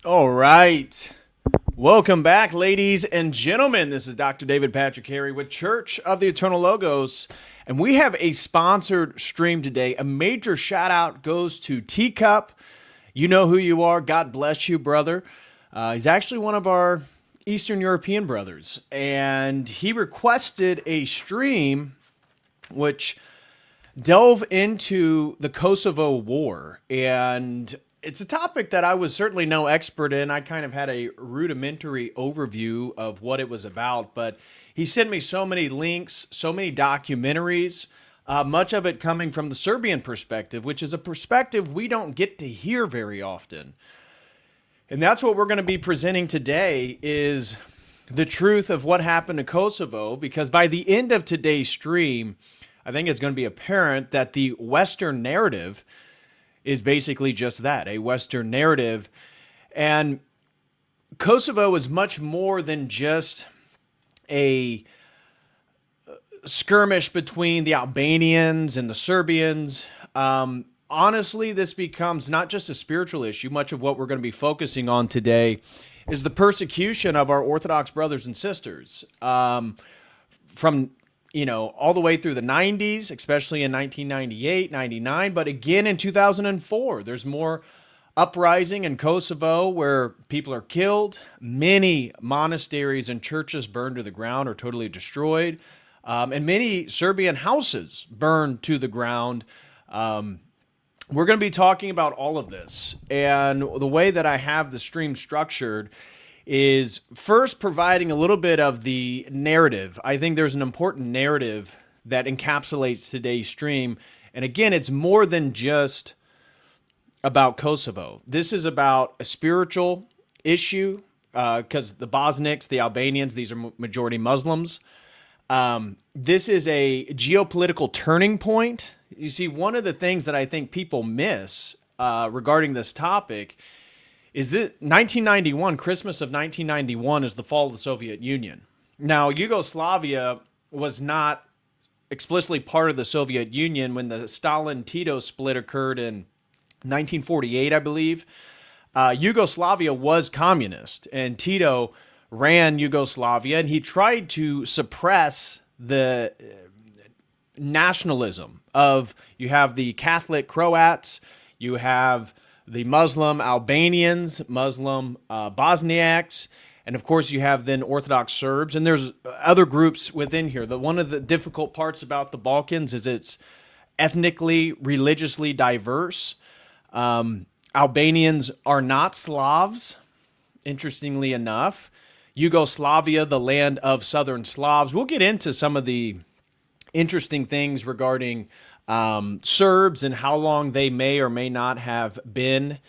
All right. Welcome back, ladies and gentlemen. This is Dr. David Patrick Harry with Church of the Eternal Logos, and we have a sponsored stream today. A major shout out goes to Teacup. You know who you are. God bless you, brother. He's actually one of our Eastern European brothers, and he requested a stream which delve into the Kosovo War, and it's a topic that I was certainly no expert in. I kind of had a rudimentary overview of what it was about, but he sent me so many links, so many documentaries, much of it coming from the Serbian perspective, which is a perspective we don't get to hear very often. And that's what we're going to be presenting today, is the truth of what happened to Kosovo, because by the end of today's stream, I think it's going to be apparent that the Western narrative is basically just that, a Western narrative. And Kosovo is much more than just a skirmish between the Albanians and the Serbians. Honestly, this becomes not just a spiritual issue. Much of what we're going to be focusing on today is the persecution of our Orthodox brothers and sisters. From all the way through the 90s, especially in 1998, 99, but again in 2004. There's more uprising in Kosovo where people are killed. Many monasteries and churches burned to the ground or totally destroyed. And many Serbian houses burned to the ground. We're going to be talking about all of this. And the way that I have the stream structured is first providing a little bit of the narrative. I think there's an important narrative that encapsulates today's stream. And again, it's more than just about Kosovo. This is about a spiritual issue because the Bosniaks, the Albanians, these are majority Muslims. This is a geopolitical turning point. You see, one of the things that I think people miss regarding this topic is that 1991, Christmas of 1991, is the fall of the Soviet Union. Now, Yugoslavia was not explicitly part of the Soviet Union when the Stalin-Tito split occurred in 1948, I believe. Yugoslavia was communist, and Tito ran Yugoslavia, and he tried to suppress the nationalism of, you have the Catholic Croats, you have the Muslim Albanians, Muslim Bosniaks, and of course you have then Orthodox Serbs, and there's other groups within here. One of the difficult parts about the Balkans is it's ethnically, religiously diverse. Albanians are not Slavs, interestingly enough. Yugoslavia, the land of Southern Slavs. We'll get into some of the interesting things regarding Serbs and how long they may or may not have been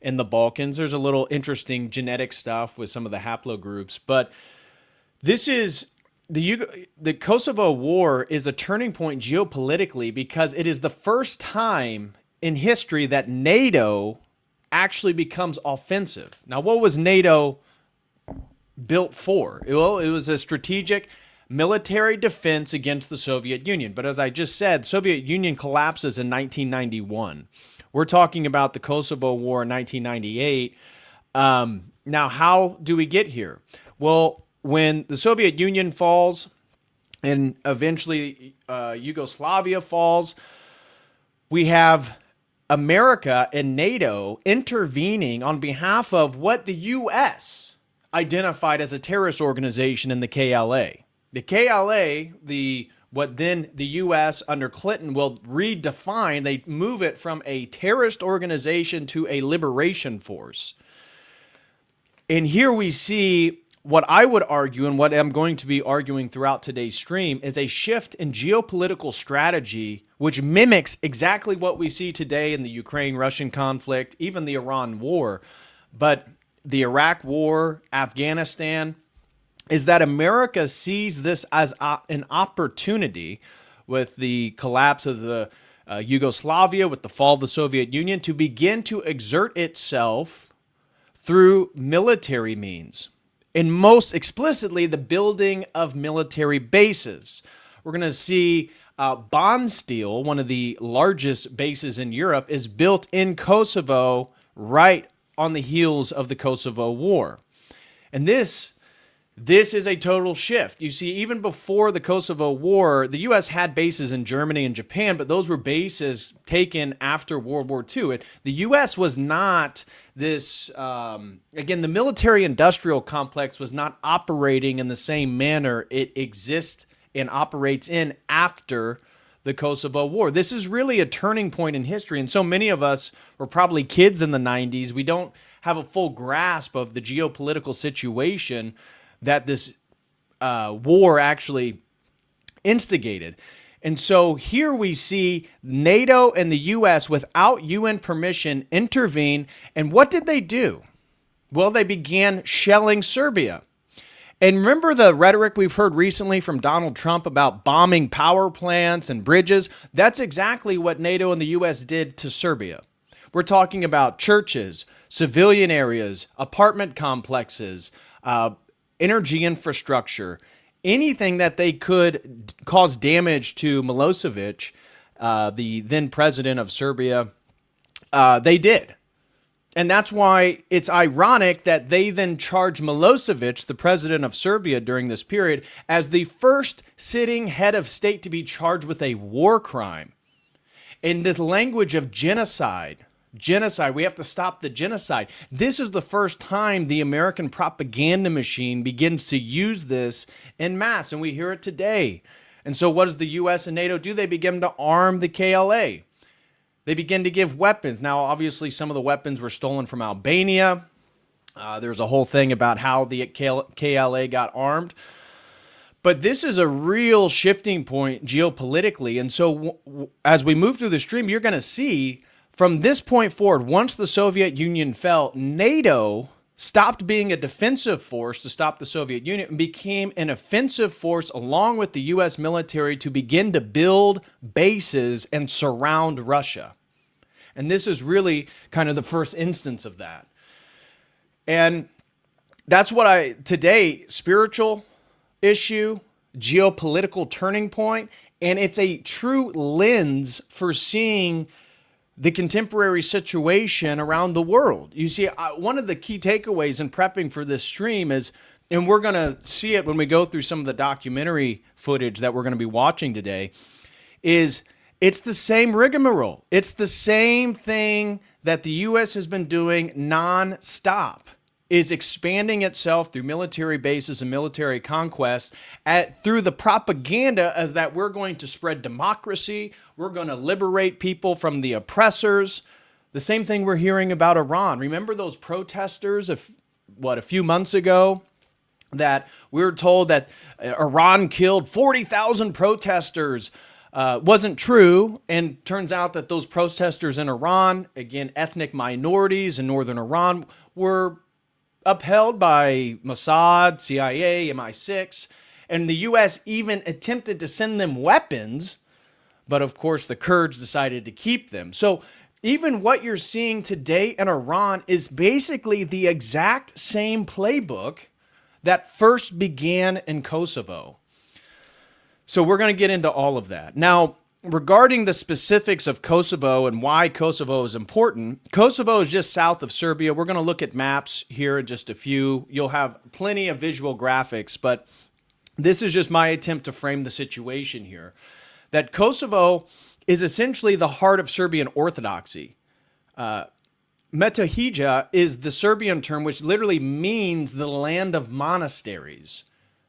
in the Balkans. There's a little interesting genetic stuff with some of the haplogroups, but this is the Kosovo War is a turning point geopolitically because it is the first time in history that NATO actually becomes offensive. Now, what was NATO built for? Well, it was a strategic military defense against the Soviet Union. But as I just said, Soviet Union collapses in 1991. We're talking about the Kosovo War in 1998. Now, how do we get here? Well, when the Soviet Union falls and eventually Yugoslavia falls, we have America and NATO intervening on behalf of what the U.S. identified as a terrorist organization in the KLA. The KLA, what then the U.S. under Clinton will redefine, they move it from a terrorist organization to a liberation force. And here we see what I would argue, and what I'm going to be arguing throughout today's stream, is a shift in geopolitical strategy, which mimics exactly what we see today in the Ukraine-Russian conflict, even the Iran war. But the Iraq war, Afghanistan, is that America sees this as an opportunity with the collapse of the Yugoslavia, with the fall of the Soviet Union, to begin to exert itself through military means. And most explicitly, the building of military bases. We're going to see Bondsteel, one of the largest bases in Europe, is built in Kosovo right on the heels of the Kosovo War. And this is a total shift. You see, even before the Kosovo War, the U.S. had bases in Germany and Japan, but those were bases taken after World War II. The U.S. was not this, again, the military-industrial complex was not operating in the same manner it exists and operates in after the Kosovo War. This is really a turning point in history, and so many of us were probably kids in the 90s. We don't have a full grasp of the geopolitical situation that this war actually instigated. And so here we see NATO and the U.S., without UN permission, intervene. And what did they do? Well, they began shelling Serbia. And remember the rhetoric we've heard recently from Donald Trump about bombing power plants and bridges? That's exactly what NATO and the U.S. did to Serbia. We're talking about churches, civilian areas, apartment complexes, energy infrastructure, anything that they could cause damage to Milosevic, the then president of Serbia, they did. And that's why it's ironic that they then charged Milosevic, the president of Serbia during this period, as the first sitting head of state to be charged with a war crime. In this language of genocide, we have to stop the genocide. This is the first time the American propaganda machine begins to use this en masse, and we hear it today. And so what does the U.S. and NATO do? They begin to arm the KLA. They begin to give weapons. Now, obviously, some of the weapons were stolen from Albania. There's a whole thing about how the KLA got armed. But this is a real shifting point geopolitically. And so as we move through the stream, you're going to see from this point forward, once the Soviet Union fell, NATO stopped being a defensive force to stop the Soviet Union and became an offensive force along with the U.S. military to begin to build bases and surround Russia. And this is really kind of the first instance of that. And that's what today, spiritual issue, geopolitical turning point, and it's a true lens for seeing the contemporary situation around the world. You see, one of the key takeaways in prepping for this stream is, and we're going to see it when we go through some of the documentary footage that we're going to be watching today, is it's the same rigmarole. It's the same thing that the U.S. has been doing nonstop, is expanding itself through military bases and military conquests through the propaganda as that we're going to spread democracy, we're going to liberate people from the oppressors. The same thing we're hearing about Iran. Remember those protesters a few months ago that we were told that Iran killed 40,000 protesters? Wasn't true, and turns out that those protesters in Iran, again, ethnic minorities in northern Iran, were upheld by Mossad, CIA, MI6, and the U.S. even attempted to send them weapons, but of course the Kurds decided to keep them. So even what you're seeing today in Iran is basically the exact same playbook that first began in Kosovo. So we're going to get into all of that. Now, regarding the specifics of Kosovo and why Kosovo is important, Kosovo is just south of Serbia. We're going to look at maps here in just a few. You'll have plenty of visual graphics, but this is just my attempt to frame the situation here. That Kosovo is essentially the heart of Serbian Orthodoxy. Metohija is the Serbian term, which literally means the land of monasteries.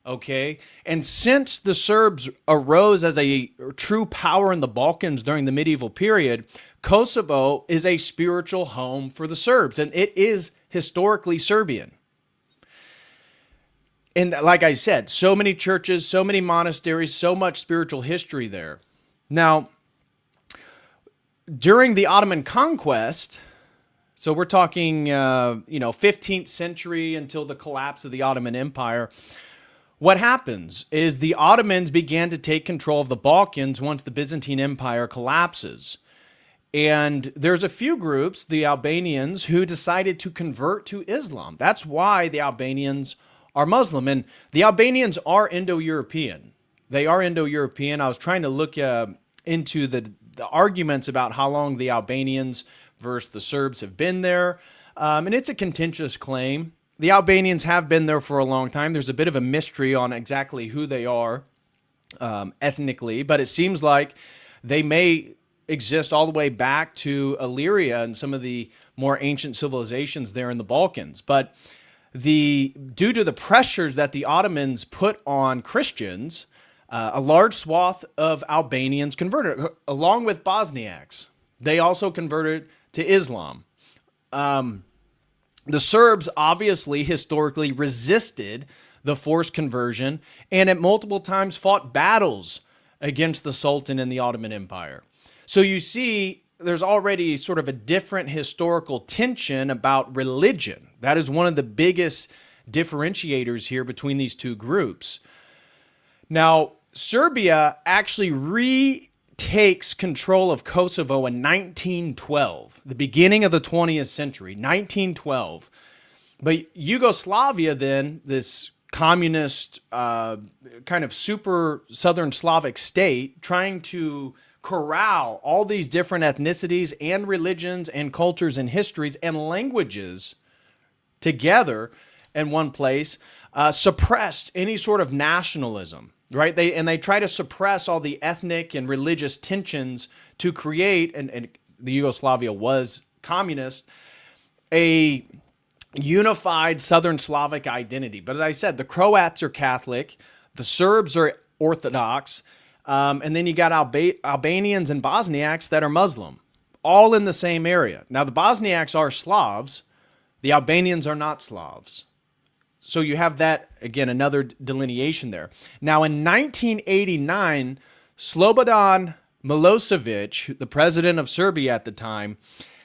Okay, and since the Serbs arose as a true power in the Balkans during the medieval period, Kosovo is a spiritual home for the Serbs, and it is historically Serbian. And like I said, so many churches, so many monasteries, so much spiritual history there. Now, during the Ottoman conquest, so we're talking, 15th century until the collapse of the Ottoman Empire, what happens is the Ottomans began to take control of the Balkans once the Byzantine Empire collapses. And there's a few groups, the Albanians, who decided to convert to Islam. That's why the Albanians are Muslim. And the Albanians are Indo-European. They are Indo-European. I was trying to look into the arguments about how long the Albanians versus the Serbs have been there. And it's a contentious claim. The Albanians have been there for a long time. There's a bit of a mystery on exactly who they are ethnically, but it seems like they may exist all the way back to Illyria and some of the more ancient civilizations there in the Balkans. But due to the pressures that the Ottomans put on Christians, a large swath of Albanians converted, along with Bosniaks. They also converted to Islam. The Serbs obviously historically resisted the forced conversion and at multiple times fought battles against the Sultan and the Ottoman Empire. So you see, there's already sort of a different historical tension about religion. That is one of the biggest differentiators here between these two groups. Now, Serbia actually retakes control of Kosovo in 1912, the beginning of the 20th century, 1912. But Yugoslavia then, this communist kind of super Southern Slavic state, trying to corral all these different ethnicities and religions and cultures and histories and languages together in one place, suppressed any sort of nationalism, right? They try to suppress all the ethnic and religious tensions to create, and the Yugoslavia was communist, a unified Southern Slavic identity. But as I said, the Croats are Catholic, the Serbs are Orthodox, and then you got Albanians and Bosniaks that are Muslim, all in the same area. Now, the Bosniaks are Slavs. The Albanians are not Slavs. So you have that, again, another delineation there. Now, in 1989, Slobodan Milosevic, the president of Serbia at the time,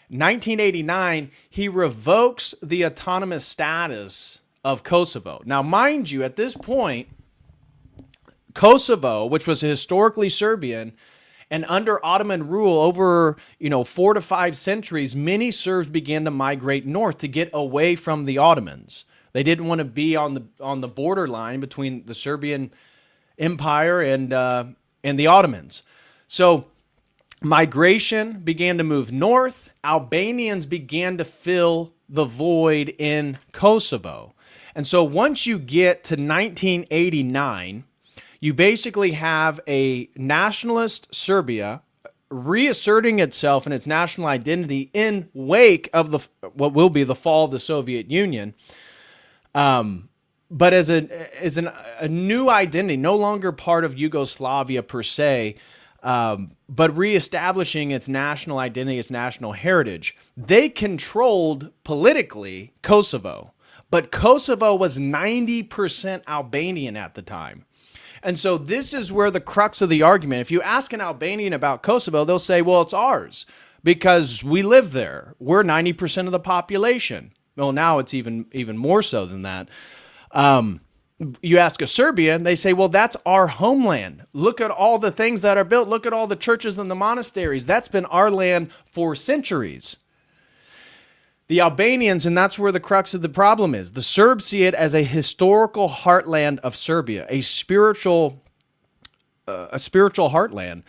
1989, he revokes the autonomous status of Kosovo. Now, mind you, at this point, Kosovo, which was historically Serbian, and under Ottoman rule over 4 to 5 centuries, many Serbs began to migrate north to get away from the Ottomans. They didn't want to be on the borderline between the Serbian Empire and the Ottomans. So migration began to move north. Albanians began to fill the void in Kosovo. And so once you get to 1989, you basically have a nationalist Serbia reasserting itself and its national identity in wake of what will be the fall of the Soviet Union, but as a new identity, no longer part of Yugoslavia per se, but reestablishing its national identity, its national heritage. They controlled politically Kosovo, but Kosovo was 90% Albanian at the time. And so this is where the crux of the argument, if you ask an Albanian about Kosovo, they'll say, well, it's ours because we live there. We're 90% of the population. Well, now it's even more so than that. You ask a Serbian, they say, well, that's our homeland. Look at all the things that are built. Look at all the churches and the monasteries. That's been our land for centuries. The Albanians, and that's where the crux of the problem is, the Serbs see it as a historical heartland of Serbia, a spiritual heartland,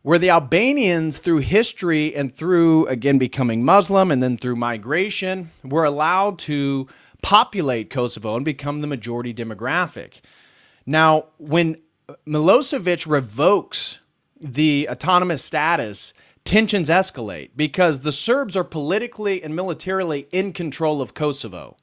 where the Albanians, through history and through, again, becoming Muslim and then through migration, were allowed to populate Kosovo and become the majority demographic. Now, when Milosevic revokes the autonomous status, tensions escalate because the Serbs are politically and militarily in control of Kosovo.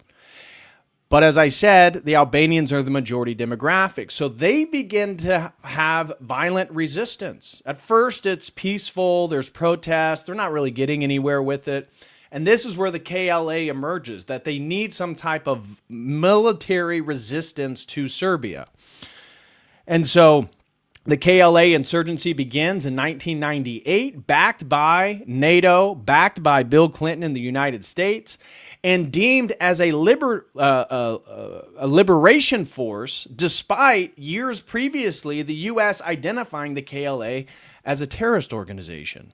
But as I said, the Albanians are the majority demographic. So they begin to have violent resistance. At first, it's peaceful. There's protests. They're not really getting anywhere with it. And this is where the KLA emerges, that they need some type of military resistance to Serbia. And so the KLA insurgency begins in 1998, backed by NATO, backed by Bill Clinton in the United States, and deemed as a liberation force, despite years previously the U.S. identifying the KLA as a terrorist organization.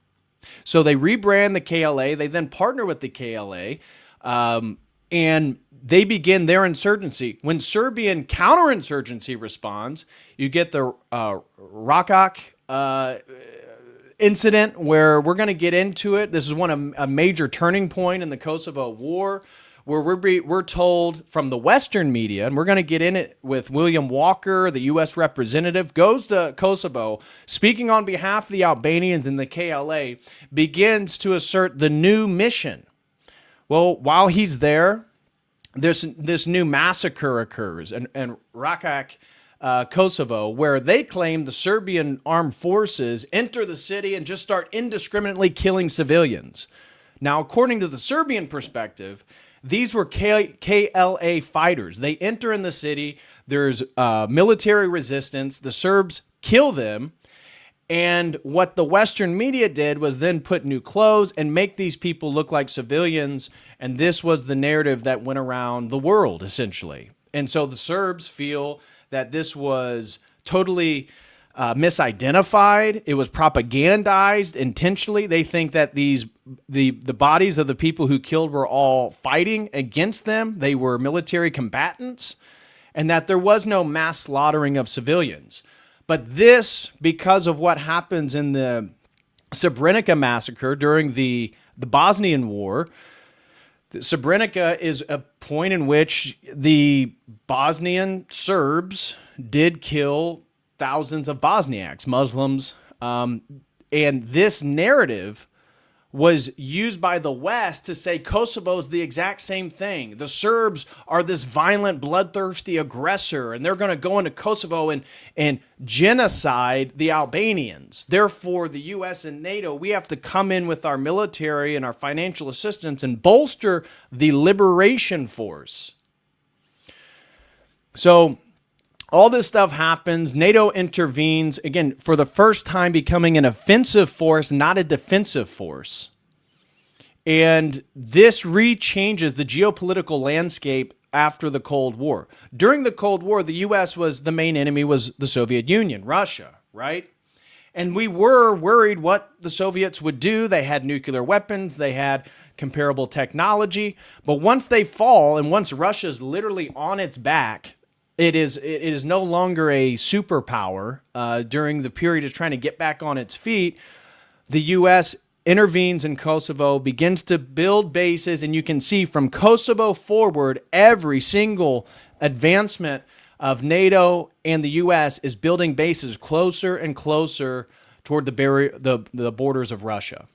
So they rebrand the KLA, they then partner with the KLA, and they begin their insurgency. When Serbian counterinsurgency responds, you get the Rakak incident, where we're going to get into it. This is a major turning point in the Kosovo War, where we're told from the Western media, and we're going to get in it with William Walker, the U.S. representative, goes to Kosovo, speaking on behalf of the Albanians in the KLA, begins to assert the new mission. Well, while he's there, this new massacre occurs, and Rakak, Kosovo, where they claim the Serbian armed forces enter the city and just start indiscriminately killing civilians. Now, according to the Serbian perspective, these were KLA fighters. They enter in the city, there's military resistance, the Serbs kill them, and what the Western media did was then put new clothes and make these people look like civilians, and this was the narrative that went around the world, essentially. And so the Serbs feel that this was totally misidentified. It was propagandized intentionally. They think that the bodies of the people who killed were all fighting against them. They were military combatants, and that there was no mass slaughtering of civilians. But this, because of what happens in the Srebrenica massacre during the Bosnian War, Srebrenica is a point in which the Bosnian Serbs did kill thousands of Bosniaks, Muslims, and this narrative was used by the West to say Kosovo is the exact same thing. The Serbs are this violent, bloodthirsty aggressor, and they're going to go into Kosovo and genocide the Albanians. Therefore, the U.S. and NATO, we have to come in with our military and our financial assistance and bolster the liberation force. So all this stuff happens. NATO intervenes, again, for the first time becoming an offensive force, not a defensive force. And this re-changes the geopolitical landscape after the Cold War. During the Cold War, the U.S. the main enemy was the Soviet Union, Russia, right? And we were worried what the Soviets would do. They had nuclear weapons. They had comparable technology. But once they fall, and once Russia's literally on its back, it is no longer a superpower. During the period of trying to get back on its feet, the U.S. intervenes in Kosovo, begins to build bases, and you can see from Kosovo forward, every single advancement of NATO and the U.S. is building bases closer and closer toward the borders of Russia.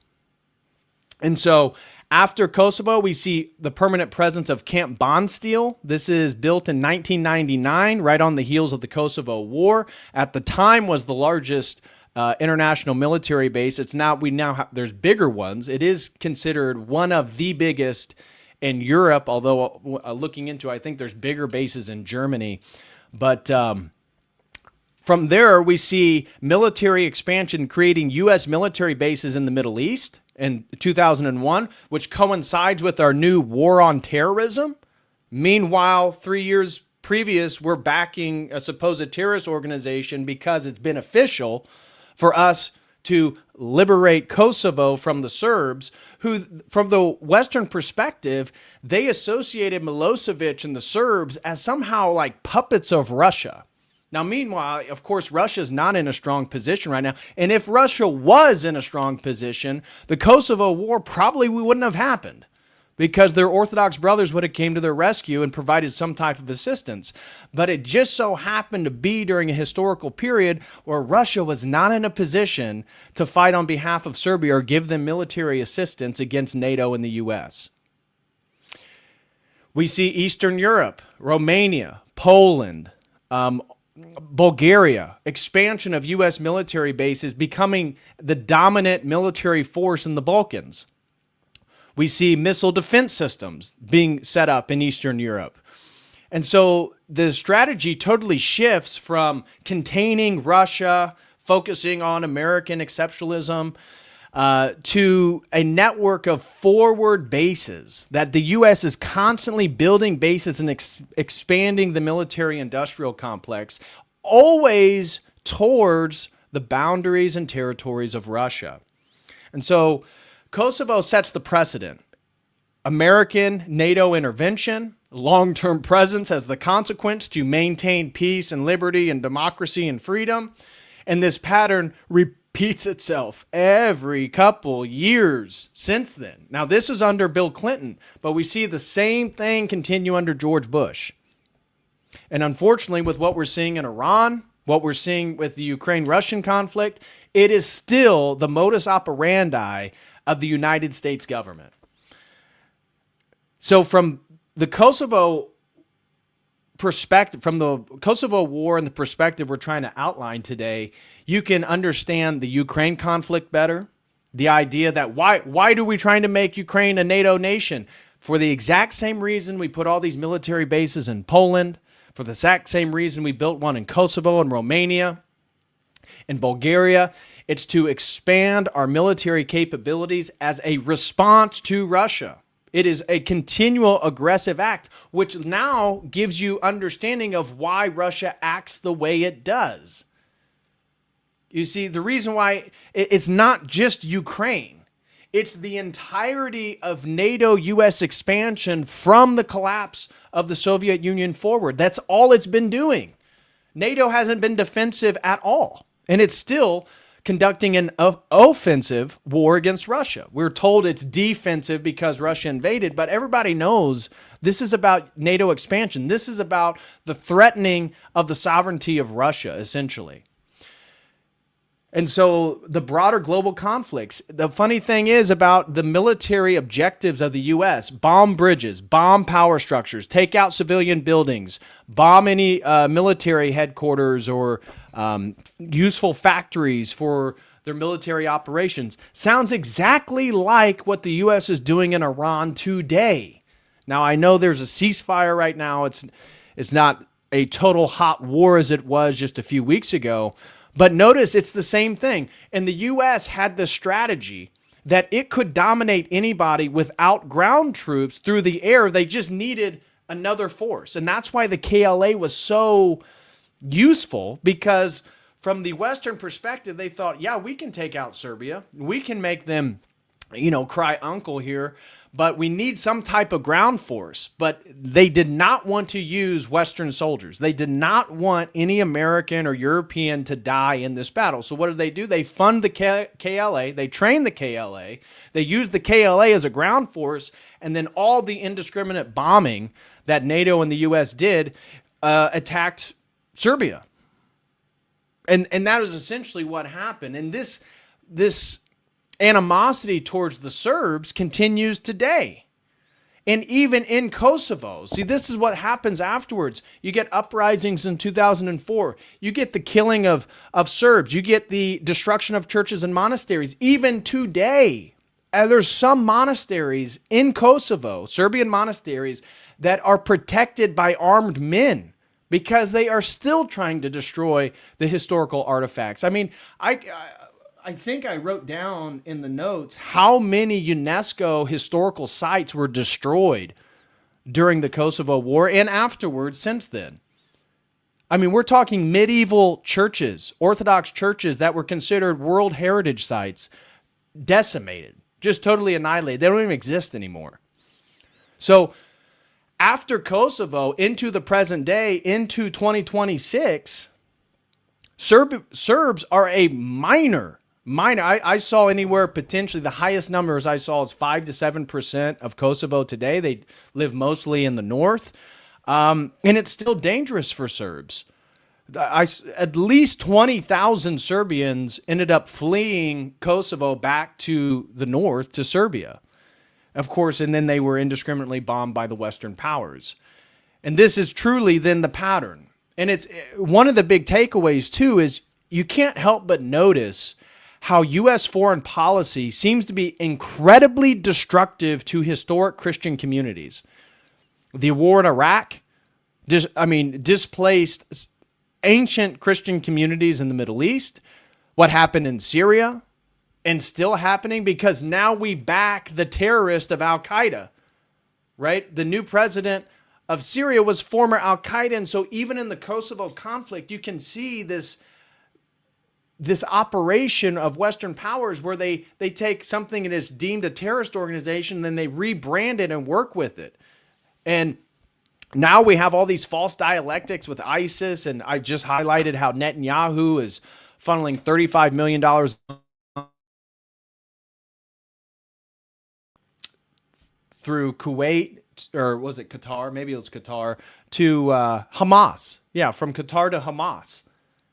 And so after Kosovo, we see the permanent presence of Camp Bondsteel. This is built in 1999, right on the heels of the Kosovo War. At the time, was the largest international military base. There's bigger ones. It is considered one of the biggest in Europe, although looking into, I think there's bigger bases in Germany. But from there, we see military expansion creating U.S. military bases in the Middle East in 2001, which coincides with our new war on terrorism. Meanwhile, 3 years previous, we're backing a supposed terrorist organization because it's beneficial for us to liberate Kosovo from the Serbs, who, from the Western perspective, they associated Milosevic and the Serbs as somehow like puppets of Russia. Now, meanwhile, of course, Russia's not in a strong position right now. And if Russia was in a strong position, the Kosovo War probably wouldn't have happened, because their Orthodox brothers would have came to their rescue and provided some type of assistance. But it just so happened to be during a historical period where Russia was not in a position to fight on behalf of Serbia or give them military assistance against NATO and the U.S. We see Eastern Europe, Romania, Poland, Bulgaria, expansion of U.S. military bases, becoming the dominant military force in the Balkans. We see missile defense systems being set up in Eastern Europe. And so the strategy totally shifts from containing Russia, focusing on American exceptionalism, to a network of forward bases that the U.S. is constantly building bases and expanding the military-industrial complex, always towards the boundaries and territories of Russia. And so Kosovo sets the precedent. American NATO intervention, long-term presence as the consequence to maintain peace and liberty and democracy and freedom. And this pattern repeats itself every couple years since then. Now, this is under Bill Clinton, but we see the same thing continue under George Bush. And unfortunately, with what we're seeing in Iran, what we're seeing with the Ukraine-Russian conflict, it is still the modus operandi of the United States government. So from the Kosovo perspective, from the Kosovo war and the perspective we're trying to outline today, you can understand the Ukraine conflict better. The idea that why do we trying to make Ukraine a NATO nation? For the exact same reason we put all these military bases in Poland, for the exact same reason we built one in Kosovo and Romania, in Bulgaria. It's to expand our military capabilities as a response to Russia. It is a continual aggressive act, which now gives you understanding of why Russia acts the way it does. You see, the reason why it's not just Ukraine, it's the entirety of NATO-US expansion from the collapse of the Soviet Union forward. That's all it's been doing. NATO hasn't been defensive at all, and it's still conducting an offensive war against Russia. We're told it's defensive because Russia invaded, but everybody knows this is about NATO expansion. This is about the threatening of the sovereignty of Russia, essentially. And so the broader global conflicts, the funny thing is about the military objectives of the U.S., bomb bridges, bomb power structures, take out civilian buildings, bomb any military headquarters or useful factories for their military operations. Sounds exactly like what the U.S. is doing in Iran today. Now, I know there's a ceasefire right now. It's not a total hot war as it was just a few weeks ago. But notice it's the same thing. And the U.S. had the strategy that it could dominate anybody without ground troops through the air. They just needed another force. And that's why the KLA was so useful, because from the Western perspective, they thought, yeah, we can take out Serbia. We can make them, cry uncle here. But we need some type of ground force. But they did not want to use Western soldiers. They did not want any American or European to die in this battle. So what do? They fund the KLA. They train the KLA. They use the KLA as a ground force. And then all the indiscriminate bombing that NATO and the U.S. did attacked Serbia. And that is essentially what happened. And this animosity towards the Serbs continues today. And even in Kosovo, see, this is what happens afterwards. You get uprisings in 2004. You get the killing of Serbs. You get the destruction of churches and monasteries. Even today, there's some monasteries in Kosovo, Serbian monasteries, that are protected by armed men because they are still trying to destroy the historical artifacts. I mean, I think I wrote down in the notes how many UNESCO historical sites were destroyed during the Kosovo War and afterwards since then. I mean, we're talking medieval churches, Orthodox churches that were considered World Heritage sites, decimated, just totally annihilated. They don't even exist anymore. So after Kosovo, into the present day, into 2026, Serbs are a minor. I saw anywhere potentially the highest numbers I saw is 5 to 7% of Kosovo today. They live mostly in the north. And it's still dangerous for Serbs. At least 20,000 Serbians ended up fleeing Kosovo back to the north, to Serbia. Of course, and then they were indiscriminately bombed by the Western powers. And this is truly then the pattern. And it's one of the big takeaways, too, is you can't help but notice how U.S. foreign policy seems to be incredibly destructive to historic Christian communities. The war in Iraq, displaced ancient Christian communities in the Middle East. What happened in Syria, and still happening because now we back the terrorist of Al-Qaeda, right? The new president of Syria was former Al-Qaeda. And so even in the Kosovo conflict, you can see this operation of Western powers where they take something that is deemed a terrorist organization, then they rebrand it and work with it. And now we have all these false dialectics with ISIS. And I just highlighted how Netanyahu is funneling $35 million through Kuwait, or was it Qatar? Maybe it was Qatar, to Hamas. Yeah, from Qatar to Hamas.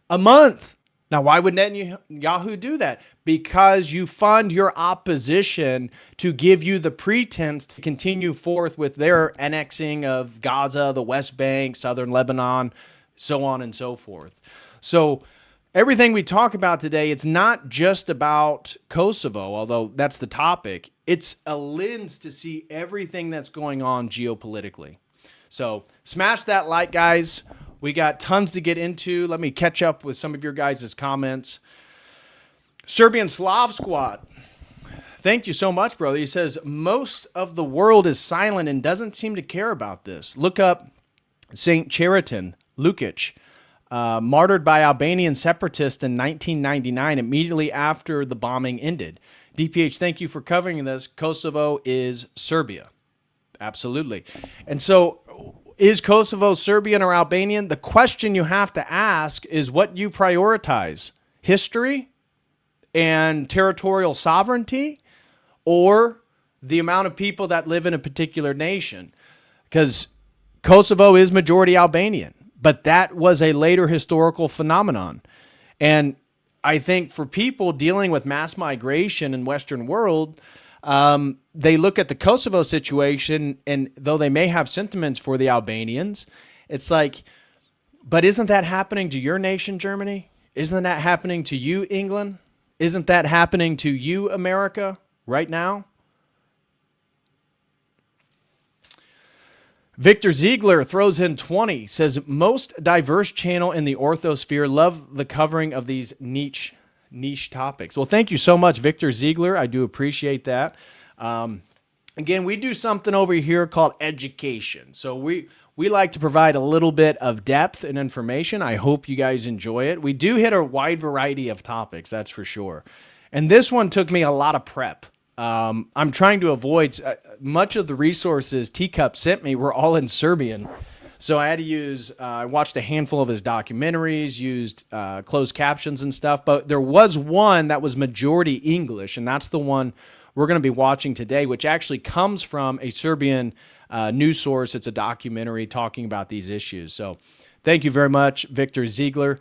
A month. Now, why would Netanyahu do that? Because you fund your opposition to give you the pretense to continue forth with their annexing of Gaza, the West Bank, southern Lebanon, so on and so forth. So everything we talk about today, it's not just about Kosovo, although that's the topic. It's a lens to see everything that's going on geopolitically. So smash that like, guys. We got tons to get into. Let me catch up with some of your guys' comments. Serbian Slav Squad. Thank you so much, brother. He says, most of the world is silent and doesn't seem to care about this. Look up St. Cheriton Lukic, martyred by Albanian separatists in 1999, immediately after the bombing ended. DPH, thank you for covering this. Kosovo is Serbia. Absolutely. And so, is Kosovo Serbian or Albanian? The question you have to ask is what you prioritize, history and territorial sovereignty, or the amount of people that live in a particular nation? Because Kosovo is majority Albanian, but that was a later historical phenomenon. And I think for people dealing with mass migration in Western world, they look at the Kosovo situation, and though they may have sentiments for the Albanians, it's like, but isn't that happening to your nation, Germany? Isn't that happening to you, England? Isn't that happening to you, America, right now? Victor Ziegler throws in 20, says, most diverse channel in the orthosphere love the covering of these niche topics. Well, thank you so much, Victor Ziegler. I do appreciate that. Again, we do something over here called education. So we like to provide a little bit of depth and information. I hope you guys enjoy it. We do hit a wide variety of topics, that's for sure. And this one took me a lot of prep. I'm trying to avoid much of the resources Teacup sent me were all in Serbian. So I had to use, I watched a handful of his documentaries, used closed captions and stuff, but there was one that was majority English, and that's the one we're going to be watching today, which actually comes from a Serbian news source. It's a documentary talking about these issues. So thank you very much, Victor Ziegler.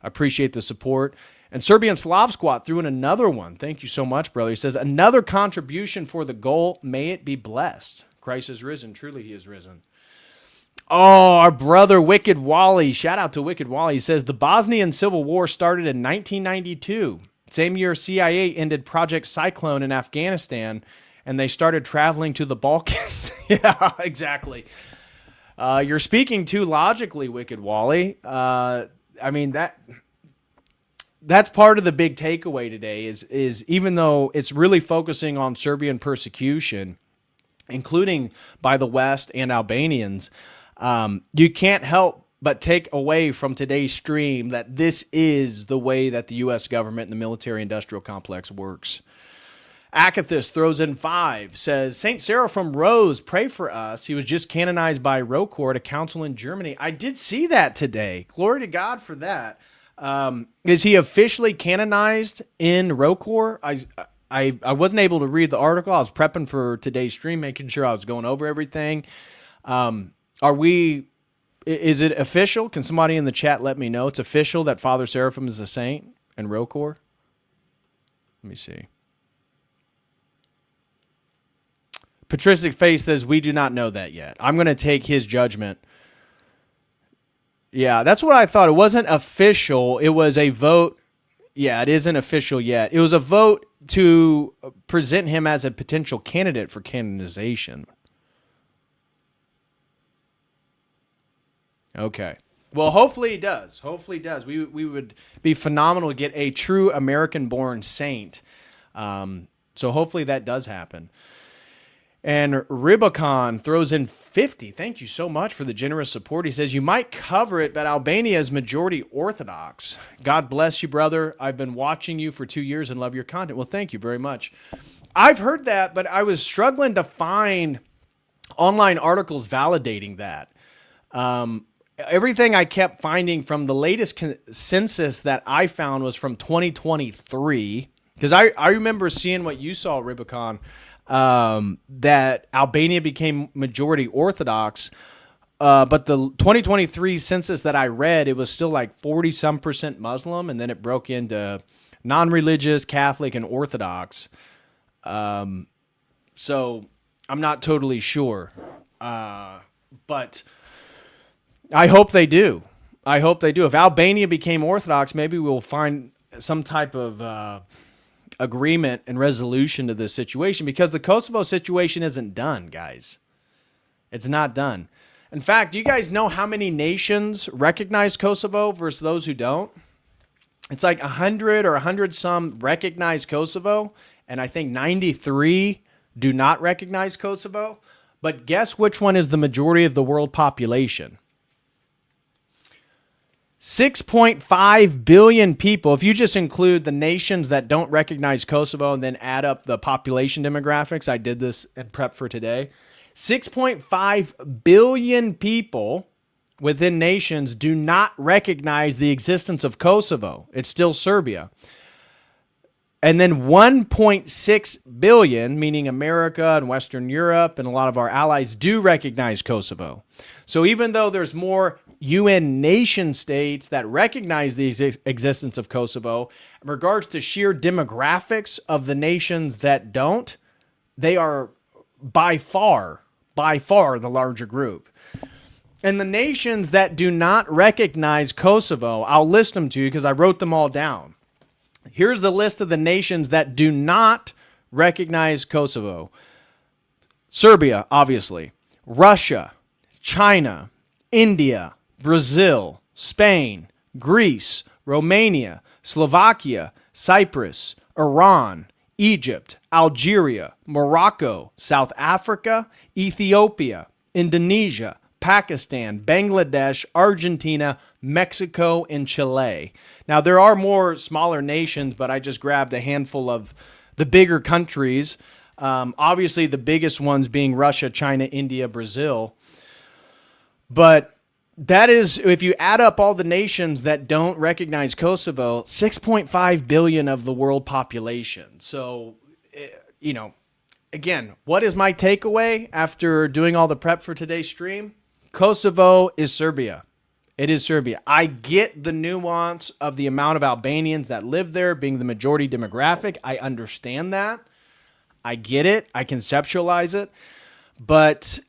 I appreciate the support. And Serbian Slav Squad threw in another one. Thank you so much, brother. He says, another contribution for the goal. May it be blessed. Christ is risen. Truly he is risen. Oh, our brother Wicked Wally. Shout out to Wicked Wally. He says, the Bosnian Civil War started in 1992. Same year CIA ended Project Cyclone in Afghanistan, and they started traveling to the Balkans. Yeah, exactly. You're speaking too logically, Wicked Wally. I mean, that's part of the big takeaway today is even though it's really focusing on Serbian persecution, including by the West and Albanians, you can't help but take away from today's stream that this is the way that the U.S. government and the military-industrial complex works. Akathis throws in 5, says, St. Sarah from Rose, pray for us. He was just canonized by Rokor at a council in Germany. I did see that today. Glory to God for that. Is he officially canonized in Rokor? I wasn't able to read the article. I was prepping for today's stream, making sure I was going over everything. Is it official? Can somebody in the chat let me know? It's official that Father Seraphim is a saint in Rokor? Let me see. Patristic Face says, we do not know that yet. I'm going to take his judgment. Yeah, that's what I thought. It wasn't official. It was a vote Yeah, it isn't official yet. It was a vote to present him as a potential candidate for canonization. Okay. Well, hopefully he does. Hopefully he does. We would be phenomenal to get a true American-born saint. So hopefully that does happen. And Ribicon throws in 50. Thank you so much for the generous support. He says, you might cover it, but Albania is majority Orthodox. God bless you, brother. I've been watching you for 2 years and love your content. Well, thank you very much. I've heard that, but I was struggling to find online articles validating that. Everything I kept finding from the latest census that I found was from 2023. Because I remember seeing what you saw, Rubicon, that Albania became majority Orthodox. But the 2023 census that I read, it was still like 40-some% Muslim, and then it broke into non-religious, Catholic, and Orthodox. So I'm not totally sure. But I hope they do. I hope they do. If Albania became Orthodox, maybe we'll find some type of agreement and resolution to this situation, because the Kosovo situation isn't done, guys. It's not done. In fact, do you guys know how many nations recognize Kosovo versus those who don't? It's like 100 or 100-some recognize Kosovo, and I think 93 do not recognize Kosovo. But guess which one is the majority of the world population? 6.5 billion people. If you just include the nations that don't recognize Kosovo and then add up the population demographics, I did this in prep for today. 6.5 billion people within nations do not recognize the existence of Kosovo. It's still Serbia. And then 1.6 billion, meaning America and Western Europe and a lot of our allies, do recognize Kosovo. So even though there's more UN nation states that recognize the existence of Kosovo, in regards to sheer demographics of the nations that don't, they are by far the larger group. And the nations that do not recognize Kosovo, I'll list them to you because I wrote them all down. Here's the list of the nations that do not recognize Kosovo. Serbia, obviously. Russia, China, India, Brazil, Spain, Greece, Romania, Slovakia, Cyprus, Iran, Egypt, Algeria, Morocco, South Africa, Ethiopia, Indonesia, Pakistan, Bangladesh, Argentina, Mexico, and Chile. Now, there are more smaller nations, but I just grabbed a handful of the bigger countries. Obviously, the biggest ones being Russia, China, India, Brazil. But that is, if you add up all the nations that don't recognize Kosovo, 6.5 billion of the world population. So, you know, again, what is my takeaway after doing all the prep for today's stream? Kosovo is Serbia. It is Serbia. I get the nuance of the amount of Albanians that live there being the majority demographic. I understand that. I get it. I conceptualize it. But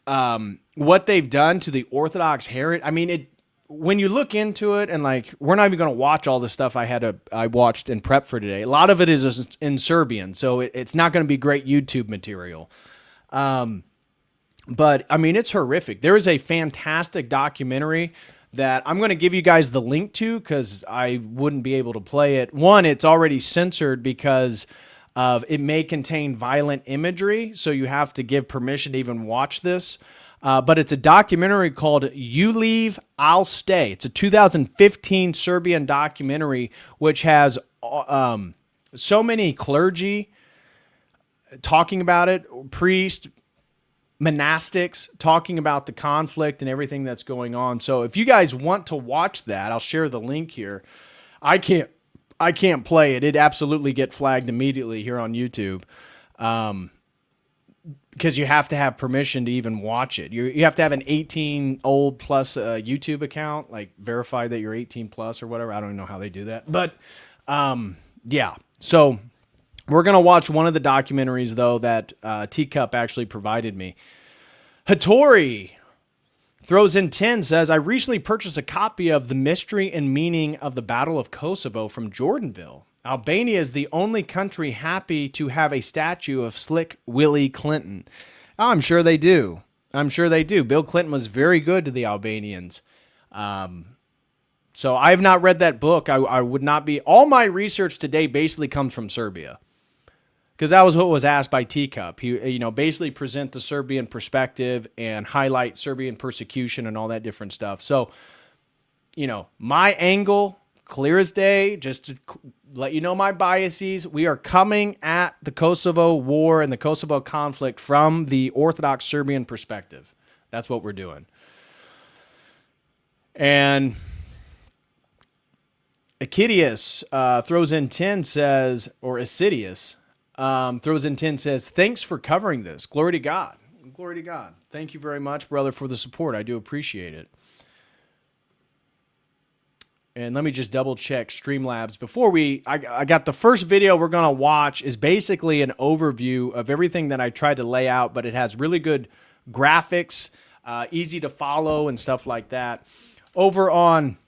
what they've done to the Orthodox heritage, I mean, when you look into it, and like, we're not even going to watch all the stuff I watched in prep for today. A lot of it is in Serbian, so it's not going to be great YouTube material. But I mean, it's horrific. There is a fantastic documentary that I'm going to give you guys the link to because I wouldn't be able to play it. One, it's already censored because of it may contain violent imagery, so you have to give permission to even watch this. But it's a documentary called You Leave, I'll Stay. It's a 2015 Serbian documentary which has so many clergy talking about it, priests, monastics talking about the conflict and everything that's going on. So if you guys want to watch that, I'll share the link here. I can't play it. It absolutely get flagged immediately here on YouTube. Because you have to have permission to even watch it. You have to have an 18 old plus YouTube account, like verify that you're 18 plus or whatever. I don't even know how they do that. But yeah, so we're going to watch one of the documentaries, though, that Teacup actually provided me. Hattori, Throws in 10 says, I recently purchased a copy of The Mystery and Meaning of the Battle of Kosovo from Jordanville. Albania is the only country happy to have a statue of Slick Willie Clinton. Oh, I'm sure they do. I'm sure they do. Bill Clinton was very good to the Albanians. So I have not read that book. I would not be. All my research today basically comes from Serbia, because that was what was asked by Teacup. He, basically present the Serbian perspective and highlight Serbian persecution and all that different stuff. So, my angle, clear as day, just to let you know my biases. We are coming at the Kosovo war and the Kosovo conflict from the Orthodox Serbian perspective. That's what we're doing. And Acidius throws in 10 says, or Acidius throws in 10 says, thanks for covering this. Glory to God. Glory to God. Thank you very much, brother, for the support. I do appreciate it. And let me just double check Streamlabs. Before I got the first video we're going to watch is basically an overview of everything that I tried to lay out, but it has really good graphics, easy to follow and stuff like that. Over on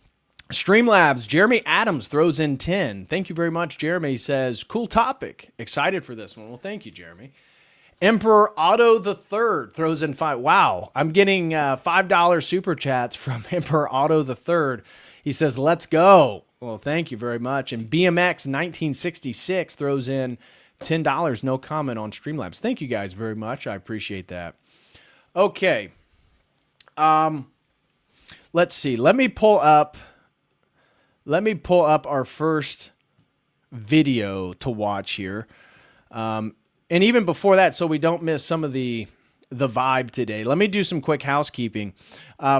Streamlabs, Jeremy Adams throws in 10. Thank you very much, Jeremy. He says, cool topic. Excited for this one. Well, thank you, Jeremy. Emperor Otto III throws in 5. Wow, I'm getting $5 super chats from Emperor Otto III. He says, let's go. Well, thank you very much. And BMX 1966 throws in $10. No comment on Streamlabs. Thank you guys very much. I appreciate that. Okay. Let's see. Let me pull up our first video to watch here. And even before that, so we don't miss some of the vibe today, let me do some quick housekeeping.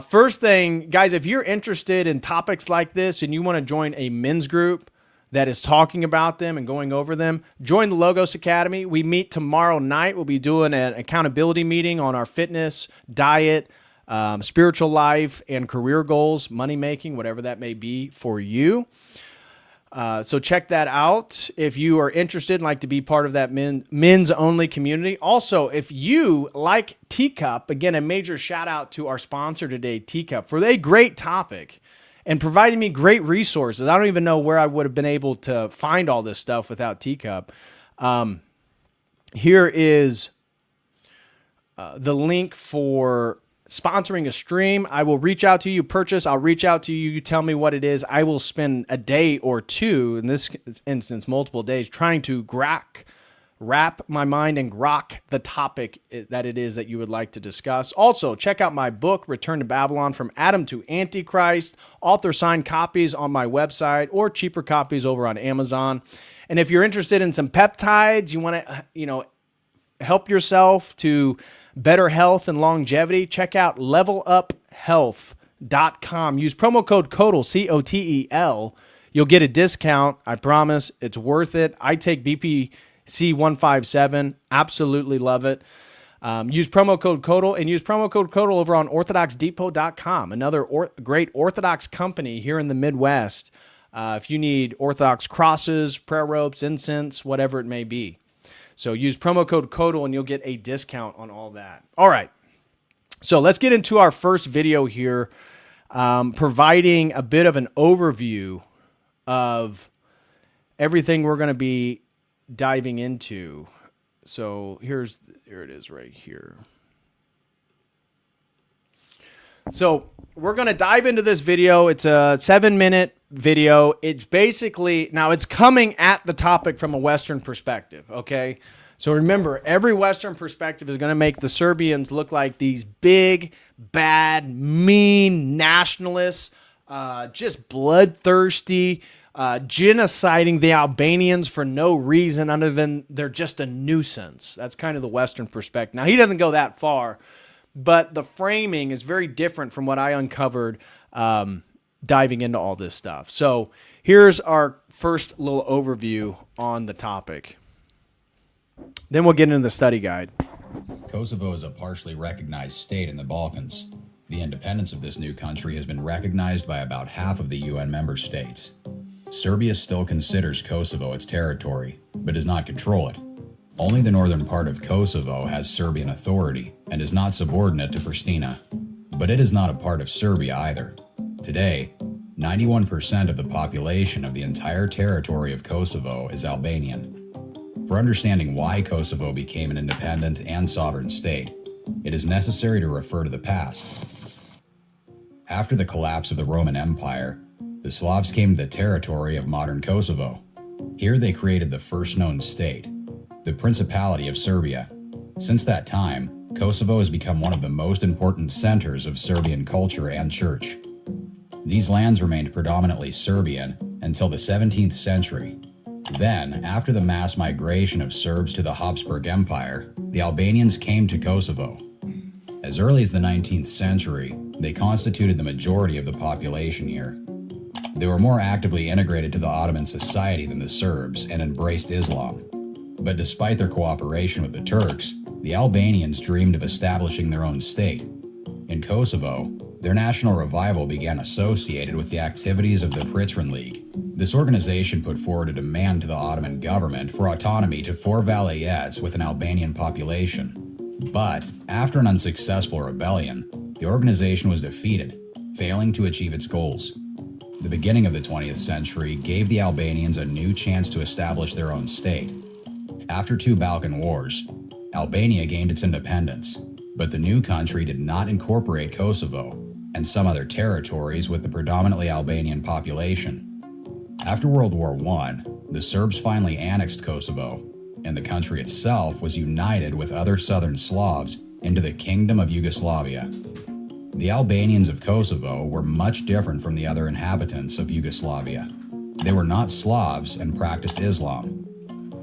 First thing, guys, if you're interested in topics like this and you want to join a men's group that is talking about them and going over them, join the Logos Academy. We meet tomorrow night. We'll be doing an accountability meeting on our fitness, diet, spiritual life, and career goals, money making, whatever that may be for you. So check that out if you are interested and like to be part of that men's only community. Also, if you like Teacup, again, a major shout out to our sponsor today, Teacup, for a great topic and providing me great resources. I don't even know where I would have been able to find all this stuff without Teacup. Here is the link for sponsoring a stream. I will reach out to you, purchase. I'll reach out to you. You tell me what it is. I will spend a day or two, in this instance, multiple days, trying to wrap my mind and grok the topic that it is that you would like to discuss. Also, check out my book, Return to Babylon, From Adam to Antichrist. Author signed copies on my website or cheaper copies over on Amazon. And if you're interested in some peptides, you want to, help yourself to better health and longevity, check out leveluphealth.com. Use promo code COTEL, COTEL. You'll get a discount. I promise. It's worth it. I take BPC 157. Absolutely love it. Use promo code COTEL and use promo code COTEL over on orthodoxdepot.com, another great Orthodox company here in the Midwest. If you need Orthodox crosses, prayer ropes, incense, whatever it may be. So use promo code COTEL and you'll get a discount on all that. All right. So let's get into our first video here, providing a bit of an overview of everything we're going to be diving into. So here it is right here. So we're going to dive into this video. It's a 7-minute video. It's basically, now it's coming at the topic from a Western perspective, okay? So remember, every Western perspective is going to make the Serbians look like these big, bad, mean nationalists, just bloodthirsty, genociding the Albanians for no reason other than they're just a nuisance. That's kind of the Western perspective. Now, he doesn't go that far, but the framing is very different from what I uncovered diving into all this stuff. So here's our first little overview on the topic. Then we'll get into the study guide. Kosovo is a partially recognized state in the Balkans. The independence of this new country has been recognized by about half of the UN member states. Serbia still considers Kosovo its territory, but does not control it. Only the northern part of Kosovo has Serbian authority and is not subordinate to Pristina. But it is not a part of Serbia either. Today, 91% of the population of the entire territory of Kosovo is Albanian. For understanding why Kosovo became an independent and sovereign state, it is necessary to refer to the past. After the collapse of the Roman Empire, the Slavs came to the territory of modern Kosovo. Here they created the first known state, the Principality of Serbia. Since that time, Kosovo has become one of the most important centers of Serbian culture and church. These lands remained predominantly Serbian until the 17th century. Then, after the mass migration of Serbs to the Habsburg Empire, the Albanians came to Kosovo. As early as the 19th century, they constituted the majority of the population here. They were more actively integrated to the Ottoman society than the Serbs and embraced Islam. But despite their cooperation with the Turks, the Albanians dreamed of establishing their own state. In Kosovo, their national revival began associated with the activities of the Prizren League. This organization put forward a demand to the Ottoman government for autonomy to 4 vilayets with an Albanian population. But, after an unsuccessful rebellion, the organization was defeated, failing to achieve its goals. The beginning of the 20th century gave the Albanians a new chance to establish their own state. After 2 Balkan wars, Albania gained its independence, but the new country did not incorporate Kosovo and some other territories with the predominantly Albanian population. After World War I, the Serbs finally annexed Kosovo, and the country itself was united with other southern Slavs into the Kingdom of Yugoslavia. The Albanians of Kosovo were much different from the other inhabitants of Yugoslavia. They were not Slavs and practiced Islam.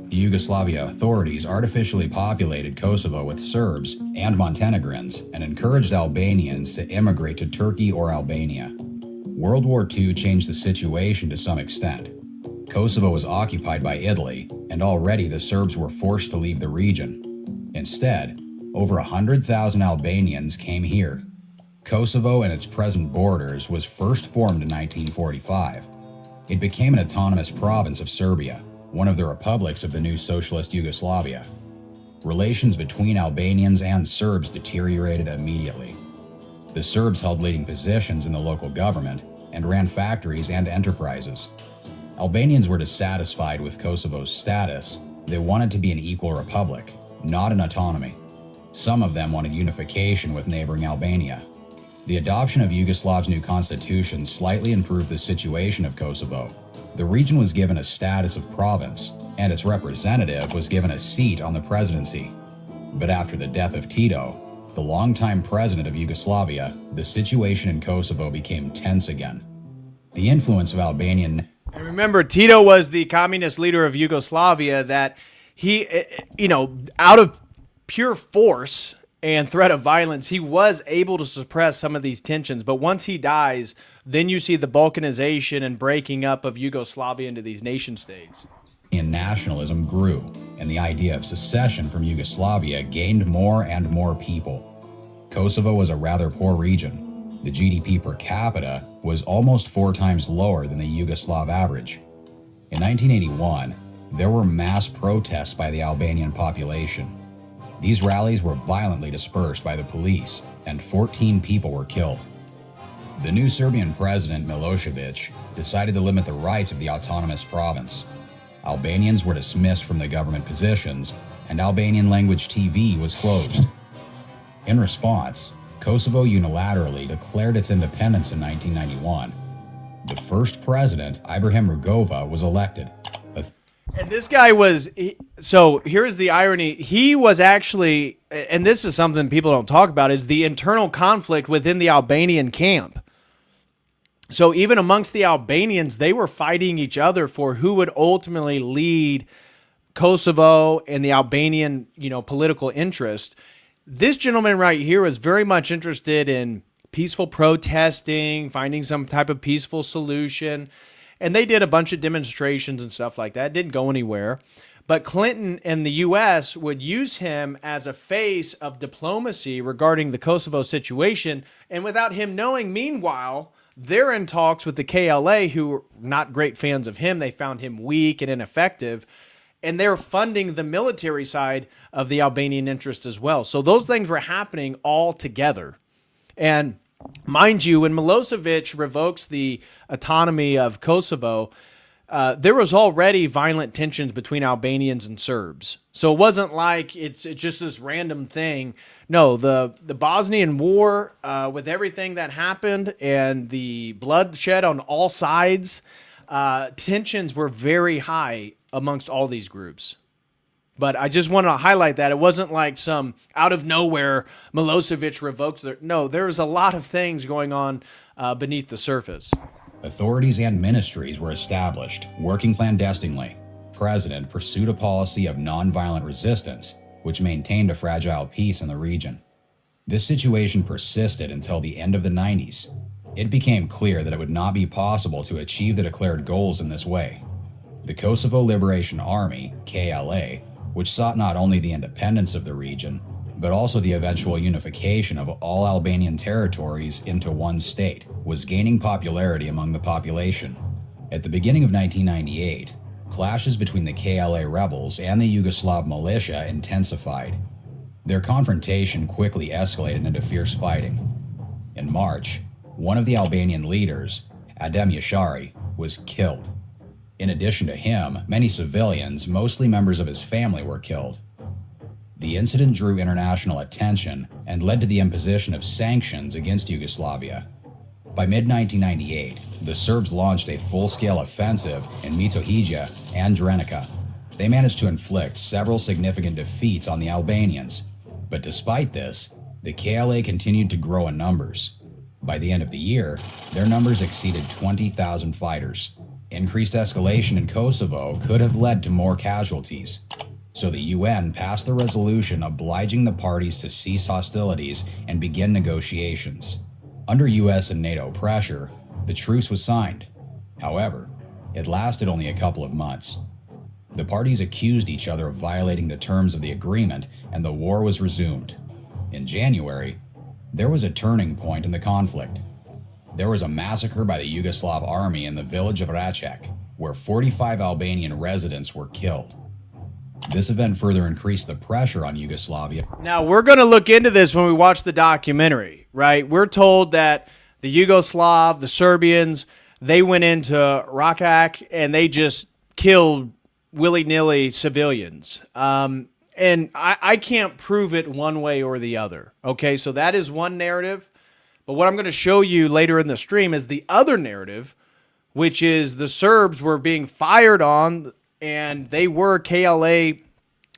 The Yugoslavia authorities artificially populated Kosovo with Serbs and Montenegrins and encouraged Albanians to immigrate to Turkey or Albania. World War II changed the situation to some extent. Kosovo was occupied by Italy, and already the Serbs were forced to leave the region. Instead, over 100,000 Albanians came here. Kosovo and its present borders was first formed in 1945. It became an autonomous province of Serbia, one of the republics of the new socialist Yugoslavia. Relations between Albanians and Serbs deteriorated immediately. The Serbs held leading positions in the local government and ran factories and enterprises. Albanians were dissatisfied with Kosovo's status. They wanted to be an equal republic, not an autonomy. Some of them wanted unification with neighboring Albania. The adoption of Yugoslav's new constitution slightly improved the situation of Kosovo. The region was given a status of province, and its representative was given a seat on the presidency. But after the death of Tito, the longtime president of Yugoslavia, the situation in Kosovo became tense again. The influence of Albanian... And remember, Tito was the communist leader of Yugoslavia that he, out of pure force and threat of violence, he was able to suppress some of these tensions. But once he dies, then you see the Balkanization and breaking up of Yugoslavia into these nation states. Nationalism grew, and the idea of secession from Yugoslavia gained more and more people. Kosovo was a rather poor region. The GDP per capita was almost 4 times lower than the Yugoslav average. In 1981, there were mass protests by the Albanian population. These rallies were violently dispersed by the police, and 14 people were killed. The new Serbian president, Milosevic, decided to limit the rights of the autonomous province. Albanians were dismissed from the government positions, and Albanian language TV was closed. In response, Kosovo unilaterally declared its independence in 1991. The first president, Ibrahim Rugova, was elected. And this guy was, so here's the irony. He was actually, and this is something people don't talk about, is the internal conflict within the Albanian camp. So even amongst the Albanians, they were fighting each other for who would ultimately lead Kosovo and the Albanian, political interest. This gentleman right here was very much interested in peaceful protesting, finding some type of peaceful solution. And they did a bunch of demonstrations and stuff like that. It didn't go anywhere. But Clinton and the U.S. would use him as a face of diplomacy regarding the Kosovo situation. And without him knowing, meanwhile, they're in talks with the KLA, who were not great fans of him. They found him weak and ineffective. And they're funding the military side of the Albanian interest as well. So those things were happening all together. And Mind you, when Milosevic revokes the autonomy of Kosovo, there was already violent tensions between Albanians and Serbs. So it wasn't like it's just this random thing. No, the Bosnian War, with everything that happened and the bloodshed on all sides, tensions were very high amongst all these groups. But I just want to highlight that it wasn't like some out of nowhere Milosevic revokes their. No, there was a lot of things going on beneath the surface. Authorities and ministries were established, working clandestinely. President pursued a policy of nonviolent resistance, which maintained a fragile peace in the region. This situation persisted until the end of the 90s. It became clear that it would not be possible to achieve the declared goals in this way. The Kosovo Liberation Army, KLA, which sought not only the independence of the region, but also the eventual unification of all Albanian territories into one state, was gaining popularity among the population. At the beginning of 1998, clashes between the KLA rebels and the Yugoslav militia intensified. Their confrontation quickly escalated into fierce fighting. In March, one of the Albanian leaders, Adem Yashari, was killed. In addition to him, many civilians, mostly members of his family, were killed. The incident drew international attention and led to the imposition of sanctions against Yugoslavia. By mid-1998, the Serbs launched a full-scale offensive in Metohija and Drenica. They managed to inflict several significant defeats on the Albanians, but despite this, the KLA continued to grow in numbers. By the end of the year, their numbers exceeded 20,000 fighters. Increased escalation in Kosovo could have led to more casualties, so the UN passed the resolution obliging the parties to cease hostilities and begin negotiations. Under US and NATO pressure, the truce was signed. However, it lasted only a couple of months. The parties accused each other of violating the terms of the agreement, and the war was resumed. In January, there was a turning point in the conflict. There was a massacre by the Yugoslav army in the village of Racek, where 45 Albanian residents were killed. This event further increased the pressure on Yugoslavia. Now, we're going to look into this when we watch the documentary, right? We're told that the Yugoslav, the Serbians, they went into Racek and they just killed willy-nilly civilians. And I can't prove it one way or the other, okay? So that is one narrative. But what I'm going to show you later in the stream is the other narrative, which is the Serbs were being fired on and they were KLA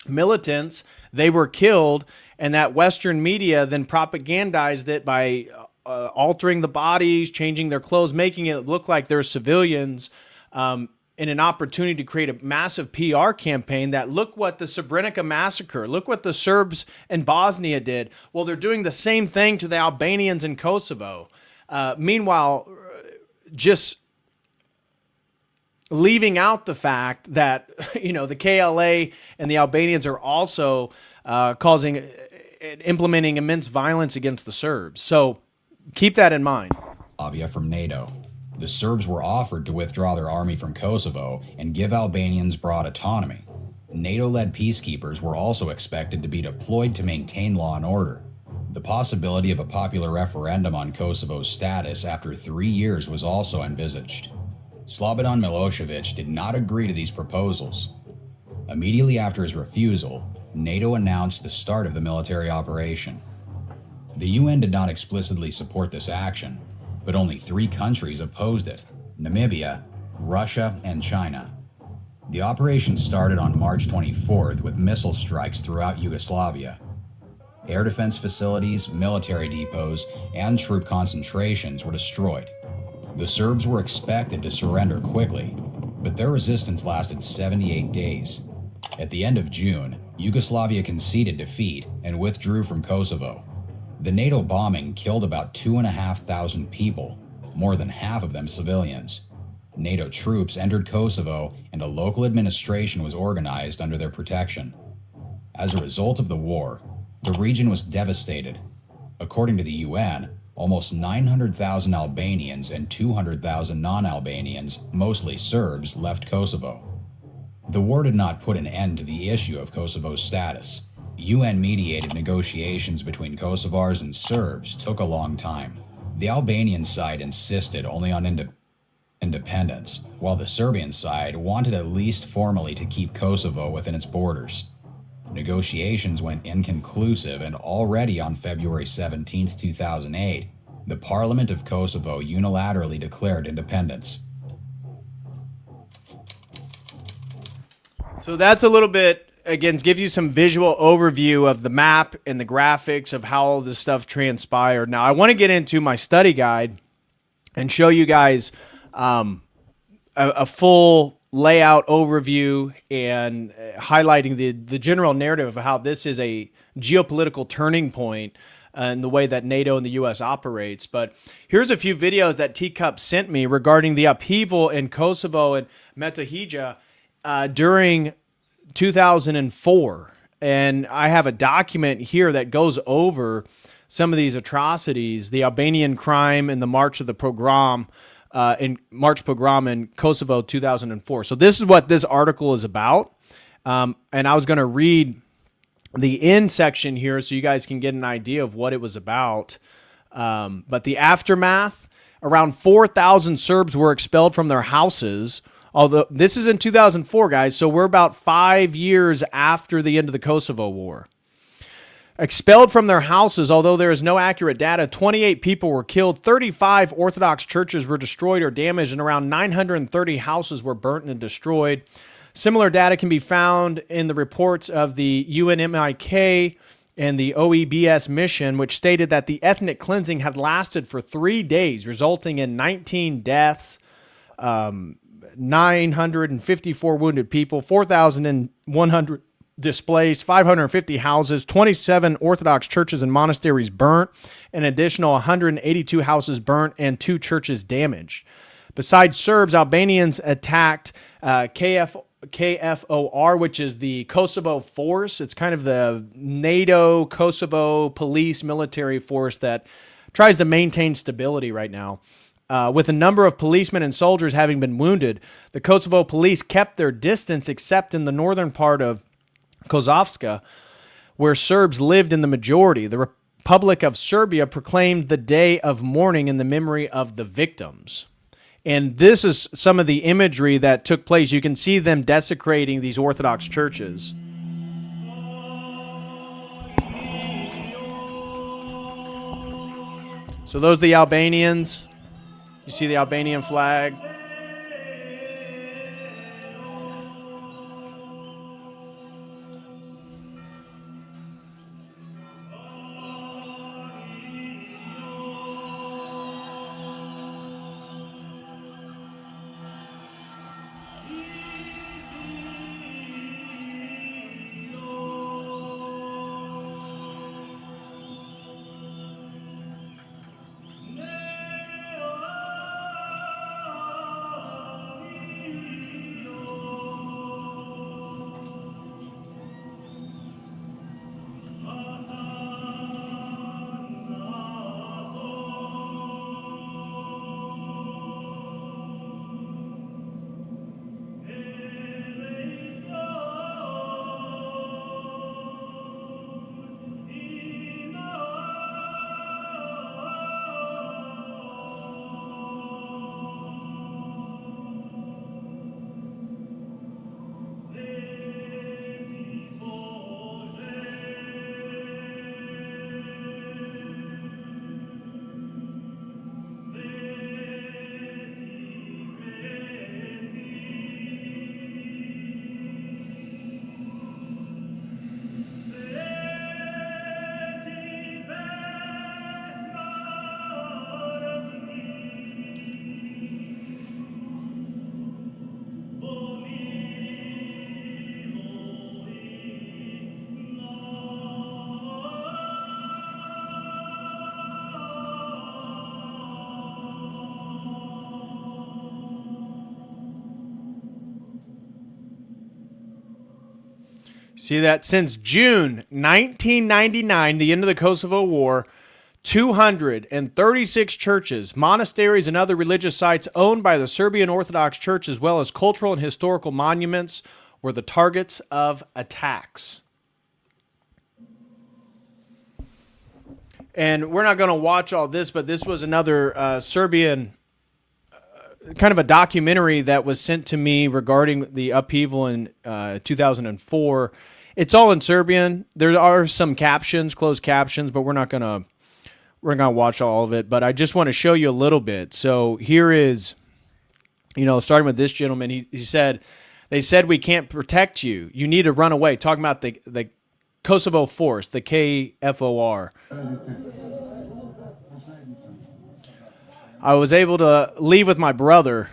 militants. They were killed, and that Western media then propagandized it by altering the bodies, changing their clothes, making it look like they're civilians, in an opportunity to create a massive PR campaign that look what the Srebrenica massacre, look what the Serbs in Bosnia did. Well, they're doing the same thing to the Albanians in Kosovo. Meanwhile, just leaving out the fact that, the KLA and the Albanians are also implementing immense violence against the Serbs. So keep that in mind. From NATO. The Serbs were offered to withdraw their army from Kosovo and give Albanians broad autonomy. NATO-led peacekeepers were also expected to be deployed to maintain law and order. The possibility of a popular referendum on Kosovo's status after 3 years was also envisaged. Slobodan Milosevic did not agree to these proposals. Immediately after his refusal, NATO announced the start of the military operation. The UN did not explicitly support this action, but only 3 countries opposed it: Namibia, Russia, and China. The operation started on March 24th with missile strikes throughout Yugoslavia. Air defense facilities, military depots, and troop concentrations were destroyed. The Serbs were expected to surrender quickly, but their resistance lasted 78 days. At the end of June, Yugoslavia conceded defeat and withdrew from Kosovo. The NATO bombing killed about 2,500 people, more than half of them civilians. NATO troops entered Kosovo and a local administration was organized under their protection. As a result of the war, the region was devastated. According to the UN, almost 900,000 Albanians and 200,000 non-Albanians, mostly Serbs, left Kosovo. The war did not put an end to the issue of Kosovo's status. UN-mediated negotiations between Kosovars and Serbs took a long time. The Albanian side insisted only on independence, while the Serbian side wanted at least formally to keep Kosovo within its borders. Negotiations went inconclusive, and already on February 17, 2008, the Parliament of Kosovo unilaterally declared independence. So that's a little bit, again, gives you some visual overview of the map and the graphics of how all this stuff transpired. Now, I want to get into my study guide and show you guys a full layout overview and highlighting the general narrative of how this is a geopolitical turning point in the way that NATO and the U.S. operates. But here's a few videos that Teacup sent me regarding the upheaval in Kosovo and Metohija during 2004. And I have a document here that goes over some of these atrocities, the Albanian crime and the March of the Pogrom, pogrom in Kosovo 2004. So this is what this article is about. And I was going to read the end section here so you guys can get an idea of what it was about. But the aftermath, around 4,000 Serbs were expelled from their houses. Although this is in 2004, guys, so we're about 5 years after the end of the Kosovo War. Expelled from their houses, although there is no accurate data, 28 people were killed, 35 Orthodox churches were destroyed or damaged, and around 930 houses were burnt and destroyed. Similar data can be found in the reports of the UNMIK and the OEBS mission, which stated that the ethnic cleansing had lasted for 3 days, resulting in 19 deaths, 954 wounded people, 4,100 displaced, 550 houses, 27 Orthodox churches and monasteries burnt, an additional 182 houses burnt, and 2 churches damaged. Besides Serbs, Albanians attacked KFOR, which is the Kosovo force. It's kind of the NATO Kosovo police military force that tries to maintain stability right now. With a number of policemen and soldiers having been wounded, the Kosovo police kept their distance except in the northern part of Kosovska, where Serbs lived in the majority. The Republic of Serbia proclaimed the day of mourning in the memory of the victims. And this is some of the imagery that took place. You can see them desecrating these Orthodox churches. So those are the Albanians. You see the Albanian flag. See that? Since June 1999, the end of the Kosovo War, 236 churches, monasteries, and other religious sites owned by the Serbian Orthodox Church, as well as cultural and historical monuments, were the targets of attacks. And we're not going to watch all this, but this was another Serbian kind of a documentary that was sent to me regarding the upheaval in 2004. It's all in Serbian. There are some captions, closed captions, but we're not gonna watch all of it. But I just want to show you a little bit. So here is, starting with this gentleman. He said, "They said we can't protect you. You need to run away." Talking about the Kosovo force, the KFOR. I was able to leave with my brother.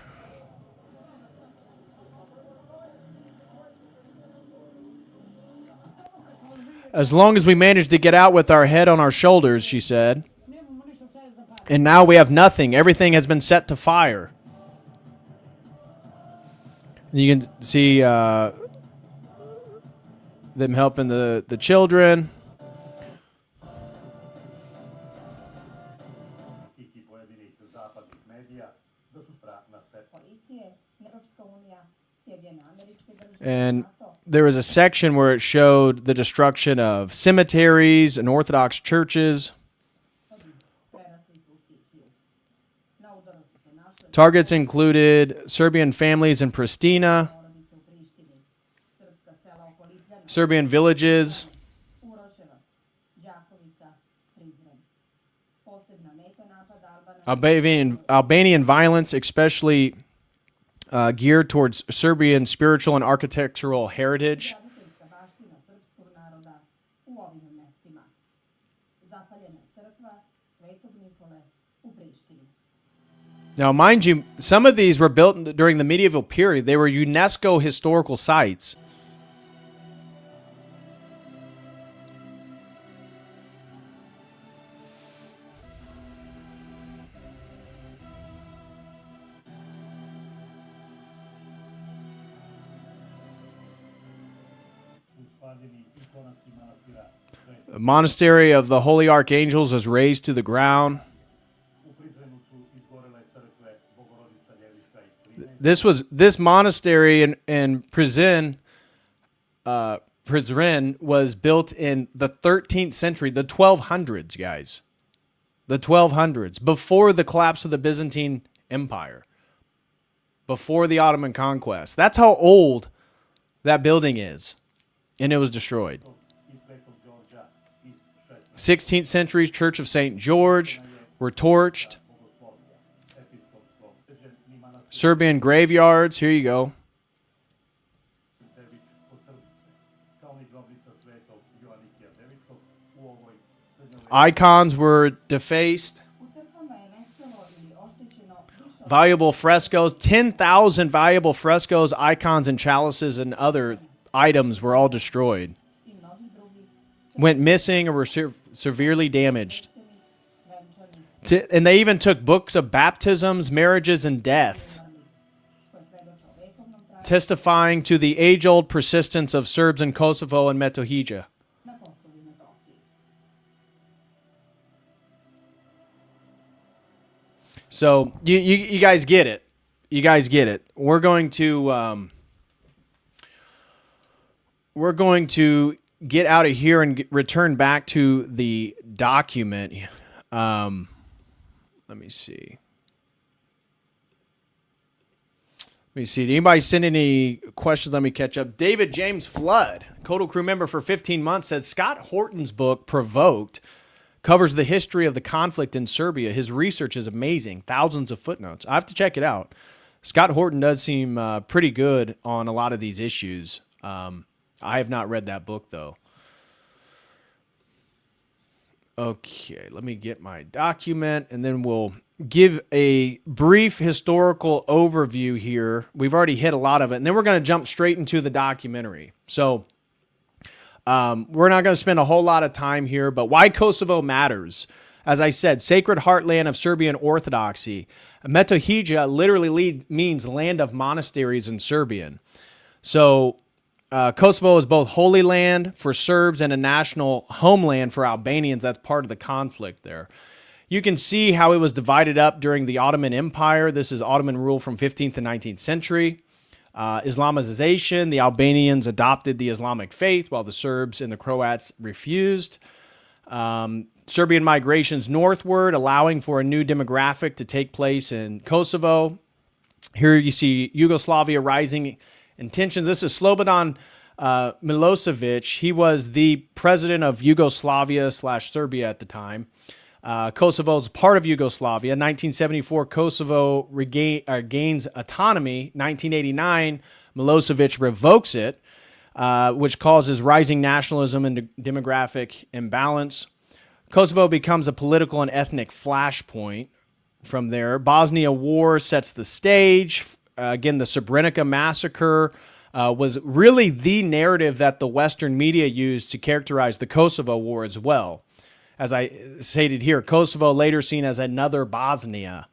As long as we managed to get out with our head on our shoulders, she said. And now we have nothing. Everything has been set to fire. You can see them helping the children. And there was a section where it showed the destruction of cemeteries and Orthodox churches. Targets included Serbian families in Pristina, Serbian villages, Albanian violence, especially geared towards Serbian spiritual and architectural heritage. Now, mind you, some of these were built during the medieval period. They were UNESCO historical sites. The monastery of the Holy Archangels was razed to the ground. This monastery in Prizren was built in the 13th century, the 1200s, guys. The 1200s, before the collapse of the Byzantine Empire, before the Ottoman conquest. That's how old that building is, and it was destroyed. 16th century Church of St. George were torched. Serbian graveyards, here you go. Icons were defaced. Valuable frescoes, 10,000 valuable frescoes, icons, and chalices and other items were all destroyed. Went missing or were severely damaged. And they even took books of baptisms, marriages, and deaths, testifying to the age-old persistence of Serbs in Kosovo and Metohija. So you guys get it. You guys get it. We're going to get out of here and return back to the document. Let me see. Did anybody send any questions? Let me catch up. David James Flood, Codal crew member for 15 months, said Scott Horton's book, Provoked, covers the history of the conflict in Serbia. His research is amazing. Thousands of footnotes. I have to check it out. Scott Horton does seem pretty good on a lot of these issues. I have not read that book, though. Okay, let me get my document, and then we'll give a brief historical overview here. We've already hit a lot of it, and then we're going to jump straight into the documentary. So we're not going to spend a whole lot of time here, but why Kosovo matters. As I said, sacred heartland of Serbian Orthodoxy. Metohija literally means land of monasteries in Serbian. So Kosovo is both holy land for Serbs and a national homeland for Albanians. That's part of the conflict there. You can see how it was divided up during the Ottoman Empire. This is Ottoman rule from 15th to 19th century. Islamization, the Albanians adopted the Islamic faith while the Serbs and the Croats refused. Serbian migrations northward, allowing for a new demographic to take place in Kosovo. Here you see Yugoslavia rising in tensions. This is Slobodan Milosevic. He was the president of Yugoslavia/Serbia at the time. Kosovo is part of Yugoslavia. 1974, Kosovo gains autonomy. 1989, Milosevic revokes it, which causes rising nationalism and demographic imbalance. Kosovo becomes a political and ethnic flashpoint from there. Bosnia War sets the stage. Again, the Srebrenica massacre was really the narrative that the Western media used to characterize the Kosovo War as well. As I stated here, Kosovo later seen as another Bosnia.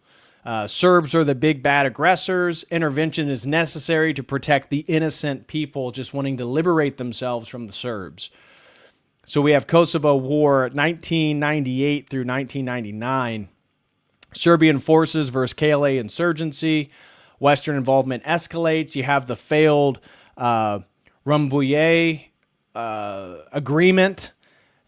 Serbs are the big bad aggressors. Intervention is necessary to protect the innocent people just wanting to liberate themselves from the Serbs. So we have Kosovo War 1998 through 1999. Serbian forces versus KLA insurgency. Western involvement escalates. You have the failed Rambouillet agreement.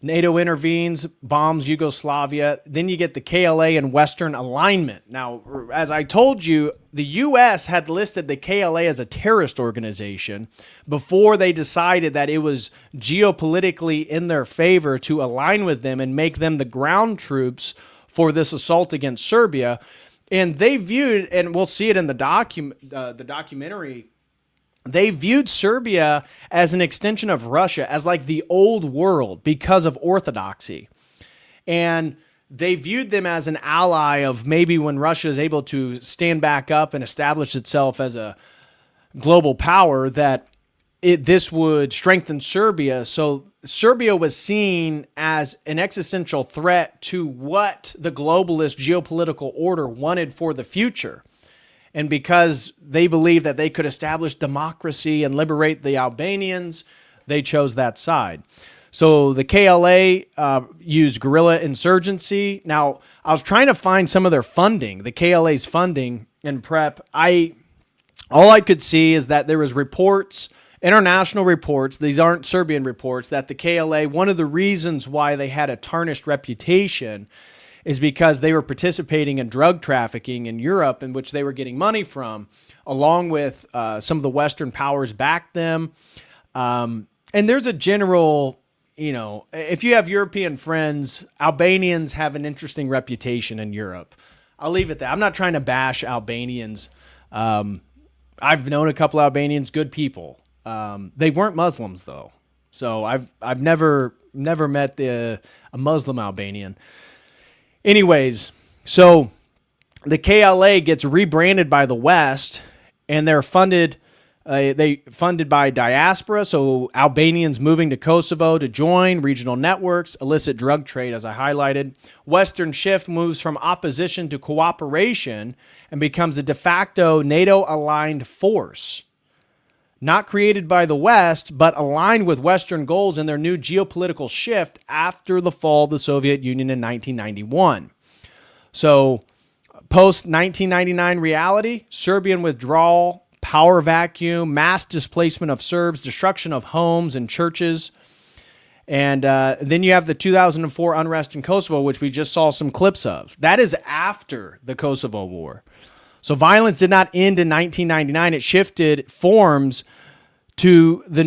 NATO intervenes, bombs Yugoslavia. Then you get the KLA and Western alignment. Now, as I told you, the U.S. had listed the KLA as a terrorist organization before they decided that it was geopolitically in their favor to align with them and make them the ground troops for this assault against Serbia. And they viewed, and we'll see it in the documentary, they viewed Serbia as an extension of Russia, as like the old world because of orthodoxy. And they viewed them as an ally of maybe when Russia is able to stand back up and establish itself as a global power, that this would strengthen Serbia. So Serbia was seen as an existential threat to what the globalist geopolitical order wanted for the future. And because they believed that they could establish democracy and liberate the Albanians, they chose that side. So the KLA used guerrilla insurgency. Now, I was trying to find some of their funding, the KLA's funding in prep. All I could see is that there was reports, international reports, these aren't Serbian reports, that the KLA, one of the reasons why they had a tarnished reputation is because they were participating in drug trafficking in Europe, in which they were getting money from, along with some of the Western powers backed them. And there's a general, if you have European friends, Albanians have an interesting reputation in Europe. I'll leave it there. I'm not trying to bash Albanians. I've known a couple Albanians, good people. They weren't Muslims though, so I've never met a Muslim Albanian. Anyways, so the KLA gets rebranded by the West, and they're funded by diaspora, so Albanians moving to Kosovo to join regional networks, illicit drug trade, as I highlighted. Western shift moves from opposition to cooperation and becomes a de facto NATO-aligned force. Not created by the West, but aligned with Western goals in their new geopolitical shift after the fall of the Soviet Union in 1991. So, post-1999 reality, Serbian withdrawal, power vacuum, mass displacement of Serbs, destruction of homes and churches. And then you have the 2004 unrest in Kosovo, which we just saw some clips of. That is after the Kosovo War. So violence did not end in 1999. It shifted forms to the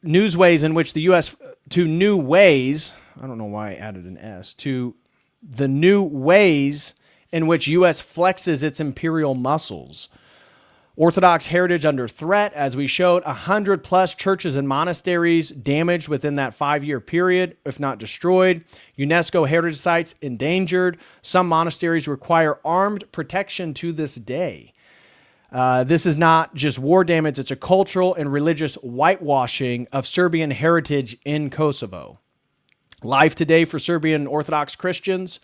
newsways in which the U.S. to new ways. I don't know why I added an S to the new ways in which U.S. flexes its imperial muscles. Orthodox heritage under threat, as we showed, 100+ churches and monasteries damaged within that 5-year period, if not destroyed. UNESCO heritage sites endangered. Some monasteries require armed protection to this day. This is not just war damage, it's a cultural and religious whitewashing of Serbian heritage in Kosovo. Life today for Serbian Orthodox Christians,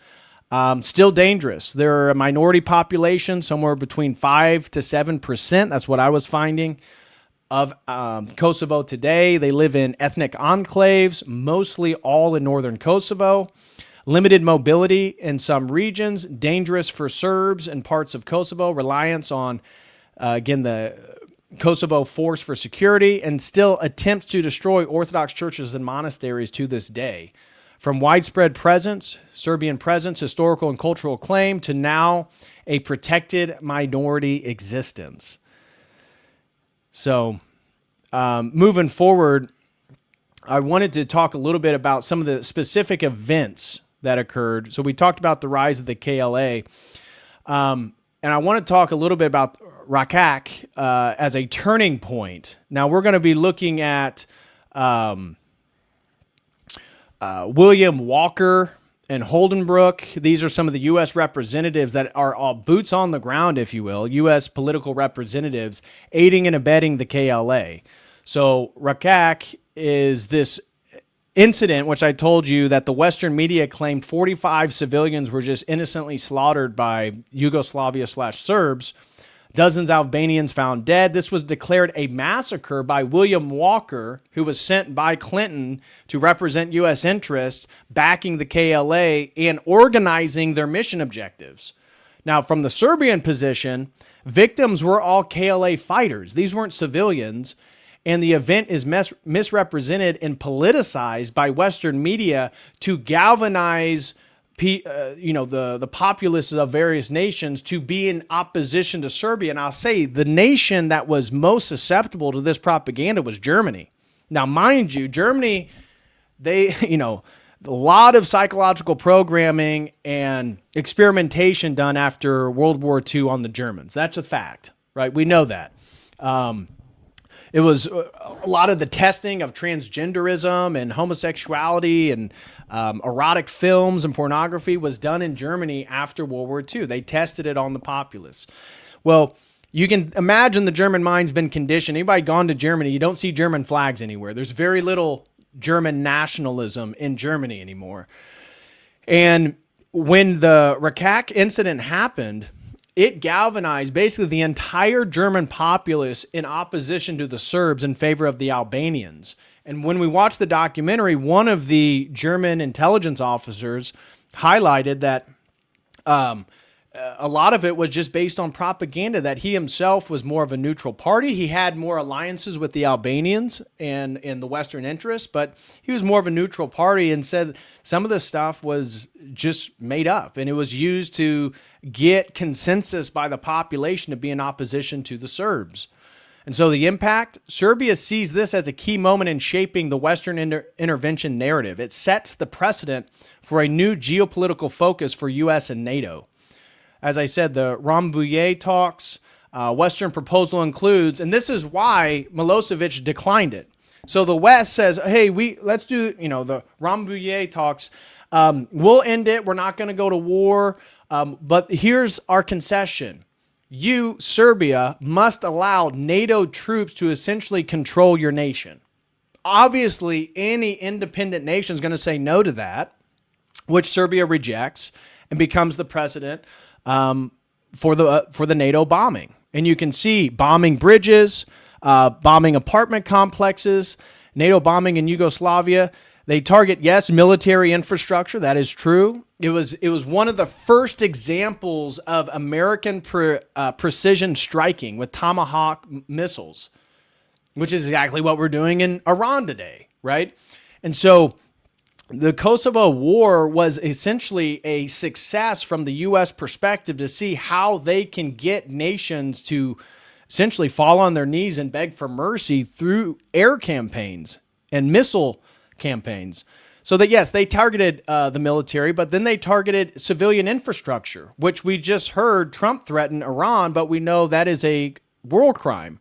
still dangerous. They're a minority population, somewhere between 5 to 7%. That's what I was finding of Kosovo today. They live in ethnic enclaves, mostly all in northern Kosovo. Limited mobility in some regions, dangerous for Serbs in parts of Kosovo, reliance on, again, the Kosovo Force for Security, and still attempts to destroy Orthodox churches and monasteries to this day. from widespread presence, Serbian presence, historical and cultural claim, to now a protected minority existence. So, moving forward, I wanted to talk a little bit about some of the specific events that occurred. So we talked about the rise of the KLA, and I want to talk a little bit about Rakak as a turning point. Now we're going to be looking at William Walker and Holdenbrook. These are some of the U.S. representatives that are all boots on the ground, if you will, U.S. political representatives aiding and abetting the KLA. So Rakak is this incident, which I told you that the Western media claimed 45 civilians were just innocently slaughtered by Yugoslavia/Serbs. Dozens of Albanians found dead. This was declared a massacre by William Walker, who was sent by Clinton to represent U.S. interests, backing the KLA and organizing their mission objectives. Now, from the Serbian position, victims were all KLA fighters. These weren't civilians. And the event is misrepresented and politicized by Western media to galvanize the populace of various nations to be in opposition to Serbia. And I'll say the nation that was most susceptible to this propaganda was Germany. Now, mind you, Germany, a lot of psychological programming and experimentation done after World War II on the Germans. That's a fact, right? We know that. It was a lot of the testing of transgenderism and homosexuality and erotic films and pornography was done in Germany after World War II. They tested it on the populace. Well, you can imagine the German mind's been conditioned. Anybody gone to Germany, you don't see German flags anywhere. There's very little German nationalism in Germany anymore. And when the Rakak incident happened, it galvanized basically the entire German populace in opposition to the Serbs in favor of the Albanians. And when we watched the documentary, one of the German intelligence officers highlighted that a lot of it was just based on propaganda, that he himself was more of a neutral party. He had more alliances with the Albanians and the Western interests, but he was more of a neutral party and said some of the stuff was just made up, and it was used to get consensus by the population to be in opposition to the Serbs. And so the impact, Serbia sees this as a key moment in shaping the Western intervention narrative. It sets the precedent for a new geopolitical focus for U.S. and NATO. As I said, the Rambouillet talks, Western proposal includes, and this is why Milosevic declined it. So the West says, hey, let's do, the Rambouillet talks. We'll end it. We're not going to go to war. But here's our concession. You, Serbia, must allow NATO troops to essentially control your nation. Obviously, any independent nation is going to say no to that, which Serbia rejects and becomes the precedent for the NATO bombing. And you can see bombing bridges, bombing apartment complexes, NATO bombing in Yugoslavia. They target, yes, military infrastructure. That is true. It was one of the first examples of American precision striking with Tomahawk missiles, which is exactly what we're doing in Iran today, right? And so the Kosovo War was essentially a success from the U.S. perspective to see how they can get nations to essentially fall on their knees and beg for mercy through air campaigns and missile campaigns. So that, yes, they targeted the military, but then they targeted civilian infrastructure, which we just heard Trump threaten Iran, but we know that is a war crime.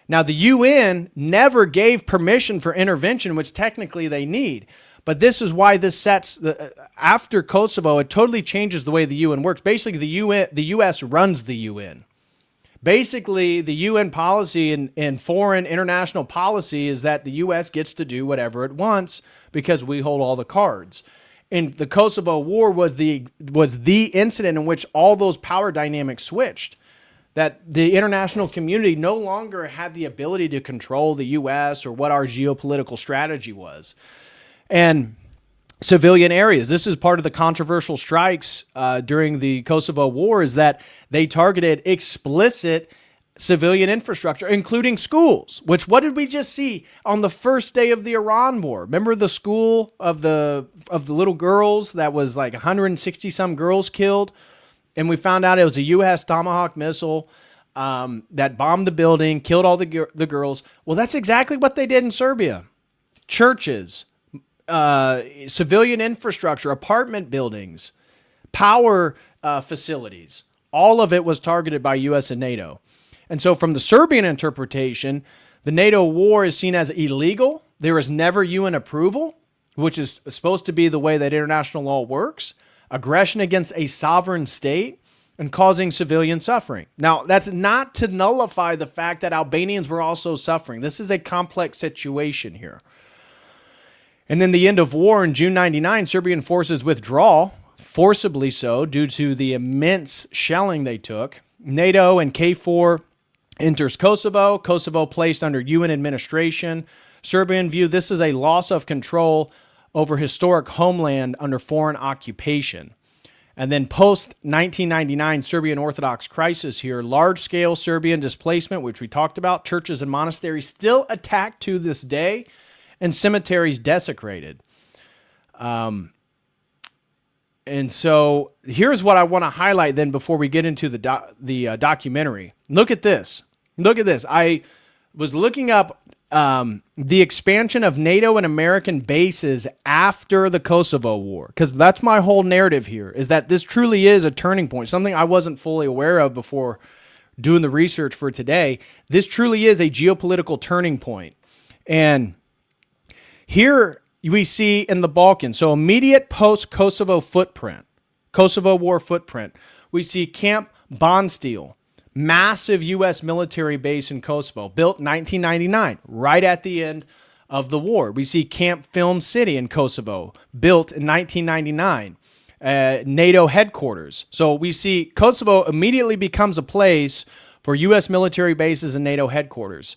Now, the UN never gave permission for intervention, which technically they need. But this is why this sets, after Kosovo, it totally changes the way the UN works. Basically, the U.S. runs the UN. Basically, the UN policy and foreign international policy is that the U.S. gets to do whatever it wants because we hold all the cards. And the Kosovo War was the incident in which all those power dynamics switched. That the international community no longer had the ability to control the U.S. or what our geopolitical strategy was. And civilian areas, this is part of the controversial strikes during the Kosovo War, is that they targeted explicit civilian infrastructure, including schools, which what did we just see on the first day of the Iran war? Remember the school of the little girls that was like 160 some girls killed? And we found out it was a U.S. Tomahawk missile that bombed the building, killed all the girls. Well, that's exactly what they did in Serbia. Churches, civilian infrastructure, apartment buildings, power facilities. All of it was targeted by U.S. and NATO. And so from the Serbian interpretation, the NATO war is seen as illegal. There is never UN approval, which is supposed to be the way that international law works. Aggression against a sovereign state and causing civilian suffering. Now, that's not to nullify the fact that Albanians were also suffering. This is a complex situation here. And then the end of war in June 99, Serbian forces withdraw, forcibly so, due to the immense shelling they took. NATO and KFOR enters Kosovo. Kosovo placed under UN administration. Serbian view this is a loss of control over historic homeland under foreign occupation. And then post-1999 Serbian Orthodox crisis here, large-scale Serbian displacement, which we talked about, churches and monasteries still attacked to this day, and cemeteries desecrated. And so here's what I want to highlight then before we get into the documentary. Look at this. Look at this. I was looking up the expansion of NATO and American bases after the Kosovo War, because that's my whole narrative here, is that this truly is a turning point, something I wasn't fully aware of before doing the research for today. This truly is a geopolitical turning point. And here we see in the Balkans, so immediate post-Kosovo footprint, Kosovo War footprint, we see Camp Bondsteel, massive U.S. military base in Kosovo, built in 1999, right at the end of the war. We see Camp Film City in Kosovo, built in 1999, NATO headquarters. So we see Kosovo immediately becomes a place for U.S. military bases and NATO headquarters.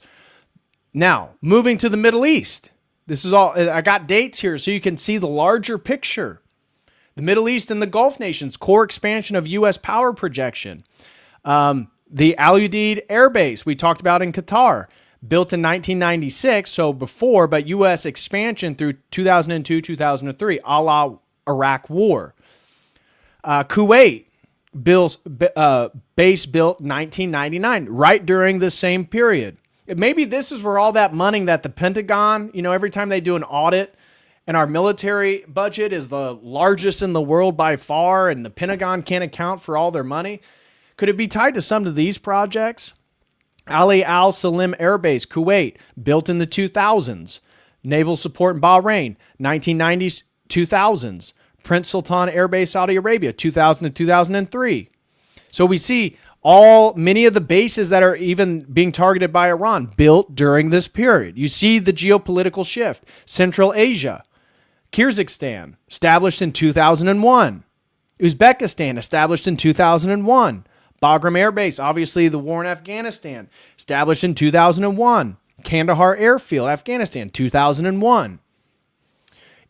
Now, moving to the Middle East. This is all, I got dates here so you can see the larger picture. The Middle East and the Gulf nations, core expansion of U.S. power projection. The Al Udeid Air Base we talked about in Qatar, built in 1996, so before, but U.S. expansion through 2002, 2003, a la Iraq War. Kuwait, base built 1999, right during the same period. Maybe this is where all that money that the Pentagon, every time they do an audit, and our military budget is the largest in the world by far, and the Pentagon can't account for all their money. Could it be tied to some of these projects? Ali Al Salim Air Base, Kuwait, built in the 2000s. Naval support in Bahrain, 1990s, 2000s. Prince Sultan Air Base, Saudi Arabia, 2000 to 2003. So we see many of the bases that are even being targeted by Iran built during this period. You see the geopolitical shift. Central Asia, Kyrgyzstan, established in 2001. Uzbekistan, established in 2001. Bagram Air Base, obviously the war in Afghanistan, established in 2001. Kandahar Airfield, Afghanistan, 2001.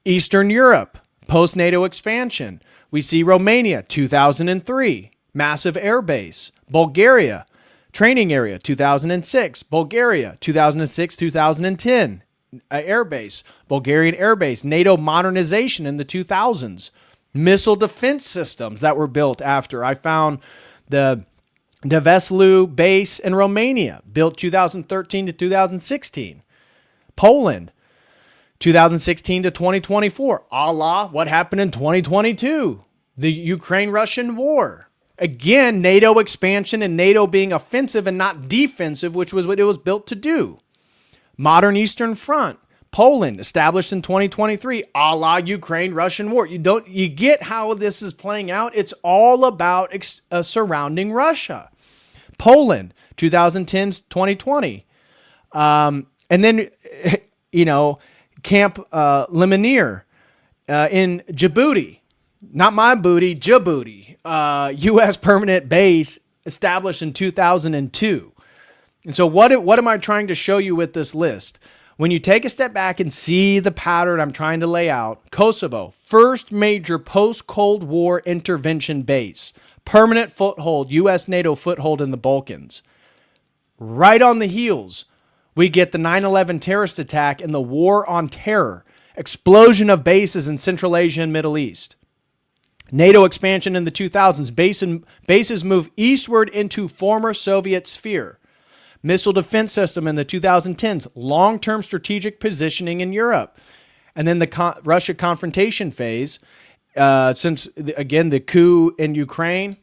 Eastern Europe, post-NATO expansion. We see Romania, 2003, massive air base. Bulgaria, training area, 2006. Bulgaria, 2006, 2010, air base. Bulgarian air base, NATO modernization in the 2000s. Missile defense systems that were built after. I found the Veslu base in Romania, built 2013 to 2016. Poland, 2016 to 2024. A la what happened in 2022. The Ukraine-Russian war. Again, NATO expansion and NATO being offensive and not defensive, which was what it was built to do. Modern Eastern Front. Poland, established in 2023, a la Ukraine-Russian war. You get how this is playing out. It's all about surrounding Russia. Poland, 2010-2020. And then, Camp Lemonnier in Djibouti. Not my booty, Djibouti. U.S. permanent base established in 2002. And so what am I trying to show you with this list? When you take a step back and see the pattern I'm trying to lay out, Kosovo, first major post-Cold War intervention base, permanent foothold, U.S. NATO foothold in the Balkans. Right on the heels, we get the 9/11 terrorist attack and the war on terror, explosion of bases in Central Asia and Middle East. NATO expansion in the 2000s, bases move eastward into former Soviet sphere. Missile defense system in the 2010s, long-term strategic positioning in Europe. And then the Russia confrontation phase, since, again, the coup in Ukraine,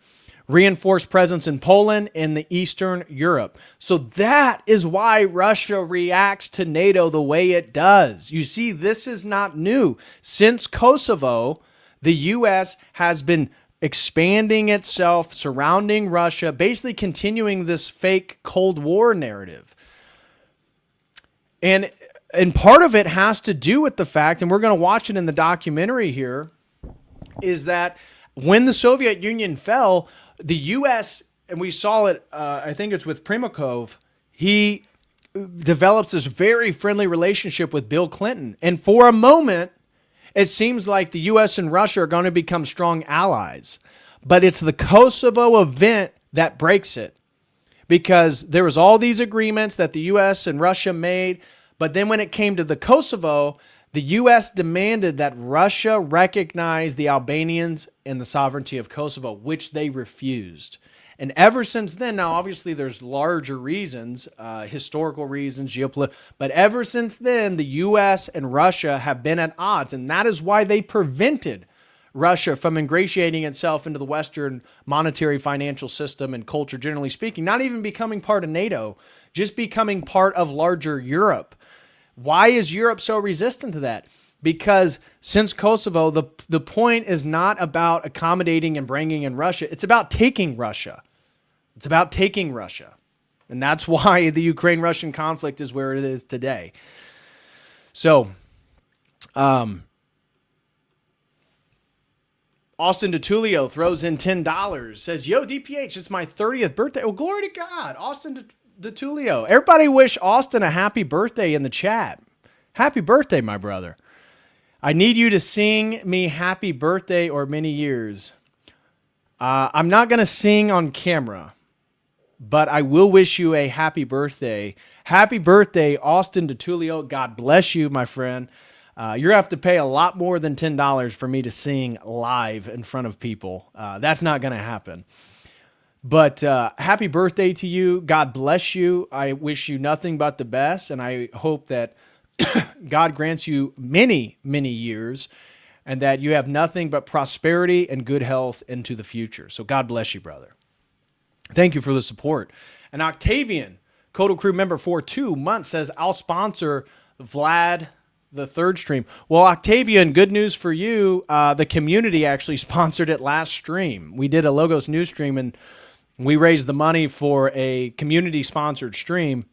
reinforced presence in Poland and the Eastern Europe. So that is why Russia reacts to NATO the way it does. You see, this is not new. Since Kosovo, the U.S. has been expanding itself, surrounding Russia, basically continuing this fake Cold War narrative. And part of it has to do with the fact, and we're going to watch it in the documentary here, is that when the Soviet Union fell, the U.S., and we saw it, I think it's with Primakov, he develops this very friendly relationship with Bill Clinton. And for a moment, it seems like the U.S. and Russia are going to become strong allies. But it's the Kosovo event that breaks it. Because there was all these agreements that the U.S. and Russia made. But then when it came to the Kosovo, the U.S. demanded that Russia recognize the Albanians and the sovereignty of Kosovo, which they refused. And ever since then, now obviously there's larger reasons, historical reasons, geopolitical, but ever since then, the U.S. and Russia have been at odds, and that is why they prevented Russia from ingratiating itself into the Western monetary financial system and culture, generally speaking, not even becoming part of NATO, just becoming part of larger Europe. Why is Europe so resistant to that? Because since Kosovo, the point is not about accommodating and bringing in Russia. It's about taking Russia. It's about taking Russia. And that's why the Ukraine-Russian conflict is where it is today. So, Austin DeTulio throws in $10, says, yo, DPH, it's my 30th birthday. Oh, glory to God. Austin DeTulio. Everybody wish Austin a happy birthday in the chat. Happy birthday, my brother. I need you to sing me happy birthday or many years. I'm not going to sing on camera, but I will wish you a happy birthday. Happy birthday, Austin DeTulio. God bless you, my friend. You're going to have to pay a lot more than $10 for me to sing live in front of people. That's not going to happen. But happy birthday to you. God bless you. I wish you nothing but the best, and I hope that God grants you many, many years and that you have nothing but prosperity and good health into the future. So God bless you, brother. Thank you for the support. And Octavian, Codal Crew member for 2 months, says, I'll sponsor Vlad the third stream. Well, Octavian, good news for you. The community actually sponsored it last stream. We did a Logos news stream and we raised the money for a community-sponsored stream.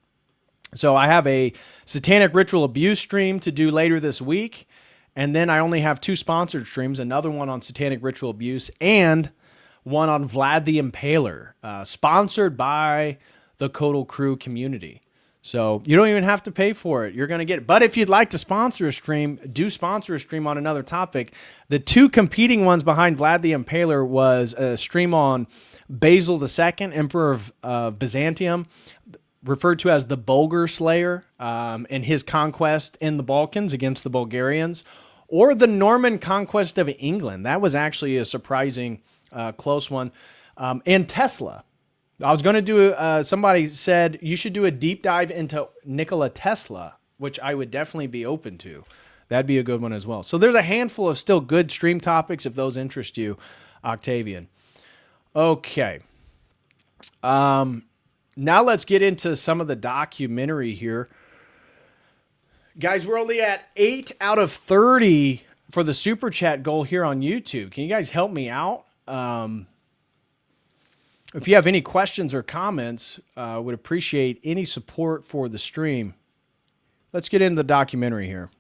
So I have a satanic ritual abuse stream to do later this week. And then I only have 2 sponsored streams, another one on satanic ritual abuse and one on Vlad the Impaler, sponsored by the Codal Crew community. So you don't even have to pay for it. You're going to get it. But if you'd like to sponsor a stream, do sponsor a stream on another topic. The 2 competing ones behind Vlad the Impaler was a stream on Basil II, Emperor of Byzantium, referred to as the Bulgar Slayer, and his conquest in the Balkans against the Bulgarians, or the Norman conquest of England. That was actually a surprising close one. And Tesla. I was going to do, somebody said you should do a deep dive into Nikola Tesla, which I would definitely be open to. That'd be a good one as well. So there's a handful of still good stream topics if those interest you, Octavian. Okay. Now let's get into some of the documentary here. Guys, we're only at 8 out of 30 for the super chat goal here on YouTube. Can you guys help me out? If you have any questions or comments, would appreciate any support for the stream. Let's get into the documentary here.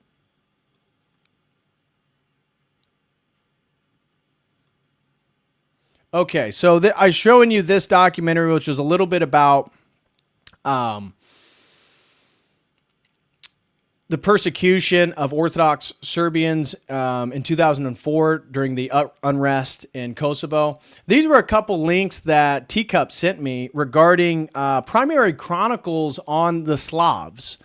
Okay, so I'm showing you this documentary, which is a little bit about the persecution of Orthodox Serbians in 2004 during the unrest in Kosovo. These were a couple links that Teacup sent me regarding primary chronicles on the Slavs.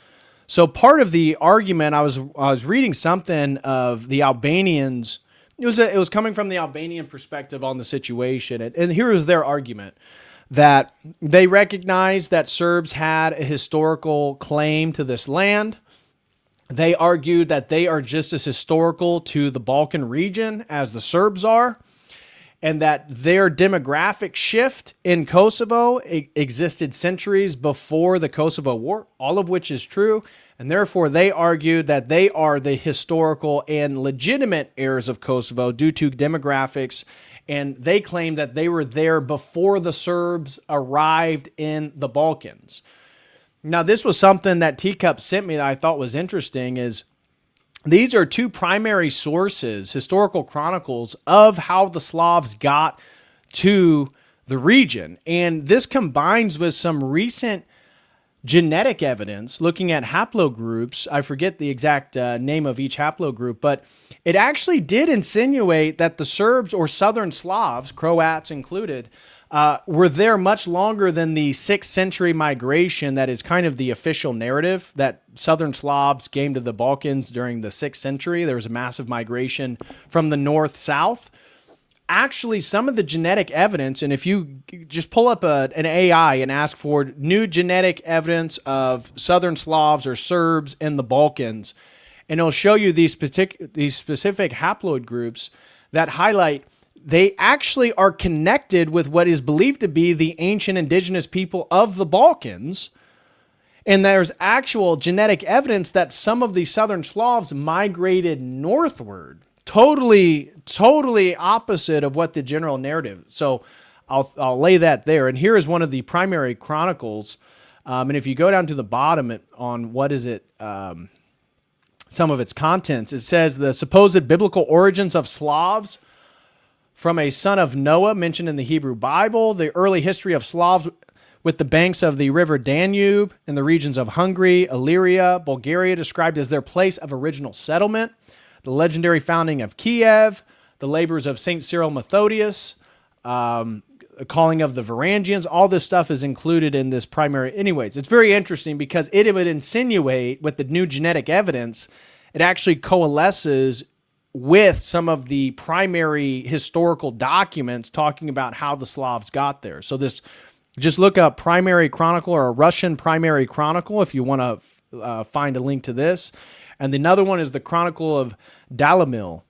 So part of the argument, I was reading something of the Albanians. It was coming from the Albanian perspective on the situation, and here is their argument: that they recognized that Serbs had a historical claim to this land. They argued that they are just as historical to the Balkan region as the Serbs are, and that their demographic shift in Kosovo existed centuries before the Kosovo War, all of which is true. And therefore, they argued that they are the historical and legitimate heirs of Kosovo due to demographics, and they claim that they were there before the Serbs arrived in the Balkans. Now, this was something that Teacup sent me that I thought was interesting, is these are two primary sources, historical chronicles, of how the Slavs got to the region. And this combines with some recent genetic evidence looking at haplogroups. I forget the exact name of each haplogroup, but it actually did insinuate that the Serbs, or Southern Slavs, Croats included, were there much longer than the 6th century migration that is kind of the official narrative, that Southern Slavs came to the Balkans during the 6th century. There was a massive migration from the north-south. Actually, some of the genetic evidence, and if you just pull up an AI and ask for new genetic evidence of Southern Slavs or Serbs in the Balkans, and it'll show you these specific haploid groups that highlight they actually are connected with what is believed to be the ancient indigenous people of the Balkans. And there's actual genetic evidence that some of the Southern Slavs migrated northward. Totally opposite of what the general narrative. So I'll lay that there. And here is one of the primary chronicles. And if you go down to the bottom on what is it, some of its contents, it says the supposed biblical origins of Slavs from a son of Noah mentioned in the Hebrew Bible, the early history of Slavs with the banks of the river Danube in the regions of Hungary, Illyria, Bulgaria, described as their place of original settlement, the legendary founding of Kiev, the labors of St. Cyril Methodius, a calling of the Varangians. All this stuff is included in this primary. Anyways, it's very interesting because it would insinuate with the new genetic evidence, it actually coalesces with some of the primary historical documents talking about how the Slavs got there. So this, just look up Primary Chronicle or a Russian Primary Chronicle if you want to find a link to this. And another one is the Chronicle of Dalimil.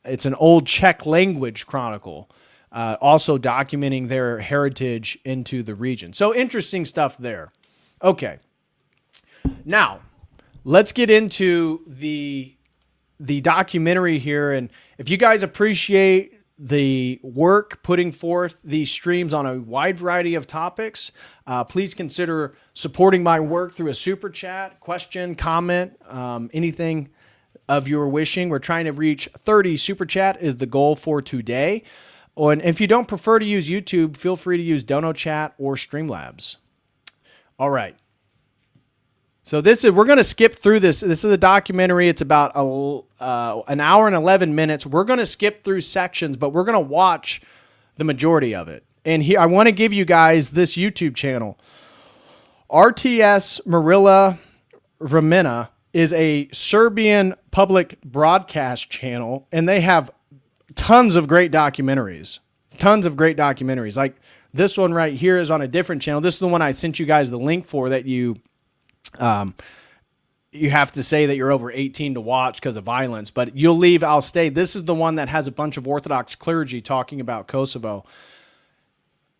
It's an old Czech language chronicle, also documenting their heritage into the region. So interesting stuff there. Okay. Now, let's get into the documentary here. And if you guys appreciate the work putting forth these streams on a wide variety of topics, please consider supporting my work through a super chat, question, comment, anything of your wishing. We're trying to reach 30 super chat is the goal for today. And if you don't prefer to use YouTube, feel free to use Dono Chat or Streamlabs. All right. So we're going to skip through this. This is a documentary. It's about an hour and 11 minutes. We're going to skip through sections, but we're going to watch the majority of it. And here, I want to give you guys this YouTube channel. RTS Marilla Vremena is a Serbian public broadcast channel, and they have tons of great documentaries. Like this one right here is on a different channel. This is the one I sent you guys the link for that you have to say that you're over 18 to watch because of violence, but you'll leave. I'll stay. This is the one that has a bunch of Orthodox clergy talking about Kosovo.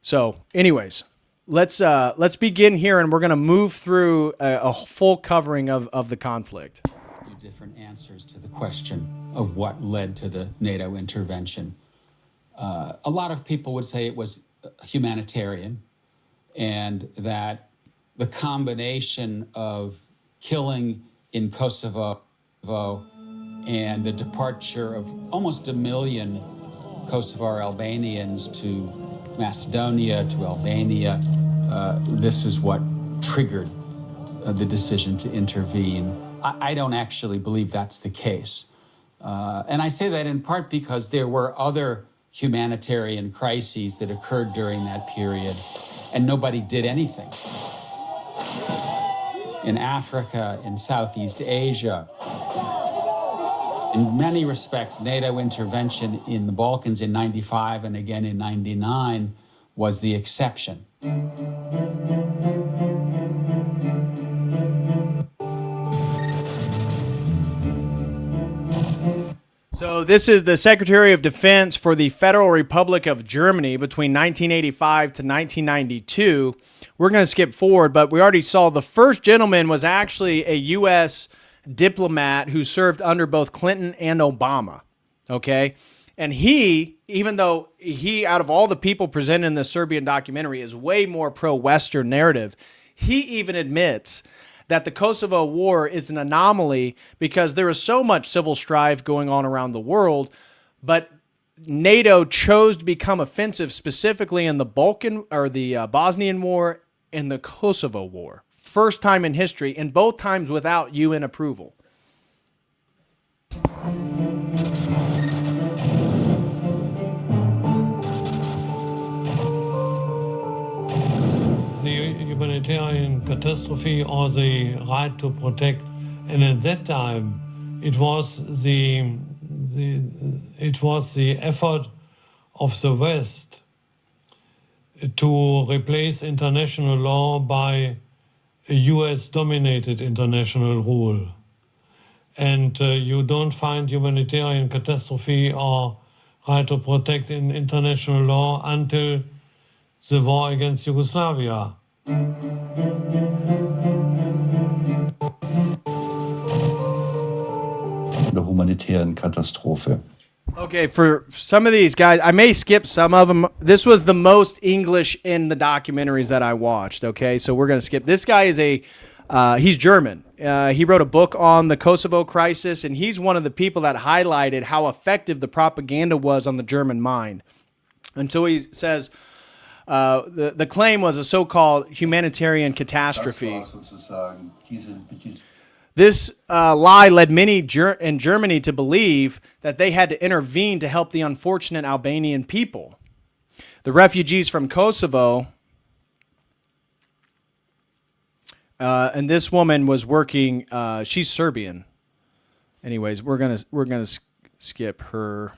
So anyways, let's begin here, and we're going to move through a full covering of the conflict. Different answers to the question of what led to the NATO intervention. A lot of people would say it was humanitarian, and that the combination of killing in Kosovo and the departure of almost 1 million Kosovar Albanians to Macedonia, to Albania, this is what triggered the decision to intervene. I don't actually believe that's the case. And I say that in part because there were other humanitarian crises that occurred during that period, and nobody did anything. In Africa, in Southeast Asia. In many respects, NATO intervention in the Balkans in 95 and again in 99 was the exception. So this is the Secretary of Defense for the Federal Republic of Germany between 1985 to 1992. We're going to skip forward, but we already saw the first gentleman was actually a U.S. diplomat who served under both Clinton and Obama, okay? And he, even though he, out of all the people presented in the Serbian documentary, is way more pro-Western narrative, he even admits that the Kosovo War is an anomaly because there is so much civil strife going on around the world, but NATO chose to become offensive specifically in the Bosnian War and the Kosovo War. First time in history, and both times without UN approval. The humanitarian catastrophe or the right to protect, and at that time it was the effort of the West to replace international law by a US-dominated international rule. And you don't find humanitarian catastrophe or right to protect in international law until the war against Yugoslavia. Der humanitären Katastrophe. Okay, for some of these guys, I may skip some of them. This was the most English in the documentaries that I watched, okay? So we're going to skip. This guy is he's German. He wrote a book on the Kosovo crisis, and he's one of the people that highlighted how effective the propaganda was on the German mind. And so he says the claim was a so-called humanitarian catastrophe. This lie led many in Germany to believe that they had to intervene to help the unfortunate Albanian people. The refugees from Kosovo, and this woman was working. She's Serbian. Anyways, we're gonna skip her.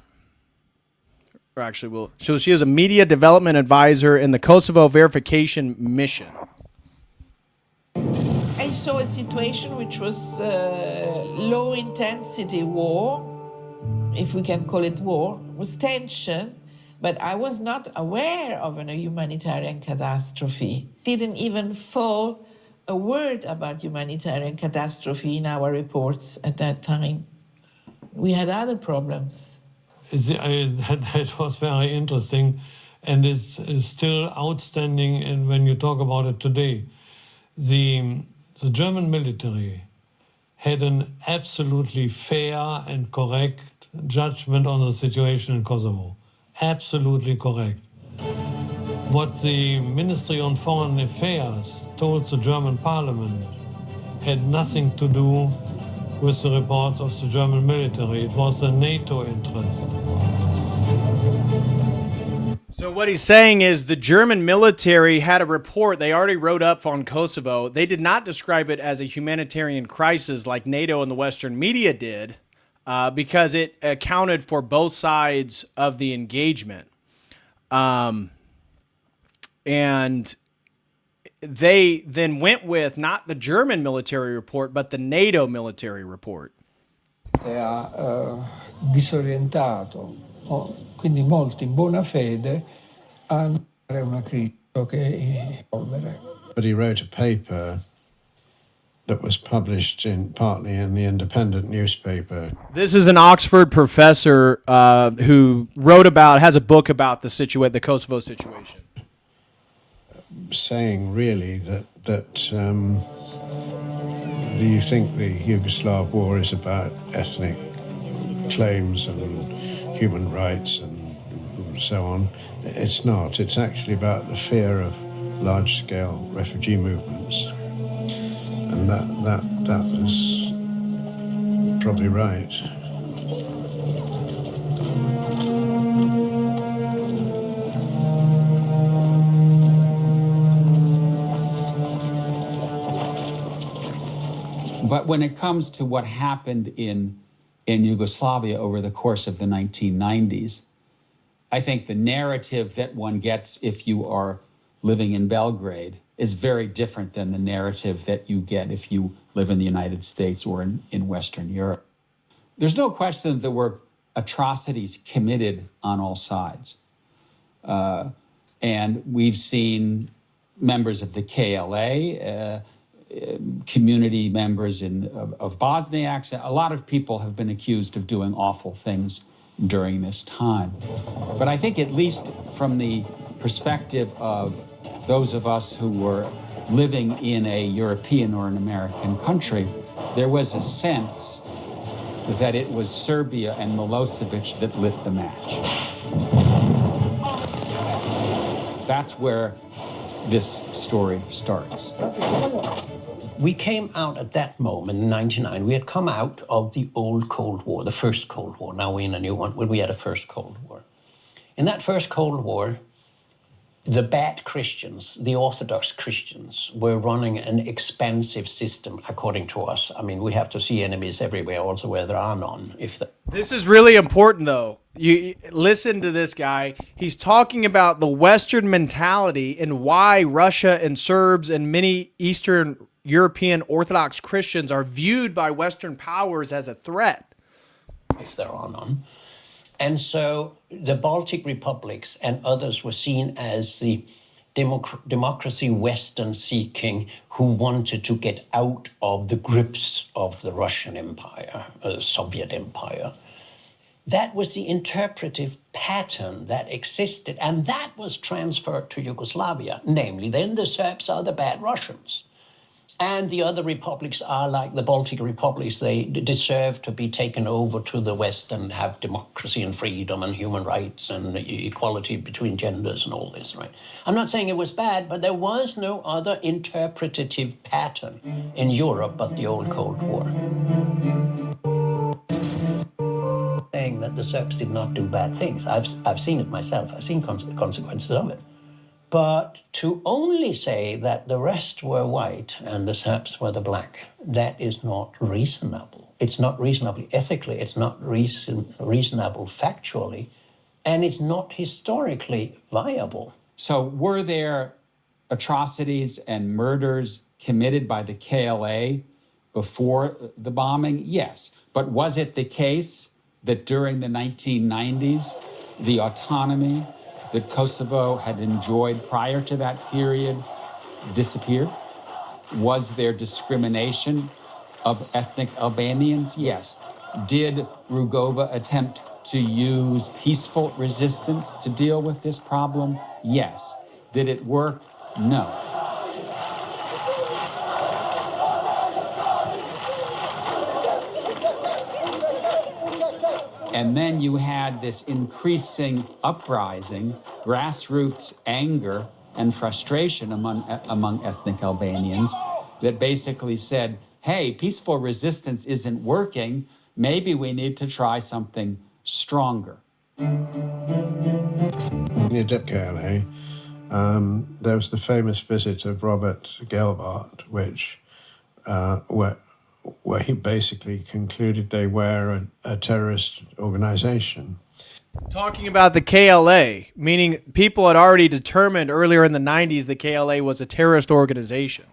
Or actually, we'll. So she is a media development advisor in the Kosovo verification mission. I saw a situation which was low intensity war, if we can call it war, was tension, but I was not aware of a humanitarian catastrophe. Didn't even fall a word about humanitarian catastrophe in our reports at that time. We had other problems. That was very interesting, and it's still outstanding. And when you talk about it today, the German military had an absolutely fair and correct judgment on the situation in Kosovo. Absolutely correct. What the Ministry on Foreign Affairs told the German parliament had nothing to do with the reports of the German military. It was a NATO interest. So what he's saying is the German military had a report they already wrote up on Kosovo. They did not describe it as a humanitarian crisis like NATO and the Western media did because it accounted for both sides of the engagement. And they then went with not the German military report, but the NATO military report. Disorientato, quindi molti in buona fede hanno una critica che polvere. But he wrote a paper that was published partly in the independent newspaper. This is an Oxford professor who has a book about the Kosovo situation. Saying really that do you think the Yugoslav war is about ethnic claims and human rights and so on? It's not. It's actually about the fear of large-scale refugee movements, and that is probably right. But when it comes to what happened in Yugoslavia over the course of the 1990s, I think the narrative that one gets if you are living in Belgrade is very different than the narrative that you get if you live in the United States or in Western Europe. There's no question that there were atrocities committed on all sides. And we've seen members of the KLA, community members of Bosniaks. A lot of people have been accused of doing awful things during this time. But I think at least from the perspective of those of us who were living in a European or an American country, there was a sense that it was Serbia and Milosevic that lit the match. That's where this story starts. We came out at that moment in 1999. We had come out of the old Cold War, the first Cold War. Now we're in a new one, when we had a first Cold War. In that first Cold War, the bad Christians, the Orthodox Christians, were running an expansive system, according to us. I mean, we have to see enemies everywhere, also where there are none. This is really important, though. You listen to this guy. He's talking about the Western mentality and why Russia and Serbs and many Eastern European Orthodox Christians are viewed by Western powers as a threat. If there are none. And so the Baltic republics and others were seen as the democracy Western seeking who wanted to get out of the grips of the Russian Empire, the Soviet Empire. That was the interpretive pattern that existed, and that was transferred to Yugoslavia. Namely, then the Serbs are the bad Russians. And the other republics are like the Baltic republics. They deserve to be taken over to the West and have democracy and freedom and human rights and equality between genders and all this, right? I'm not saying it was bad, but there was no other interpretative pattern in Europe but the old Cold War. Saying that the Serbs did not do bad things. I've seen it myself. I've seen consequences of it. But to only say that the rest were white and the Serbs were the black, that is not reasonable. It's not reasonable ethically, it's not reasonable factually, and it's not historically viable. So were there atrocities and murders committed by the KLA before the bombing? Yes. But was it the case that during the 1990s, the autonomy that Kosovo had enjoyed prior to that period disappeared? Was there discrimination of ethnic Albanians? Yes. Did Rugova attempt to use peaceful resistance to deal with this problem? Yes. Did it work? No. And then you had this increasing uprising, grassroots anger and frustration among ethnic Albanians that basically said, hey, peaceful resistance isn't working. Maybe we need to try something stronger. Near KLA, there was the famous visit of Robert Gelbart, where he basically concluded they were a terrorist organization. Talking about the KLA, meaning people had already determined earlier in the 90s the KLA was a terrorist organization.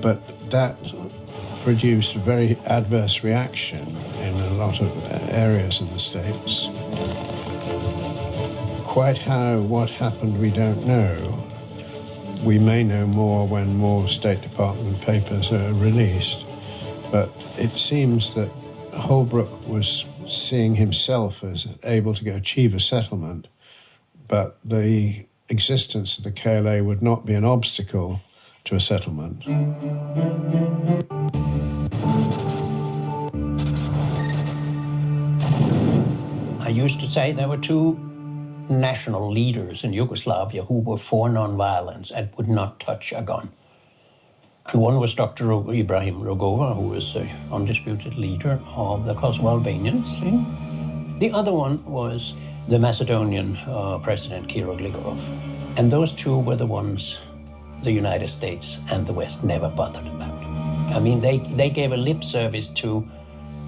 But that produced a very adverse reaction in a lot of areas in the States. Quite what happened, we don't know. We may know more when more State Department papers are released. But it seems that Holbrooke was seeing himself as able to achieve a settlement, but the existence of the KLA would not be an obstacle to a settlement. I used to say there were two national leaders in Yugoslavia who were for nonviolence and would not touch a gun. One was Dr. Ibrahim Rogova, who was the undisputed leader of the Kosovo Albanians. The other one was the Macedonian President Kiro Gligorov. And those two were the ones the United States and the West never bothered about. I mean, they gave a lip service to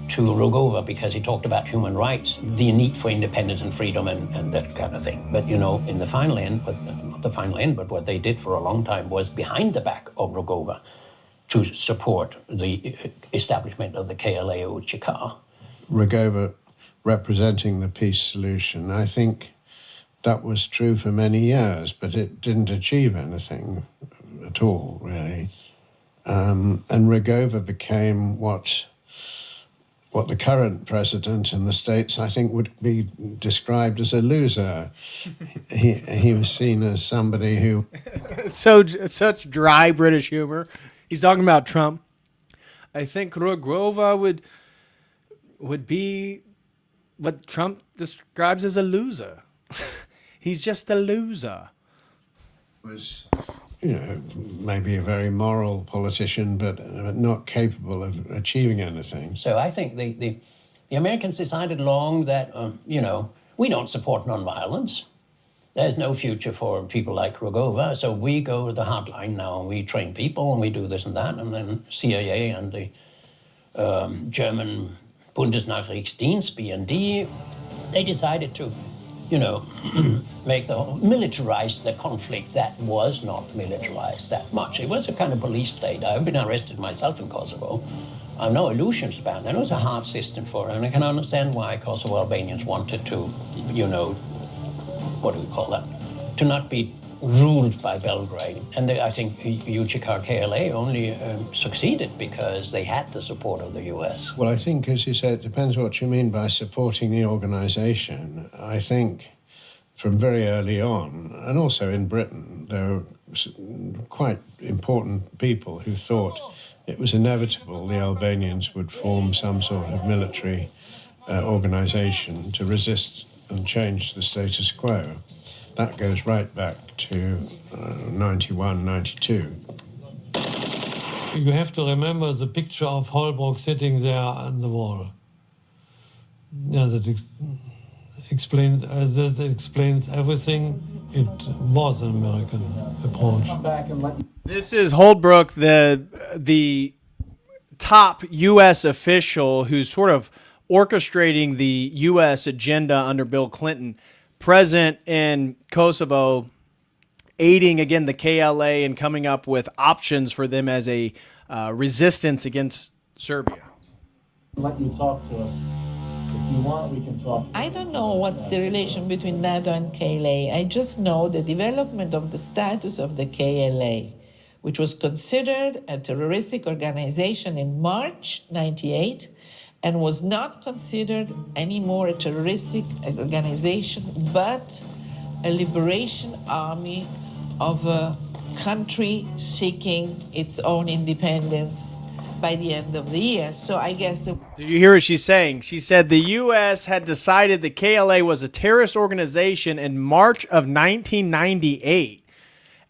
Rogova because he talked about human rights, the need for independence and freedom and that kind of thing. But, you know, in the final end, not the final end, but what they did for a long time was behind the back of Rogova to support the establishment of the KLA-UCK. Rogova representing the peace solution, I think that was true for many years, but it didn't achieve anything at all, really. And Rogova became what the current president in the States, I think, would be described as a loser. He was seen as somebody who... Such dry British humor. He's talking about Trump. I think Rogova would be what Trump describes as a loser. He's just a loser. Was, you know, maybe a very moral politician, but not capable of achieving anything. So I think the Americans decided long that, you know, we don't support nonviolence. There's no future for people like Rogova, so we go to the hardline now and we train people and we do this and that, and then CIA and the German Bundesnachrichtendienst, BND, they decided to, you know, militarize the conflict that was not militarized that much. It was a kind of police state. I've been arrested myself in Kosovo. I have no illusions about that. It was a hard system for it, and I can understand why Kosovo Albanians wanted to, you know, what do we call that, to not be ruled by Belgrade. And I think UCK KLA only succeeded because they had the support of the US. Well, I think, as you said, it depends what you mean by supporting the organization. I think from very early on, and also in Britain, there were quite important people who thought it was inevitable the Albanians would form some sort of military organization to resist and change the status quo. That goes right back to 91, 92. You have to remember the picture of Holbrooke sitting there on the wall. Yeah, that explains everything. It was an American approach. This is Holbrooke, the top U.S. official who's sort of orchestrating the U.S. agenda under Bill Clinton, present in Kosovo, aiding, again, the KLA and coming up with options for them as a resistance against Serbia. Let you talk to us. If you want, we can talk. I don't know what's the relation between NATO and KLA. I just know the development of the status of the KLA, which was considered a terroristic organization in March 98, and was not considered anymore a terroristic organization, but a liberation army of a country seeking its own independence by the end of the year. So I guess... Did you hear what she's saying? She said the U.S. had decided the KLA was a terrorist organization in March of 1998.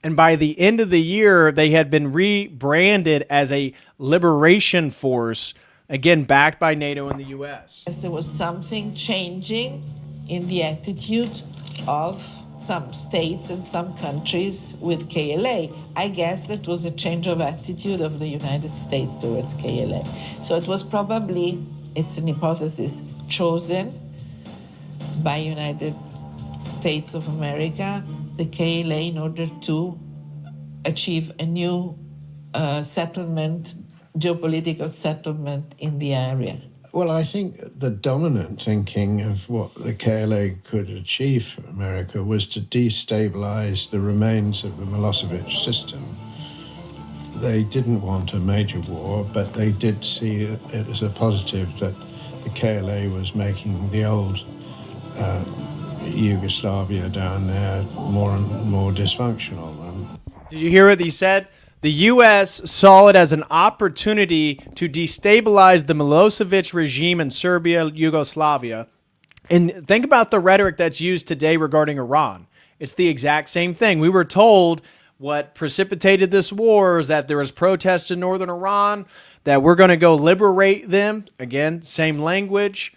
And by the end of the year, they had been rebranded as a liberation force, again, backed by NATO and the U.S. There was something changing in the attitude of some states and some countries with KLA. I guess that was a change of attitude of the United States towards KLA. So it was probably, it's an hypothesis, chosen by United States of America, the KLA, in order to achieve a new settlement, geopolitical settlement in the area. Well, I think the dominant thinking of what the KLA could achieve for America was to destabilize the remains of the Milosevic system. They didn't want a major war, but they did see it as a positive that the KLA was making the old Yugoslavia down there more and more dysfunctional. Did you hear what he said? The U.S. saw it as an opportunity to destabilize the Milosevic regime in Serbia, Yugoslavia. And think about the rhetoric that's used today regarding Iran. It's the exact same thing. We were told what precipitated this war is that there was protests in northern Iran, that we're going to go liberate them. Again, same language.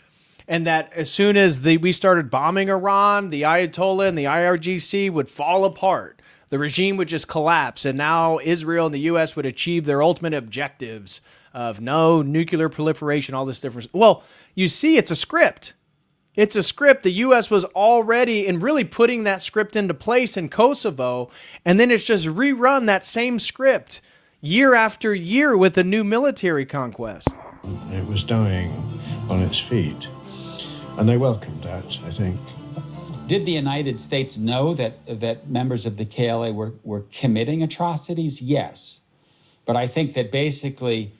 And that as soon as we started bombing Iran, the Ayatollah and the IRGC would fall apart. The regime would just collapse. And now Israel and the U.S. would achieve their ultimate objectives of no nuclear proliferation, all this different. Well, you see, it's a script. It's a script. The U.S. was already and really putting that script into place in Kosovo. And then it's just rerun that same script year after year with a new military conquest. It was dying on its feet. And they welcomed that, I think. Did the United States know that members of the KLA were committing atrocities? Yes. But I think that basically,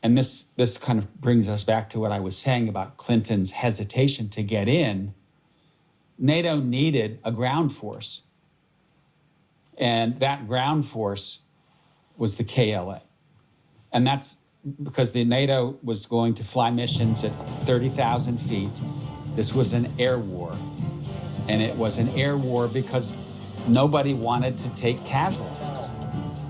and this kind of brings us back to what I was saying about Clinton's hesitation to get in, NATO needed a ground force. And that ground force was the KLA. And that's because the NATO was going to fly missions at 30,000 feet. This was an air war. And it was an air war because nobody wanted to take casualties,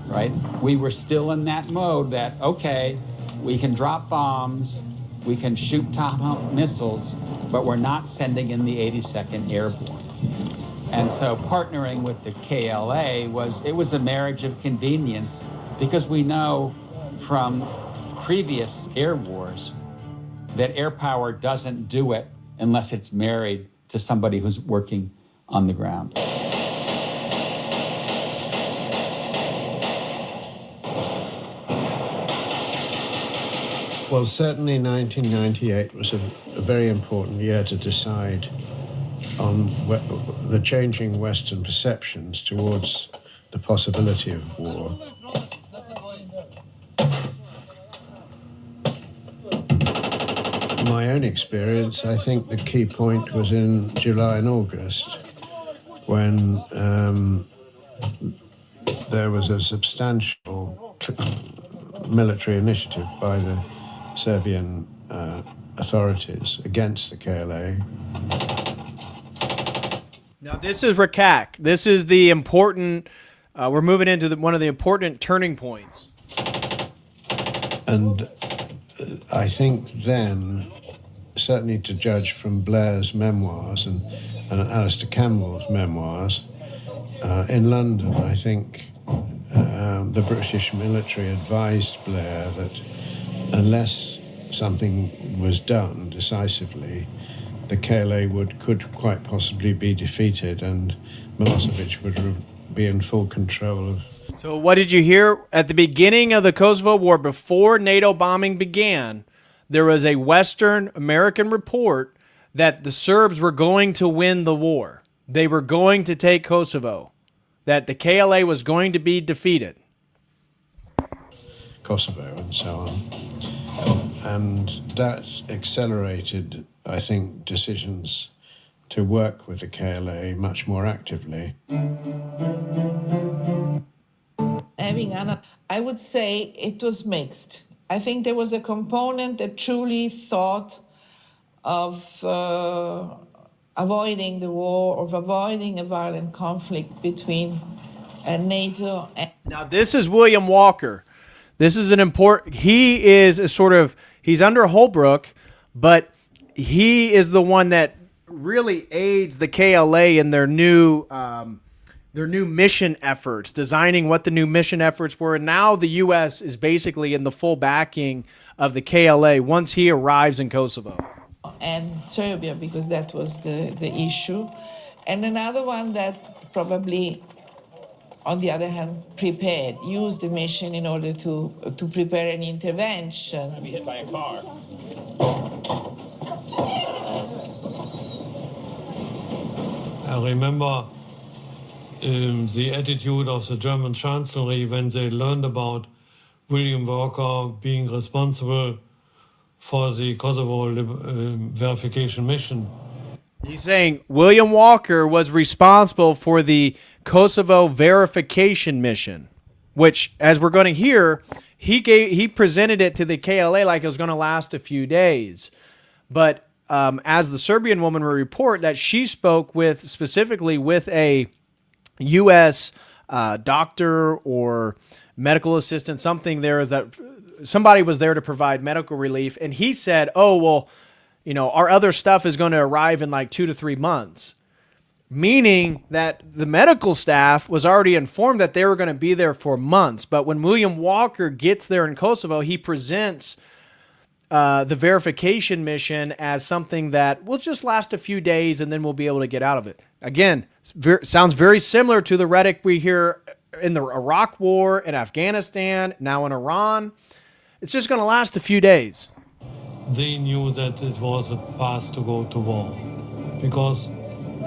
right? We were still in that mode that, okay, we can drop bombs, we can shoot Tomahawk missiles, but we're not sending in the 82nd Airborne. And so partnering with the KLA was a marriage of convenience, because we know from previous air wars that air power doesn't do it unless it's married to somebody who's working on the ground. Well, certainly 1998 was a very important year to decide on the changing Western perceptions towards the possibility of war. My own experience, I think the key point was in July and August, when there was a substantial military initiative by the Serbian authorities against the KLA. Now, this is Rakak. This is the important, we're moving into one of the important turning points. And I think then, certainly to judge from Blair's memoirs and Alistair Campbell's memoirs, in London, I think the British military advised Blair that unless something was done decisively, the KLA could quite possibly be defeated, and Milosevic would be in full control of. So what did you hear at the beginning of the Kosovo War, before NATO bombing began? There was a Western American report that the Serbs were going to win the war. They were going to take Kosovo, that the KLA was going to be defeated. Kosovo and so on. And that accelerated, I think, decisions to work with the KLA much more actively. I would say it was mixed. I think there was a component that truly thought of avoiding the war, of avoiding a violent conflict between NATO and... Now, this is William Walker. This is an important... He is a sort of... He's under Holbrooke, but he is the one that really aids the KLA in their new mission efforts, designing what the new mission efforts were. And now the U.S. is basically in the full backing of the KLA once he arrives in Kosovo. And Serbia, because that was the issue. And another one that probably, on the other hand, used the mission in order to prepare an intervention. Be hit by a car. I remember the attitude of the German Chancellery when they learned about William Walker being responsible for the Kosovo verification mission. He's saying William Walker was responsible for the Kosovo verification mission, which, as we're going to hear, he presented it to the KLA like it was going to last a few days. But as the Serbian woman will report, that she spoke specifically with a U.S. doctor or medical assistant, something there is that somebody was there to provide medical relief. And he said, oh, well, our other stuff is going to arrive in like 2 to 3 months. Meaning that the medical staff was already informed that they were going to be there for months. But when William Walker gets there in Kosovo, he presents the verification mission as something that will just last a few days and then we'll be able to get out of it. Again, sounds very similar to the rhetoric we hear in the Iraq War, in Afghanistan, now in Iran. It's just going to last a few days. They knew that it was a path to go to war because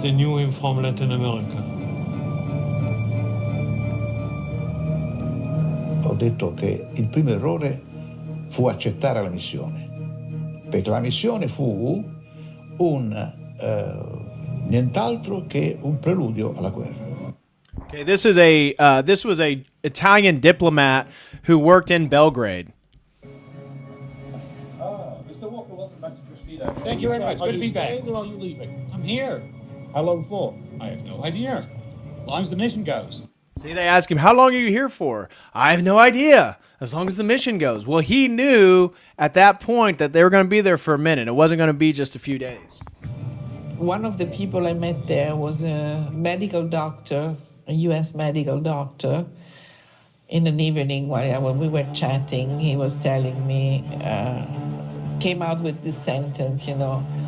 they knew him from Latin America. Ho detto che il primo errore fu accettare la missione, perché la missione fu nient'altro che un preludio alla guerra. Okay, this was a Italian diplomat who worked in Belgrade. Mr. Walker, welcome back to Pristina. Thank you very much. Good to be back. Or are you leaving? I'm here. How long for? I have no idea. As long as the mission goes. See, they ask him, how long are you here for? I have no idea. As long as the mission goes. Well, he knew at that point that they were going to be there for a minute. It wasn't going to be just a few days. One of the people I met there was a medical doctor, a U.S. medical doctor. In an evening when we were chatting, he was telling me, came out with this sentence,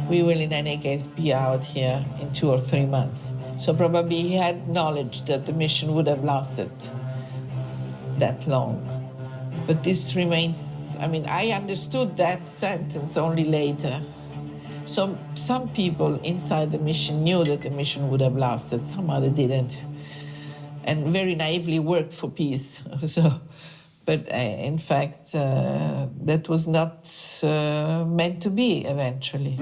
we will in any case be out here in 2 or 3 months. So probably he had knowledge that the mission would have lasted that long. But this remains, I understood that sentence only later. So some people inside the mission knew that the mission would have lasted, some other didn't. And very naively worked for peace. But in fact, that was not meant to be eventually.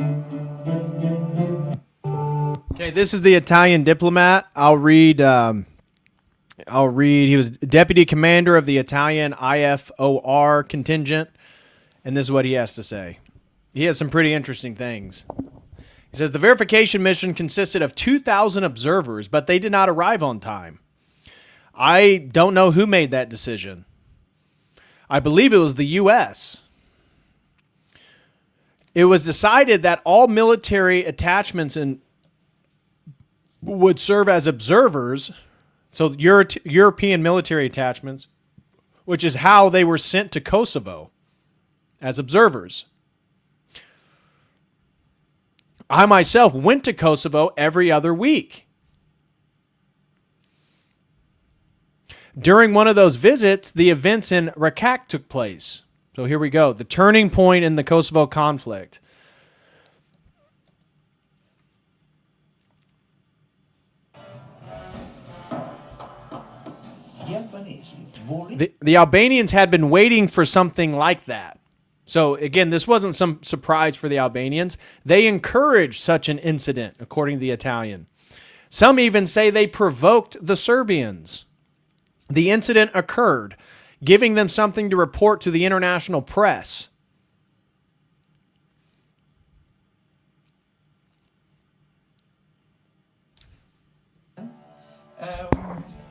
Okay, this is the Italian diplomat. I'll read. He was deputy commander of the Italian IFOR contingent, and this is what he has to say. He has some pretty interesting things. He says, the verification mission consisted of 2,000 observers, but they did not arrive on time. I don't know who made that decision. I believe it was the U.S. It was decided that all military attachments would serve as observers, so European military attachments, which is how they were sent to Kosovo as observers. I myself went to Kosovo every other week. During one of those visits, the events in Rakak took place. So here we go. The turning point in the Kosovo conflict. The Albanians had been waiting for something like that. So again, this wasn't some surprise for the Albanians. They encouraged such an incident, according to the Italian. Some even say they provoked the Serbians. The incident occurred, giving them something to report to the international press.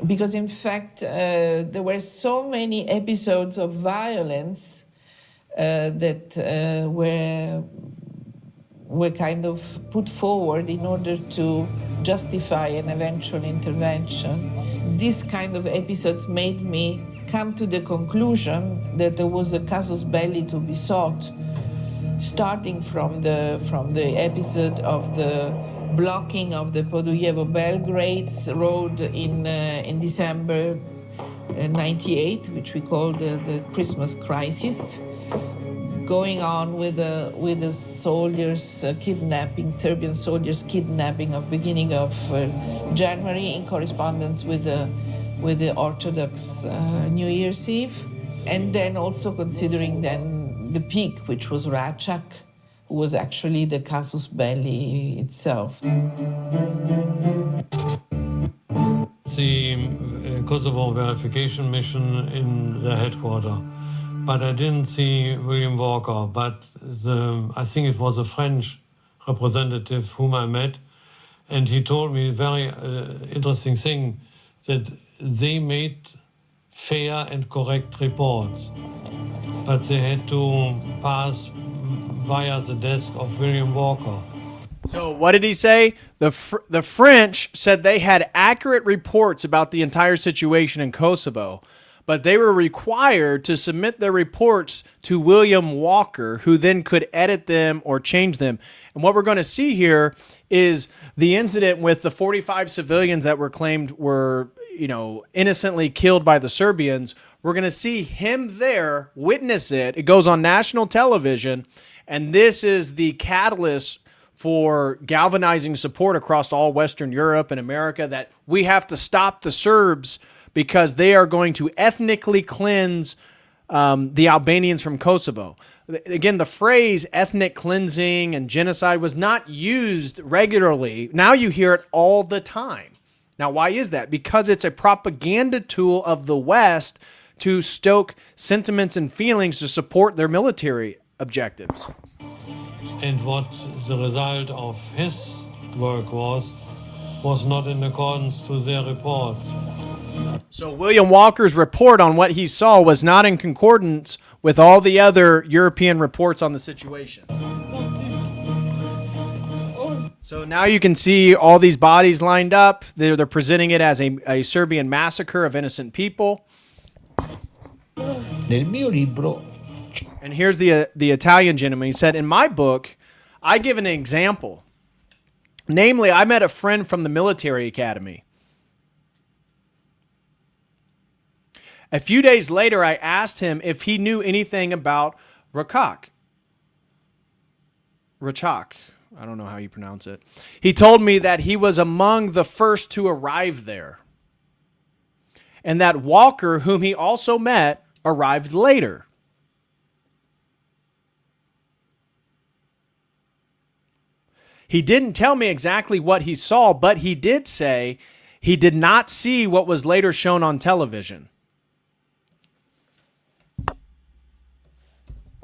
Because in fact, there were so many episodes of violence that were kind of put forward in order to justify an eventual intervention. These kind of episodes made me come to the conclusion that there was a casus belli to be sought, starting from the episode of the blocking of the Podujevo-Belgrade road in December 98, which we call the Christmas crisis, going on with the soldiers kidnapping, Serbian soldiers kidnapping of beginning of January in correspondence with the Orthodox New Year's Eve, and then also considering then the peak, which was Račak, who was actually the casus belli itself. The Kosovo verification mission in the headquarters. But I didn't see William Walker, but I think it was a French representative whom I met, and he told me a very interesting thing, that they made fair and correct reports, but they had to pass via the desk of William Walker. So what did he say? The French said they had accurate reports about the entire situation in Kosovo, but they were required to submit their reports to William Walker, who then could edit them or change them. And what we're going to see here is the incident with the 45 civilians that were claimed were, innocently killed by the Serbians. We're going to see him there, witness it. It goes on national television, and this is the catalyst for galvanizing support across all Western Europe and America that we have to stop the Serbs because they are going to ethnically cleanse the Albanians from Kosovo. Again, the phrase ethnic cleansing and genocide was not used regularly. Now you hear it all the time. Now, why is that? Because it's a propaganda tool of the West to stoke sentiments and feelings to support their military objectives. And what the result of his work was not in accordance to their reports. So William Walker's report on what he saw was not in concordance with all the other European reports on the situation. So now you can see all these bodies lined up. They're presenting it as a Serbian massacre of innocent people. Nel mio libro. And here's the Italian gentleman. He said, in my book, I give an example. Namely, I met a friend from the military academy. A few days later, I asked him if he knew anything about Rachak. I don't know how you pronounce it. He told me that he was among the first to arrive there, and that Walker, whom he also met, arrived later. He didn't tell me exactly what he saw, but he did say he did not see what was later shown on television.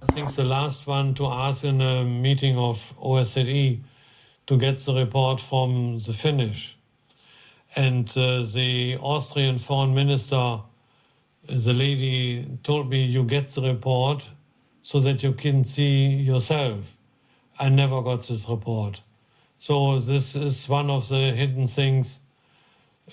I think the last one to ask in a meeting of OSCE to get the report from the Finnish. And the Austrian foreign minister, the lady told me, you get the report so that you can see yourself. I never got this report. So this is one of the hidden things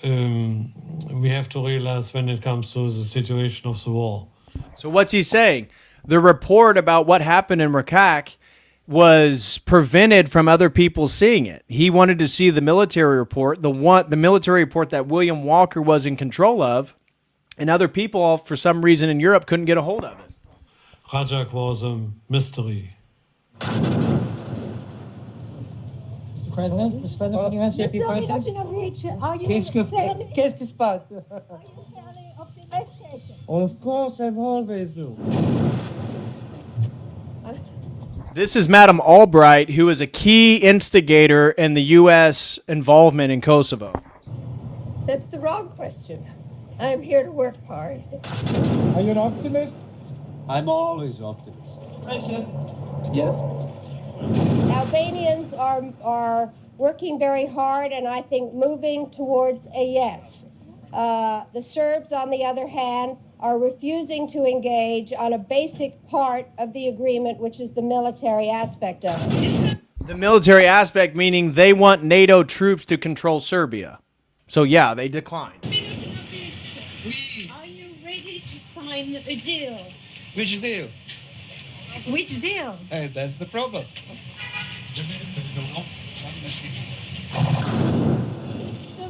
we have to realize when it comes to the situation of the war. So what's he saying? The report about what happened in Rachak was prevented from other people seeing it. He wanted to see the military report, the military report that William Walker was in control of, and other people, for some reason in Europe, couldn't get a hold of it. Rachak was a mystery. Mr. President, can you answer a few questions? Qu'est-ce qui se passe? Of course, I've always do. This is Madam Albright, who is a key instigator in the U.S. involvement in Kosovo. That's the wrong question. I'm here to work hard. Are you an optimist? I'm always optimist. Yes? Albanians are working very hard and I think moving towards a yes. The Serbs, on the other hand, are refusing to engage on a basic part of the agreement, which is the military aspect of it. The military aspect meaning they want NATO troops to control Serbia. So yeah, they declined. Are you ready to sign a deal? Which deal? Which deal? That's the problem. Mr.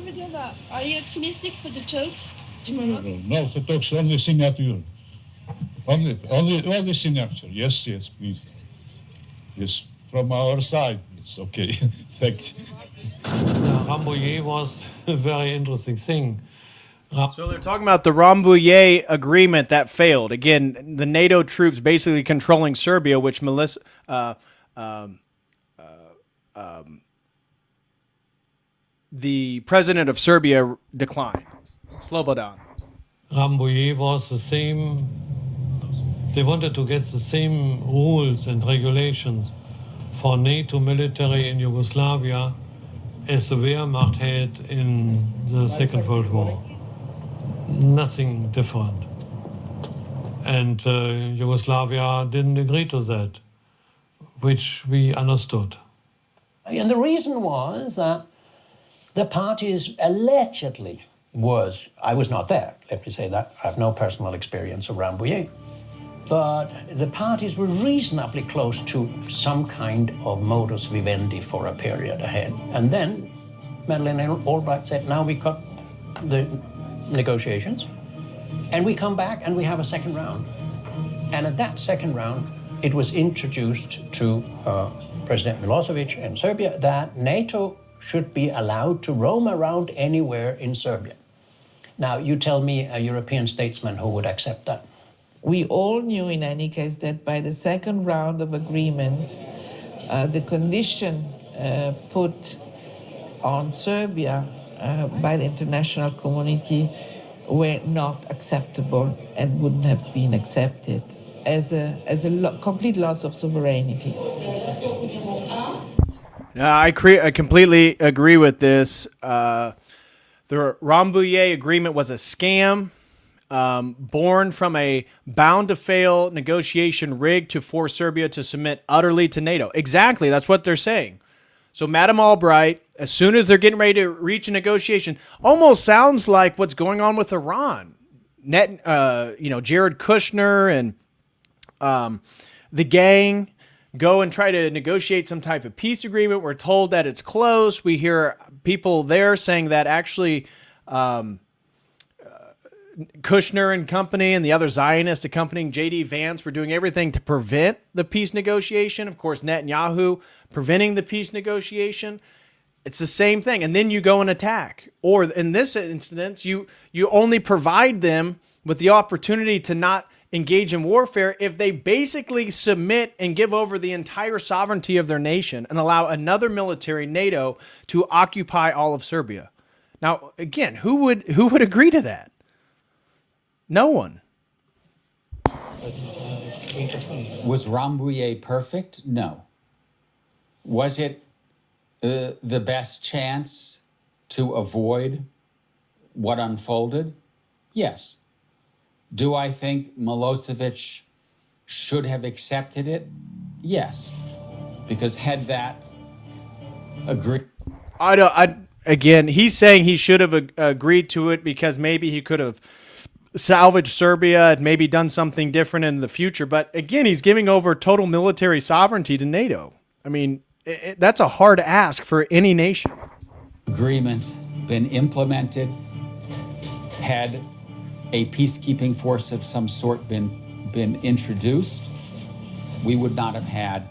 Vidova, are you optimistic for the talks tomorrow? No, the talks only signature. Only signature. Yes, please. Yes, from our side, it's okay. Thank you. Rambouillet was a very interesting thing. So they're talking about the Rambouillet agreement that failed. Again, the NATO troops basically controlling Serbia, which the president of Serbia declined. Slobodan. Rambouillet was the same. They wanted to get the same rules and regulations for NATO military in Yugoslavia as the Wehrmacht had in the Second World War. nothing different. And Yugoslavia didn't agree to that, which we understood. And the reason was that the parties allegedly I was not there, let me say that, I have no personal experience of Rambouillet, but the parties were reasonably close to some kind of modus vivendi for a period ahead. And then Madeleine Albright said, now we cut the negotiations, and we come back and we have a second round. And at that second round, it was introduced to President Milosevic and Serbia that NATO should be allowed to roam around anywhere in Serbia. Now, you tell me a European statesman who would accept that. We all knew in any case that by the second round of agreements, the condition put on Serbia by the international community were not acceptable and wouldn't have been accepted as a complete loss of sovereignty. I completely agree with this. The Rambouillet agreement was a scam born from a bound-to-fail negotiation rigged to force Serbia to submit utterly to NATO. Exactly, that's what they're saying. So Madame Albright, as soon as they're getting ready to reach a negotiation, almost sounds like what's going on with Iran. Jared Kushner and the gang go and try to negotiate some type of peace agreement. We're told that it's close. We hear people there saying that actually Kushner and company and the other Zionists accompanying J.D. Vance were doing everything to prevent the peace negotiation. Of course, Netanyahu preventing the peace negotiation. It's the same thing. And then you go and attack. Or in this instance, you only provide them with the opportunity to not engage in warfare if they basically submit and give over the entire sovereignty of their nation and allow another military, NATO, to occupy all of Serbia. Now, again, who would agree to that? No one. Was Rambouillet perfect? No. Was it the best chance to avoid what unfolded? Yes. Do I think Milosevic should have accepted it? Yes. Because had that agreed... Again, he's saying he should have agreed to it because maybe he could have salvaged Serbia and maybe done something different in the future. But again, he's giving over total military sovereignty to NATO. I mean, that's a hard ask for any nation. Agreement been implemented, had a peacekeeping force of some sort been introduced, we would not have had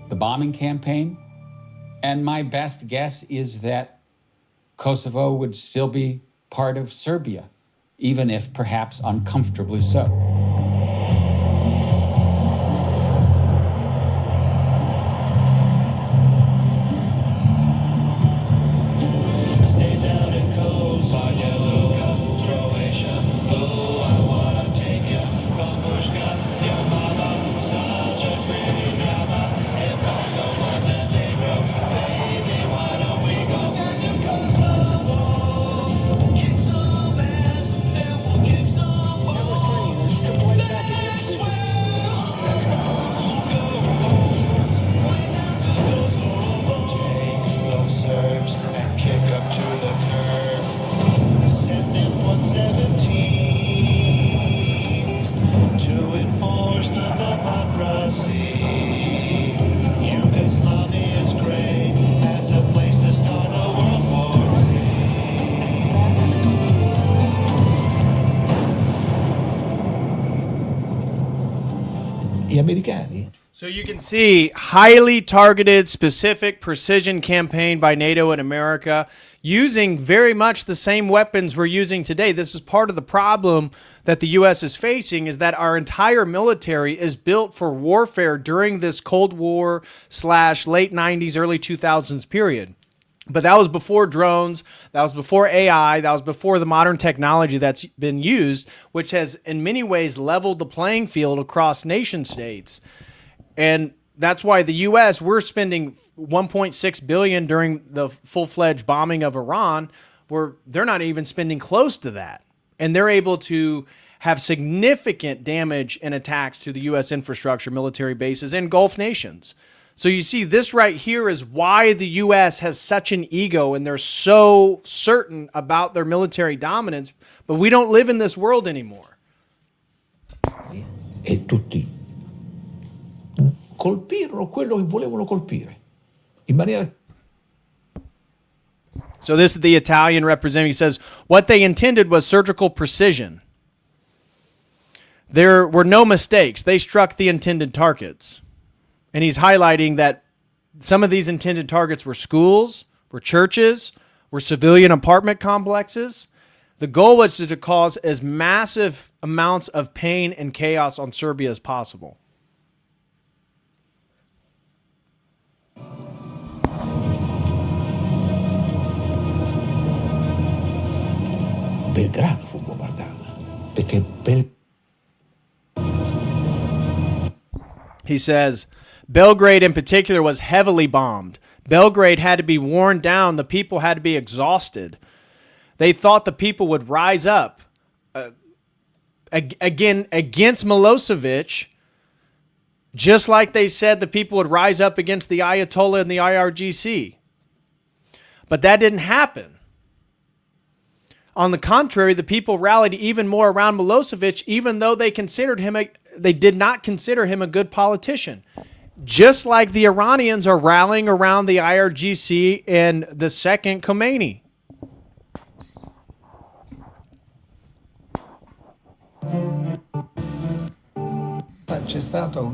the bombing campaign. And my best guess is that Kosovo would still be part of Serbia, even if perhaps uncomfortably so. Americani. So you can see highly targeted, specific precision campaign by NATO and America using very much the same weapons we're using today. This is part of the problem that the U.S. is facing, is that our entire military is built for warfare during this Cold War / late 90s, early 2000s period. But that was before drones, that was before AI, that was before the modern technology that's been used, which has in many ways leveled the playing field across nation states. And that's why the U.S., we're spending $1.6 billion during the full-fledged bombing of Iran, where they're not even spending close to that. and they're able to have significant damage and attacks to the U.S. infrastructure, military bases, and Gulf nations. So you see, this right here is why the U.S. has such an ego, and they're so certain about their military dominance, but we don't live in this world anymore. E tutti colpirono quello che volevano colpire, in maniera... So this is the Italian representative. He says, what they intended was surgical precision. There were no mistakes. They struck the intended targets. And he's highlighting that some of these intended targets were schools, were churches, were civilian apartment complexes. The goal was to cause as massive amounts of pain and chaos on Serbia as possible. Belgrado fu bombardata, perché He says, Belgrade in particular was heavily bombed. Belgrade had to be worn down. The people had to be exhausted. They thought the people would rise up again against Milosevic, just like they said the people would rise up against the Ayatollah and the IRGC. But that didn't happen. On the contrary, the people rallied even more around Milosevic, even though they did not consider him a good politician. Just like the Iranians are rallying around the IRGC and the second Khomeini. C'è stato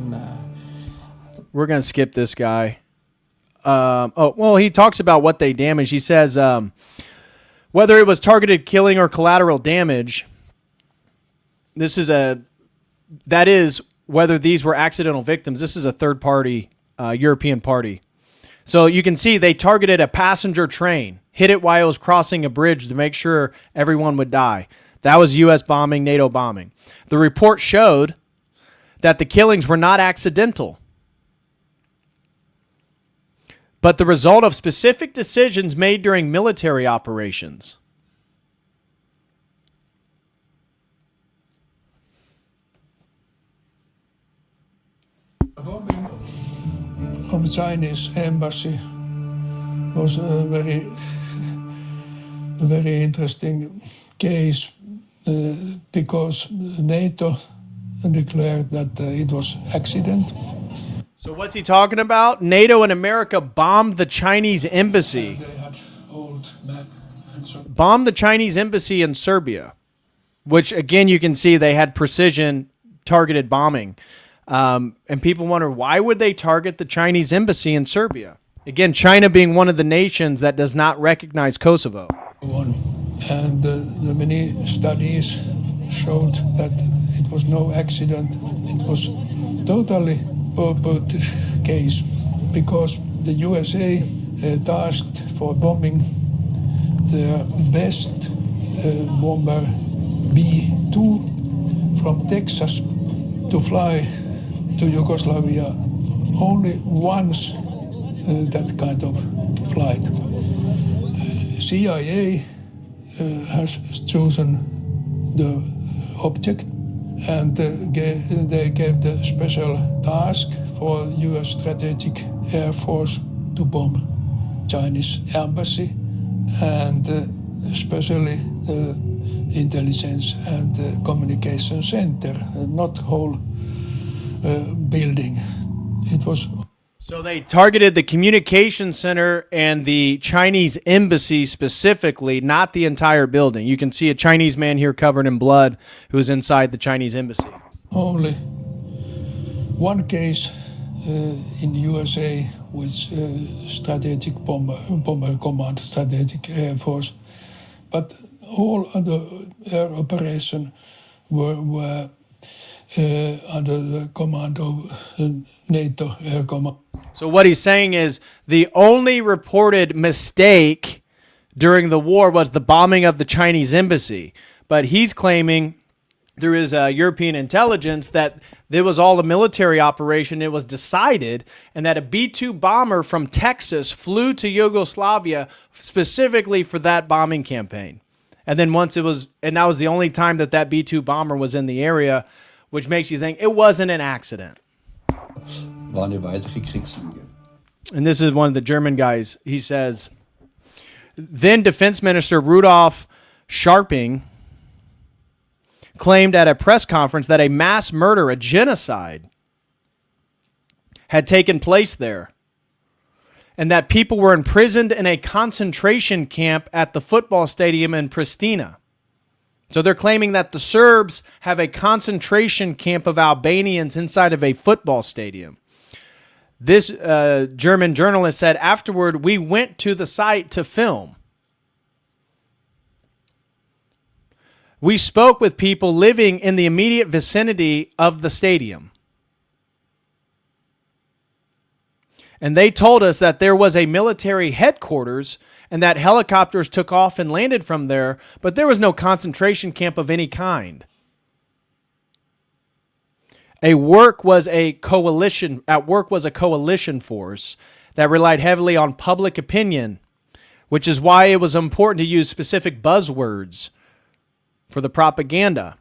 We're going to skip this guy. He talks about what they damaged. He says, whether it was targeted killing or collateral damage, that is whether these were accidental victims. This is a third party, European party. So you can see they targeted a passenger train, hit it while it was crossing a bridge to make sure everyone would die. That was U.S. bombing, NATO bombing. The report showed that the killings were not accidental, but the result of specific decisions made during military operations. bombing of Chinese embassy was a very interesting case because NATO declared that it was accident. So what's he talking about? NATO and America bombed the Chinese embassy. They had old map and so. Bombed the Chinese embassy in Serbia, which again you can see they had precision targeted bombing. And people wonder, why would they target the Chinese embassy in Serbia? Again, China being one of the nations that does not recognize Kosovo. And the many studies showed that it was no accident. It was totally purported case because the USA tasked for bombing their best bomber B-2 from Texas to fly to Yugoslavia only once that kind of flight. CIA has chosen the object and they gave the special task for U.S. Strategic Air Force to bomb Chinese embassy and especially the intelligence and communication center, not whole building. It was. So they targeted the communication center and the Chinese embassy specifically, not the entire building. You can see a Chinese man here covered in blood who is inside the Chinese embassy. Only one case in USA with strategic bomber command, strategic air force, but all other air operations were under the command of NATO Air Command. So what he's saying is the only reported mistake during the war was the bombing of the Chinese embassy. But he's claiming there is a European intelligence that there was all a military operation. It was decided, and that a B-2 bomber from Texas flew to Yugoslavia specifically for that bombing campaign. And then once it was, and that was the only time that that B-2 bomber was in the area, which makes you think it wasn't an accident. War eine weitere Kriegslüge. And this is one of the German guys. He says, then Defense Minister Rudolf Scharping claimed at a press conference that a mass murder, a genocide, had taken place there, and that people were imprisoned in a concentration camp at the football stadium in Pristina. So they're claiming that the Serbs have a concentration camp of Albanians inside of a football stadium. This German journalist said, afterward, we went to the site to film. We spoke with people living in the immediate vicinity of the stadium. And they told us that there was a military headquarters and that helicopters took off and landed from there, but there was no concentration camp of any kind. At work was a coalition force that relied heavily on public opinion, which is why it was important to use specific buzzwords for the propaganda.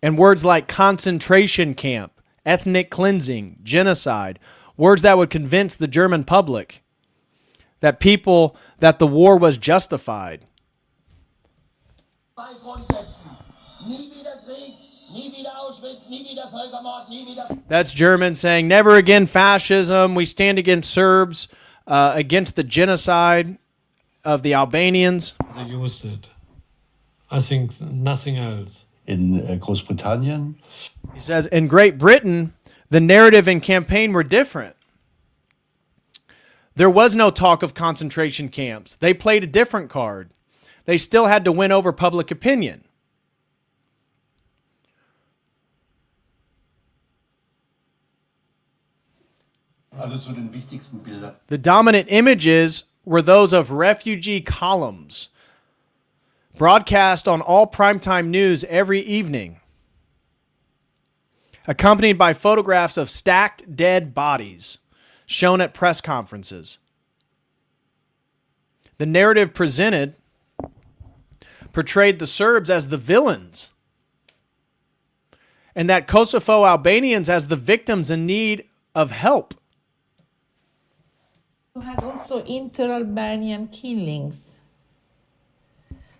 And words like concentration camp, ethnic cleansing, genocide, words that would convince the German public that the war was justified. That's German saying, never again fascism. We stand against Serbs, against the genocide of the Albanians. They used it. I think nothing else. In Großbritannien. He says, in Great Britain, the narrative and campaign were different. There was no talk of concentration camps. They played a different card. They still had to win over public opinion. The dominant images were those of refugee columns, broadcast on all primetime news every evening, accompanied by photographs of stacked dead bodies shown at press conferences. The narrative portrayed the Serbs as the villains, and that Kosovo Albanians as the victims in need of help. You had also inter-Albanian killings.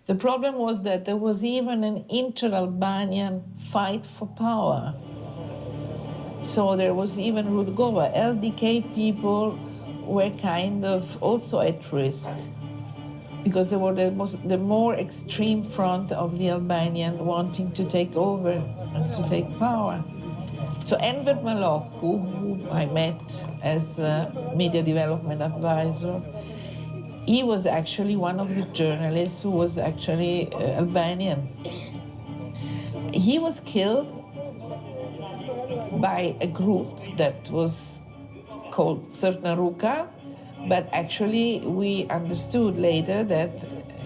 The problem was that there was even an inter-Albanian fight for power. So there was even Rudgova. LDK people were kind of also at risk because they were the more extreme front of the Albanian wanting to take over and to take power. So Enver Malok, who I met as a media development advisor, he was actually one of the journalists who was actually Albanian. He was killed by a group that was called Crna Ruka, but actually we understood later that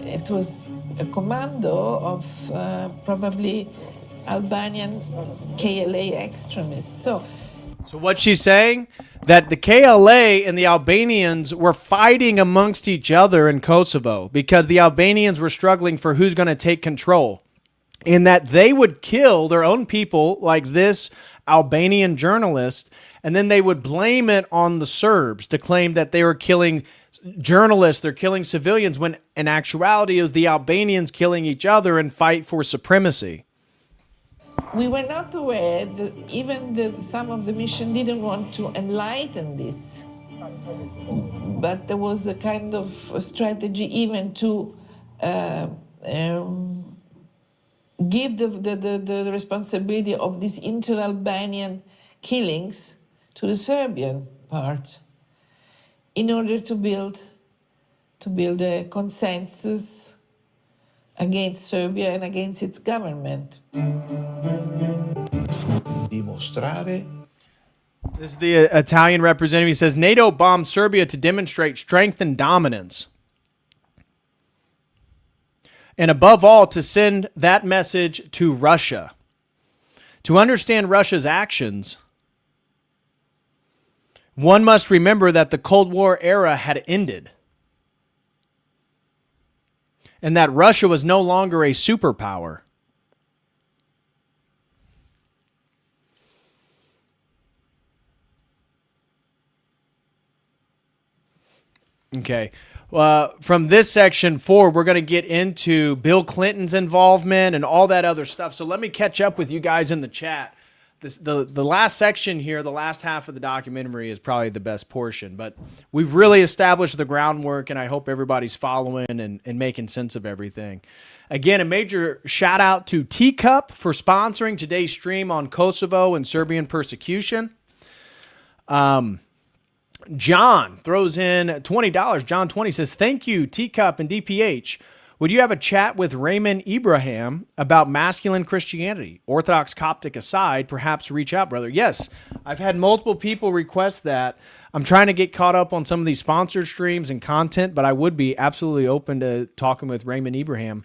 it was a commando of probably Albanian KLA extremists. So what she's saying, that the KLA and the Albanians were fighting amongst each other in Kosovo because the Albanians were struggling for who's going to take control, and that they would kill their own people like this Albanian journalist, and then they would blame it on the Serbs to claim that they were killing journalists, they're killing civilians, when in actuality it was the Albanians killing each other and fight for supremacy. we were not aware that even some of the mission didn't want to enlighten this. But there was a kind of a strategy even to give the responsibility of these inter-Albanian killings to the Serbian part in order to build a consensus against Serbia and against its government. This is the Italian representative. He says, NATO bombed Serbia to demonstrate strength and dominance. And above all, to send that message to Russia. To understand Russia's actions, one must remember that the Cold War era had ended. and that Russia was no longer a superpower. Okay. From this section forward, we're going to get into Bill Clinton's involvement and all that other stuff. So let me catch up with you guys in the chat. The last section here, the last half of the documentary is probably the best portion. But we've really established the groundwork, and I hope everybody's following and making sense of everything. Again, a major shout out to Teacup for sponsoring today's stream on Kosovo and Serbian persecution. John throws in $20. John 20 says, thank you, Teacup and DPH. Would you have a chat with Raymond Ibrahim about masculine Christianity? Orthodox Coptic aside, perhaps reach out, brother. Yes, I've had multiple people request that. I'm trying to get caught up on some of these sponsored streams and content, but I would be absolutely open to talking with Raymond Ibrahim.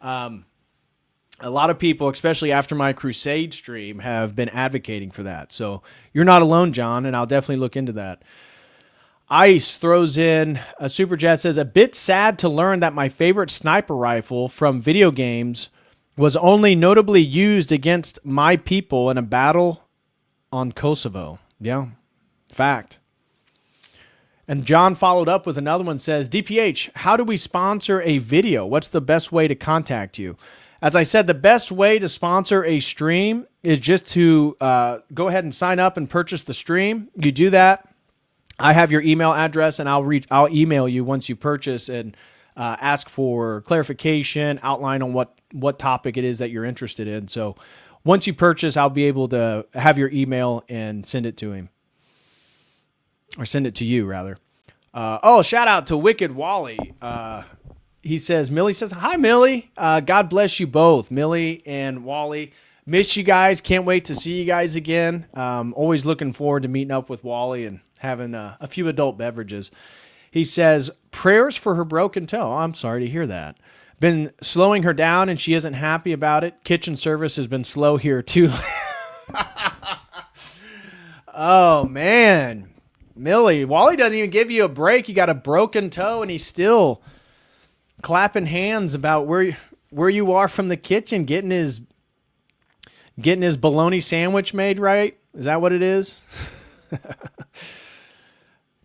A lot of people, especially after my crusade stream, have been advocating for that. So you're not alone, John, and I'll definitely look into that. Ice throws in a super chat, says, a bit sad to learn that my favorite sniper rifle from video games was only notably used against my people in a battle on Kosovo. Yeah, fact. And John followed up with another one, says, DPH, how do we sponsor a video? What's the best way to contact you? As I said, the best way to sponsor a stream is just to go ahead and sign up and purchase the stream. You do that. I have your email address, and I'll email you once you purchase and ask for clarification, outline on what topic it is that you're interested in. So once you purchase, I'll be able to have your email and send it to him. Or send it to you, rather. Shout out to Wicked Wally. He says, Millie says, hi, Millie. God bless you both, Millie and Wally. Miss you guys. Can't wait to see you guys again. Always looking forward to meeting up with Wally and having a few adult beverages. He says, prayers for her broken toe. Oh, I'm sorry to hear that. Been slowing her down and she isn't happy about it. Kitchen service has been slow here too. Oh, man. Millie, Wally doesn't even give you a break. You got a broken toe and he's still clapping hands about where you are from the kitchen, getting his bologna sandwich made right. Is that what it is?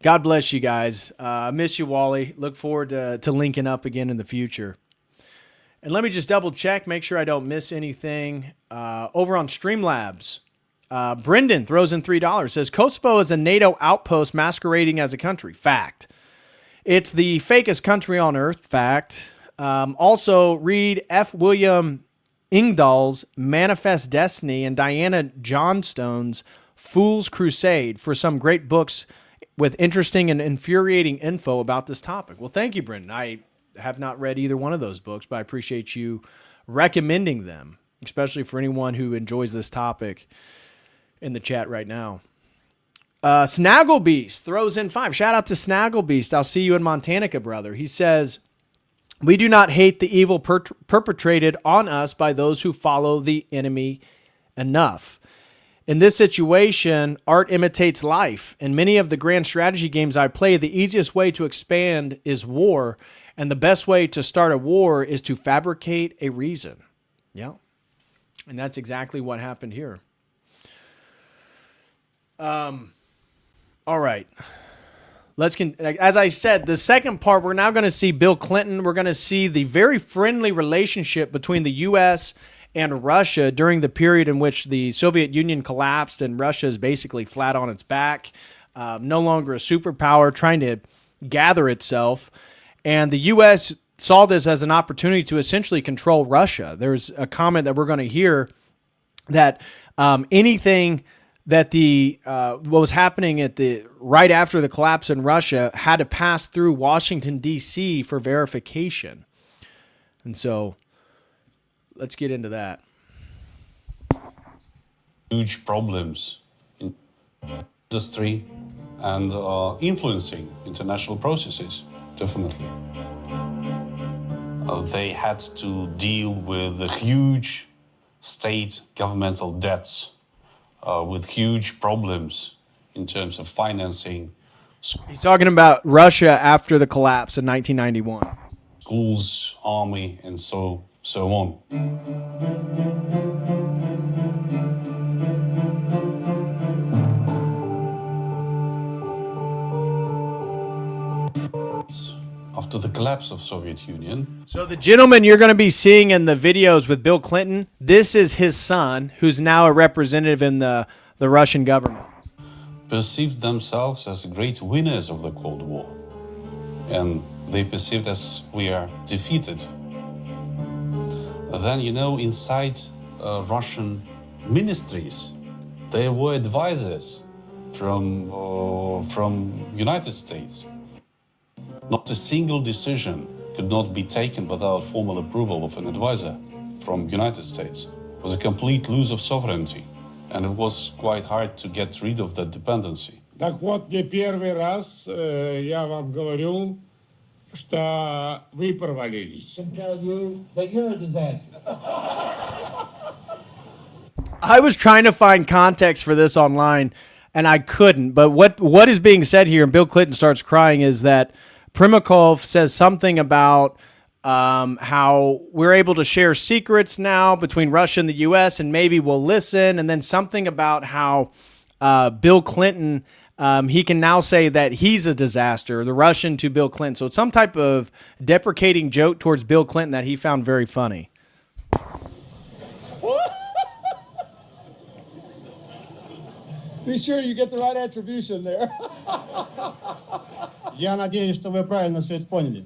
God bless you guys. I miss you, Wally. Look forward to linking up again in the future. And let me just double check, make sure I don't miss anything. Over on Streamlabs, Brendan throws in $3, says, Kosovo is a NATO outpost masquerading as a country. Fact. It's the fakest country on earth. Fact. Also, read F. William Ingdahl's Manifest Destiny and Diana Johnstone's Fool's Crusade for some great books with interesting and infuriating info about this topic. Well, thank you, Brendan. I have not read either one of those books, but I appreciate you recommending them, especially for anyone who enjoys this topic in the chat right now. Snagglebeast throws in 5. Shout out to Snagglebeast. I'll see you in Montanica, brother. He says, we do not hate the evil perpetrated on us by those who follow the enemy enough. In this situation, art imitates life. In many of the grand strategy games I play, the easiest way to expand is war, and the best way to start a war is to fabricate a reason. Yeah. And that's exactly what happened here. All right. As I said, the second part, we're now going to see Bill Clinton. We're going to see the very friendly relationship between the U.S. and Russia during the period in which the Soviet Union collapsed and Russia is basically flat on its back, no longer a superpower, trying to gather itself. And the U.S. saw this as an opportunity to essentially control Russia. There's a comment that we're going to hear that anything that what was happening right after the collapse in Russia had to pass through Washington, D.C. for verification. And so let's get into that. Huge problems in industry and influencing international processes, definitely. They had to deal with the huge state governmental debts, with huge problems in terms of financing. He's talking about Russia after the collapse in 1991. schools, army, and so on. After the collapse of Soviet Union. So the gentleman you're going to be seeing in the videos with Bill Clinton, this is his son, who's now a representative in the Russian government. Perceived themselves as great winners of the Cold War. And they perceived as we are defeated. Then, you know, inside Russian ministries, there were advisors from United States. Not a single decision could not be taken without formal approval of an advisor from United States. It was a complete loss of sovereignty, and it was quite hard to get rid of that dependency. Так вот, не первый раз я вам говорю, что вы провалились. I was trying to find context for this online, and I couldn't. But what is being said here, and Bill Clinton starts crying, is that Primakov says something about how we're able to share secrets now between Russia and the U.S., and maybe we'll listen, and then something about how Bill Clinton, he can now say that he's a disaster, the Russian to Bill Clinton. So it's some type of deprecating joke towards Bill Clinton that he found very funny. Be sure you get the right attribution there. Я надеюсь, что вы правильно все это поняли.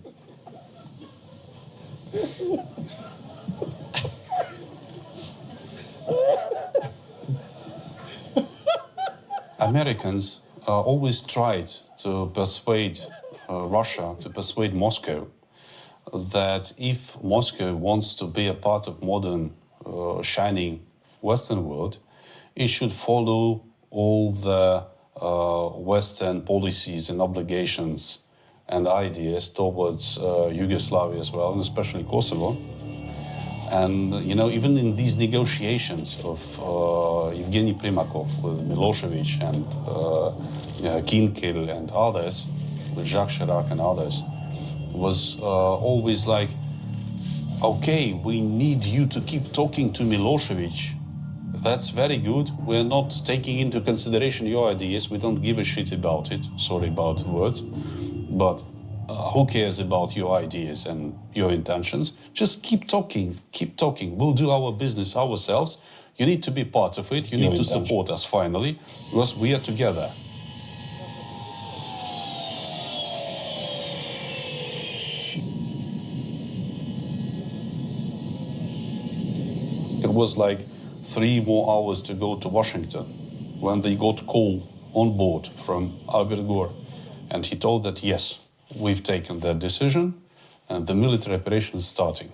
Americans always tried to persuade Russia, to persuade Moscow, that if Moscow wants to be a part of modern, shining Western world, it should follow all the Western policies and obligations and ideas towards Yugoslavia as well, and especially Kosovo. And, you know, even in these negotiations of Evgeny Primakov with Milosevic and Kinkel and others, with Jacques Chirac and others, was always like, okay, we need you to keep talking to Milosevic. That's very good. We're not taking into consideration your ideas. We don't give a shit about it. Sorry about the words. But who cares about your ideas and your intentions? Just keep talking, keep talking. We'll do our business ourselves. You need to be part of it. You need to support us finally, because we are together. It was like 3 more hours to go to Washington when they got a call on board from Albert Gore. And he told that, yes, we've taken that decision and the military operation is starting.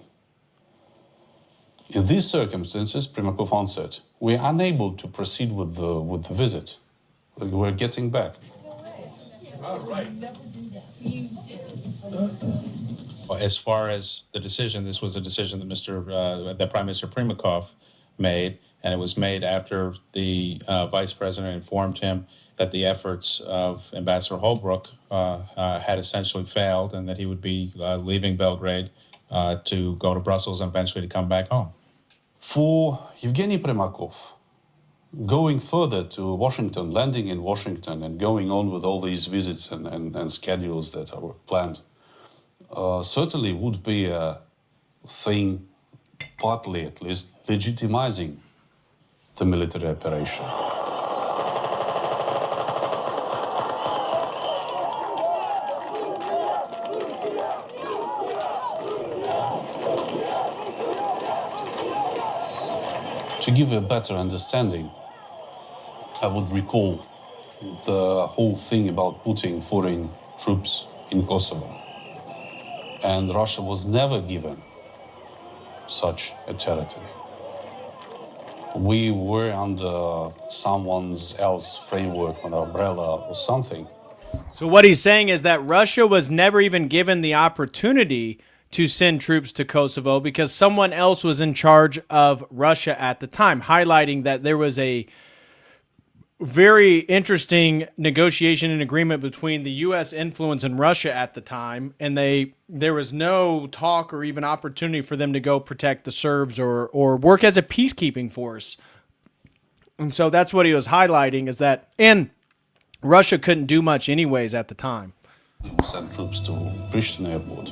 In these circumstances, Primakov answered, we're unable to proceed with the visit. We're getting back. All right. As far as the decision, this was a decision that that Prime Minister Primakov made, and it was made after the vice president informed him that the efforts of Ambassador Holbrooke had essentially failed, and that he would be leaving Belgrade to go to Brussels and eventually to come back home. For Evgeny Primakov, going further to Washington, landing in Washington, and going on with all these visits and schedules that are planned, certainly would be a thing, partly at least, legitimizing the military operation. To give a better understanding, I would recall the whole thing about putting foreign troops in Kosovo. And Russia was never given such a territory. We were under someone else's framework, an umbrella or something. So what he's saying is that Russia was never even given the opportunity to send troops to Kosovo because someone else was in charge of Russia at the time, highlighting that there was a very interesting negotiation and agreement between the U.S. influence in Russia at the time, and there was no talk or even opportunity for them to go protect the Serbs or work as a peacekeeping force. And so that's what he was highlighting, is that, and Russia couldn't do much anyways at the time. Send troops to Pristina airport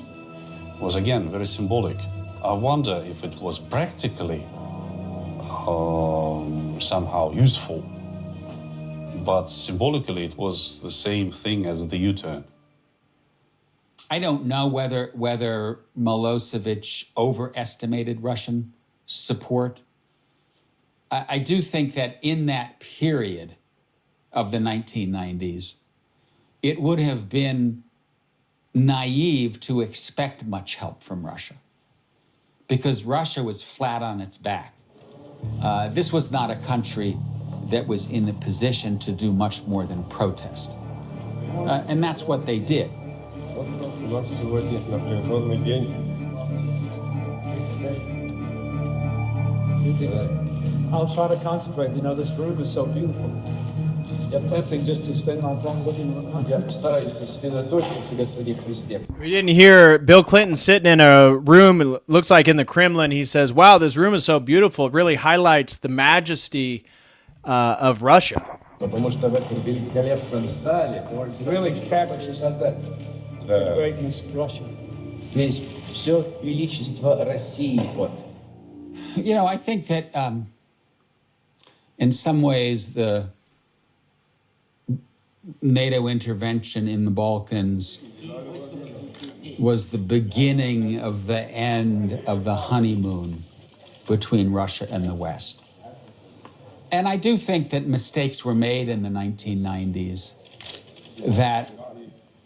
was again very symbolic. I wonder if it was practically somehow useful, but symbolically it was the same thing as the U-turn. I don't know whether Milosevic overestimated Russian support. I do think that in that period of the 1990s, it would have been naive to expect much help from Russia, because Russia was flat on its back. This was not a country that was in a position to do much more than protest. And that's what they did. I'll try to concentrate. You know, this room is so beautiful. Tempting just to spend my time looking around. We didn't hear Bill Clinton sitting in a room, it looks like in the Kremlin. He says, wow, this room is so beautiful. It really highlights the majesty of Russia. Really captures the greatness of Russia. You know, I think that in some ways the NATO intervention in the Balkans was the beginning of the end of the honeymoon between Russia and the West. And I do think that mistakes were made in the 1990s, that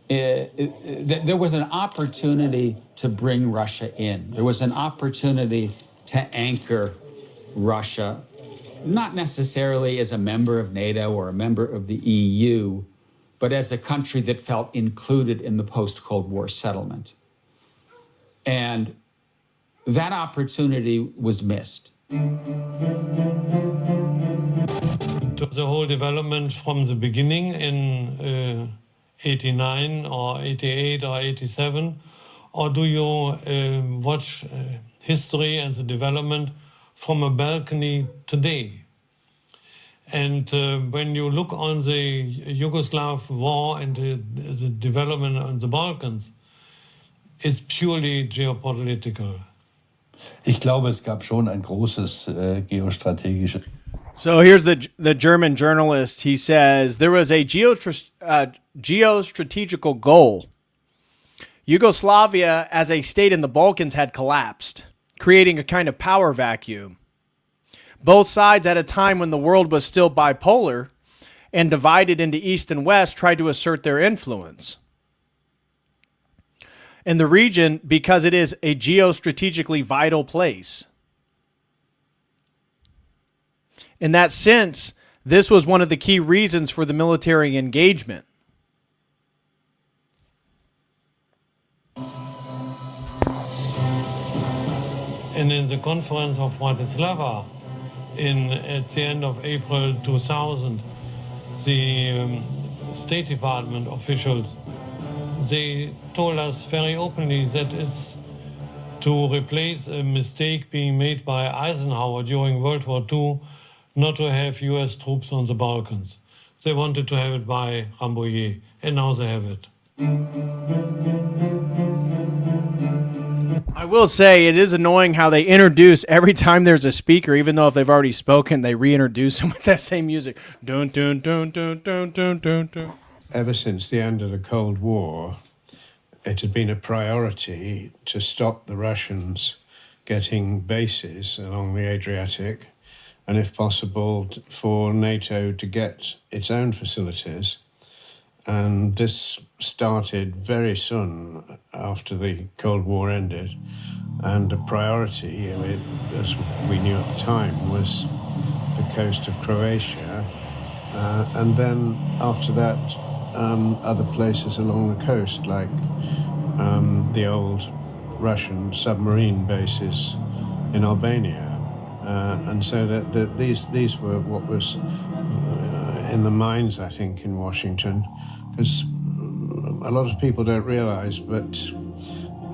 there was an opportunity to bring Russia in. There was an opportunity to anchor Russia, not necessarily as a member of NATO or a member of the EU, but as a country that felt included in the post-Cold War settlement. And that opportunity was missed. To the whole development from the beginning in 89 or 88 or 87, or do you watch history and the development from a balcony today? And when you look on the Yugoslav war and the development on the Balkans, it's purely geopolitical. Ich glaube, es gab schon ein großes geostrategisches. So here's the German journalist. He says there was a geostrategical goal. Yugoslavia as a state in the Balkans had collapsed, creating a kind of power vacuum. Both sides, at a time when the world was still bipolar and divided into East and West, tried to assert their influence in the region because it is a geostrategically vital place. In that sense, this was one of the key reasons for the military engagement. And in the conference of Bratislava, at the end of April 2000, the State Department officials, they told us very openly that it's to replace a mistake being made by Eisenhower during World War II, not to have US troops on the Balkans. They wanted to have it by Rambouillet, and now they have it. I will say it is annoying how they introduce every time there's a speaker, even though if they've already spoken, they reintroduce them with that same music. Dun, dun, dun, dun, dun, dun, dun, dun. Ever since the end of the Cold War, it had been a priority to stop the Russians getting bases along the Adriatic, and if possible for NATO to get its own facilities. And this started very soon after the Cold War ended. And a priority, as we knew at the time, was the coast of Croatia. And then after that, other places along the coast, like the old Russian submarine bases in Albania. And so that these were what was in the minds, I think, in Washington, because a lot of people don't realize, but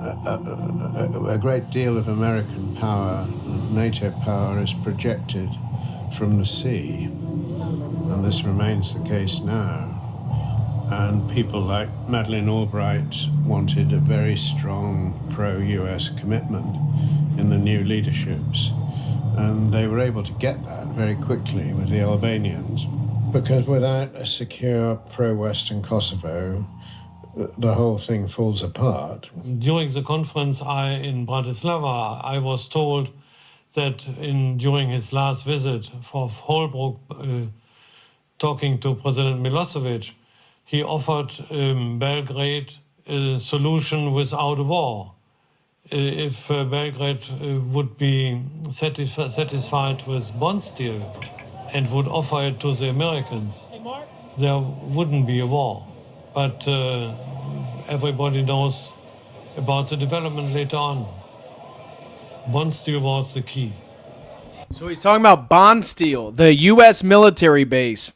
a great deal of American power, NATO power, is projected from the sea, and this remains the case now. And people like Madeleine Albright wanted a very strong pro-US commitment in the new leaderships, and they were able to get that very quickly with the Albanians, because without a secure pro-Western Kosovo, the whole thing falls apart. During the conference in Bratislava, I was told that during his last visit for Holbrooke, talking to President Milosevic, he offered Belgrade a solution without a war. If Belgrade would be satisfied with bond steel and would offer it to the Americans, there wouldn't be a war. But everybody knows about the development later on. Bond steel was the key. So he's talking about bond steel. The U.S. military base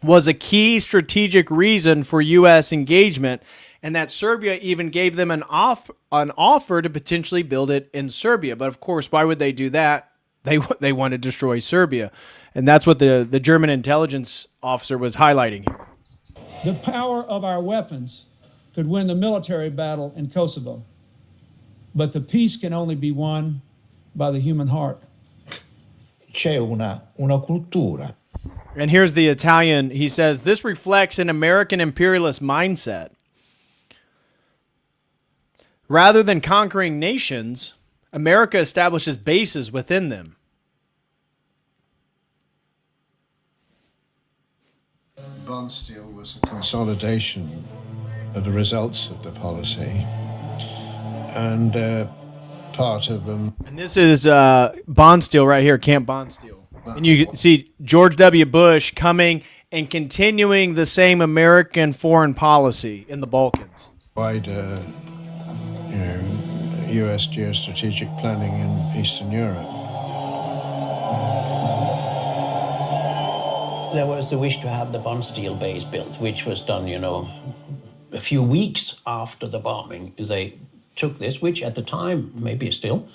was a key strategic reason for U.S. engagement, and that Serbia even gave them an offer to potentially build it in Serbia. But of course, why would they do that? They want to destroy Serbia. And that's what the German intelligence officer was highlighting here. The power of our weapons could win the military battle in Kosovo, but the peace can only be won by the human heart. C'è una cultura. And here's the Italian. He says, this reflects an American imperialist mindset. Rather than conquering nations, America establishes bases within them. Bond steel was a consolidation of the results of the policy, and part of them. And this is bond steel right here, Camp Bond Steel. And you see George W. Bush coming and continuing the same American foreign policy in the Balkans. Wider, U.S. geostrategic planning in Eastern Europe. There was the wish to have the bond steel base built, which was done, a few weeks after the bombing. They took this, which at the time, maybe still,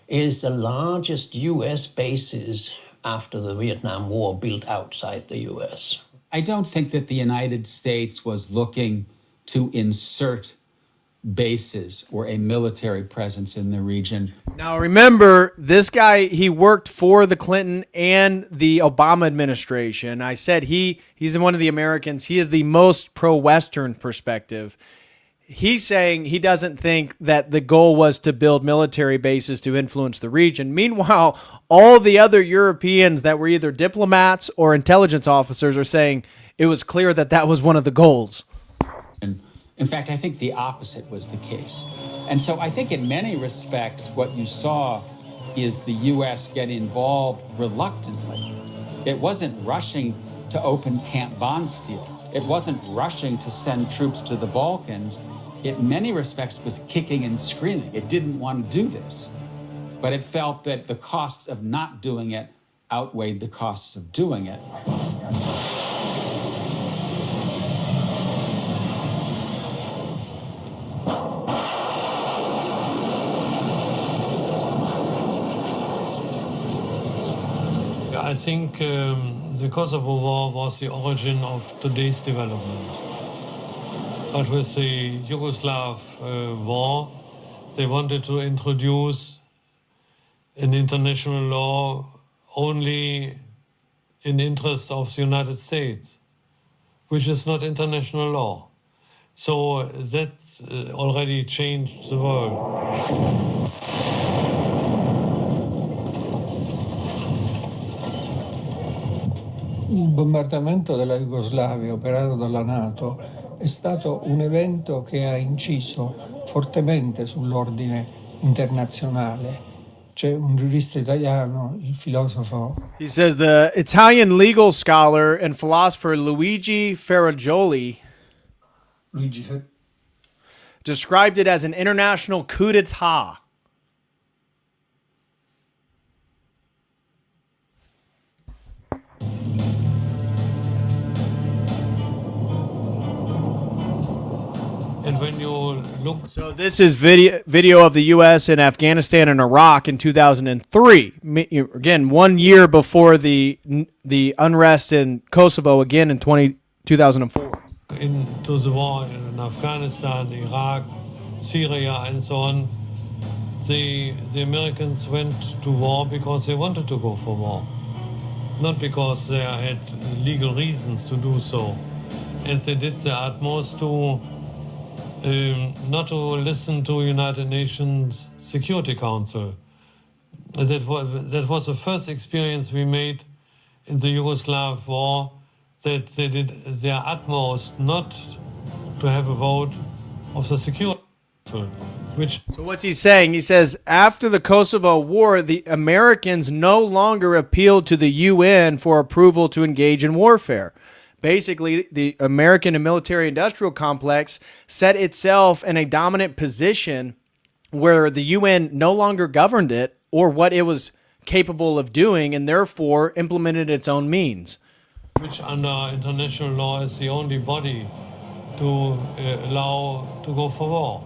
is the largest U.S. bases after the Vietnam War built outside the U.S. I don't think that the United States was looking to insert bases or a military presence in the region. Now remember, this guy, he worked for the Clinton and the Obama administration. I said he's one of the Americans. He is the most pro-Western perspective. He's saying he doesn't think that the goal was to build military bases to influence the region. Meanwhile, all the other Europeans that were either diplomats or intelligence officers are saying it was clear that that was one of the goals. In fact, I think the opposite was the case. And so I think in many respects, what you saw is the U.S. get involved reluctantly. It wasn't rushing to open Camp Bond Steel. It wasn't rushing to send troops to the Balkans. It, in many respects, was kicking and screaming. It didn't want to do this. But it felt that the costs of not doing it outweighed the costs of doing it. I think the Kosovo War was the origin of today's development. But with the Yugoslav war, they wanted to introduce an international law only in interest of the United States, which is not international law. So that already changed the world. Il bombardamento della Jugoslavia operato dalla NATO è stato un evento che ha inciso fortemente sull'ordine internazionale. C'è un giurista italiano, il filosofo. He says the Italian legal scholar and philosopher Luigi Ferrajoli described it as an international coup d'etat. when you look... So this is video of the U.S. in Afghanistan and Iraq in 2003. Again, 1 year before the unrest in Kosovo, again in 2004. Into the war in Afghanistan, Iraq, Syria, and so on, the Americans went to war because they wanted to go for war, not because they had legal reasons to do so. And they did their utmost to not to listen to United Nations Security Council. That was the first experience we made in the Yugoslav war, that they did their utmost not to have a vote of the Security Council. So what's he saying? He says after the Kosovo war, the Americans no longer appealed to the UN for approval to engage in warfare. Basically, the American and military-industrial complex set itself in a dominant position where the UN no longer governed it or what it was capable of doing, and therefore implemented its own means. Which under international law is the only body to allow to go for war.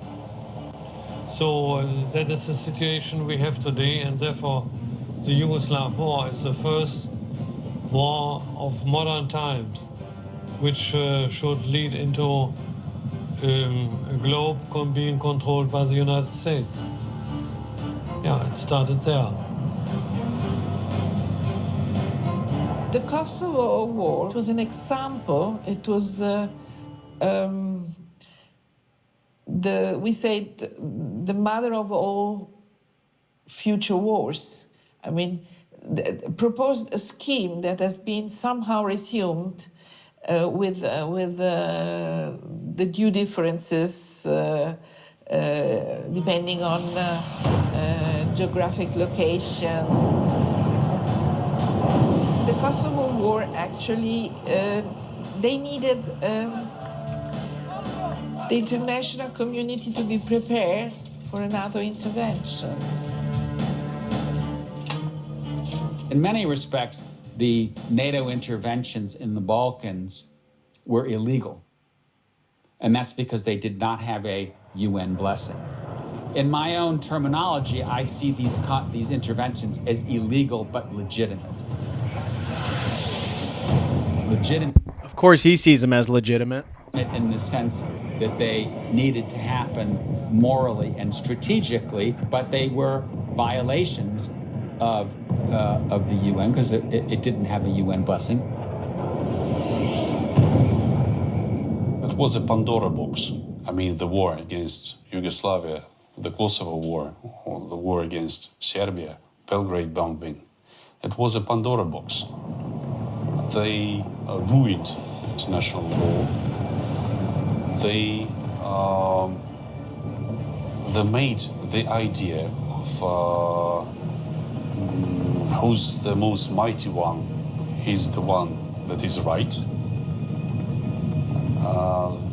So that is the situation we have today, and therefore the Yugoslav war is the first war of modern times, which should lead into a globe being controlled by the United States. Yeah, it started there. The Kosovo War was an example. It was we say the mother of all future wars. I mean, proposed a scheme that has been somehow resumed with the due differences depending on geographic location. The Kosovo War actually, they needed the international community to be prepared for a NATO intervention. In many respects, the NATO interventions in the Balkans were illegal. And that's because they did not have a UN blessing. In my own terminology, I see these interventions as illegal but legitimate. Of course, he sees them as legitimate. In the sense that they needed to happen morally and strategically, but they were violations of the UN because it didn't have a UN blessing. It was a Pandora box. I mean, the war against Yugoslavia, the Kosovo war, or the war against Serbia, Belgrade bombing. It was a Pandora box. They ruined international law. They made the idea of who's the most mighty one, he's the one that is right.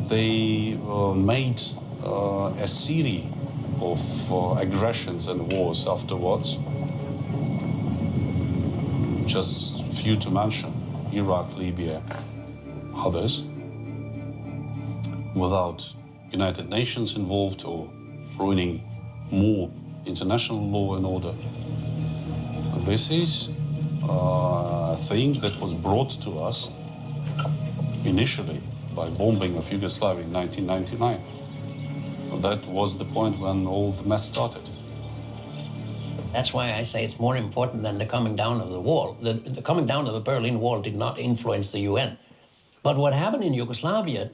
They made a series of aggressions and wars afterwards. Just few to mention: Iraq, Libya, others, without United Nations involved or ruining more international law and order. This is a thing that was brought to us initially by bombing of Yugoslavia in 1999. That was the point when all the mess started. That's why I say it's more important than the coming down of the wall. The coming down of the Berlin Wall did not influence the UN. But what happened in Yugoslavia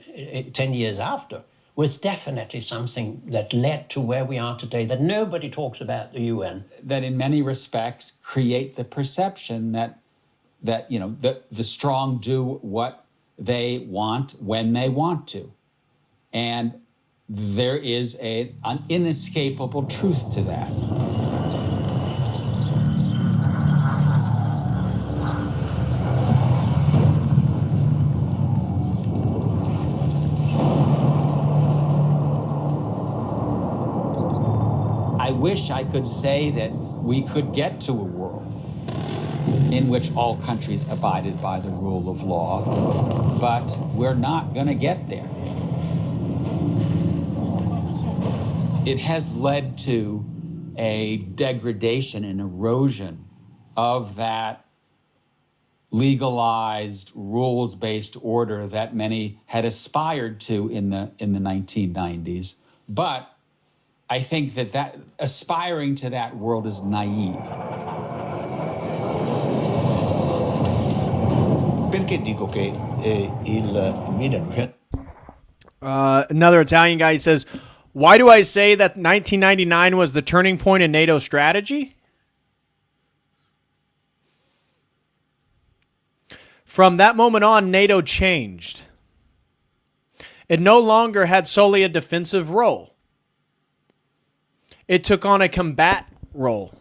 10 years after was definitely something that led to where we are today, that nobody talks about the UN. That in many respects create the perception that you know, the strong do what they want when they want to. And there is an inescapable truth to that. I wish I could say that we could get to a world in which all countries abided by the rule of law, but we're not going to get there. it has led to a degradation and erosion of that legalized, rules-based order that many had aspired to in the 1990s. But I think that aspiring to that world is naive. Perché dico che il 1900... Another Italian guy says, why do I say that 1999 was the turning point in NATO strategy? From that moment on, NATO changed. It no longer had solely a defensive role. It took on a combative role.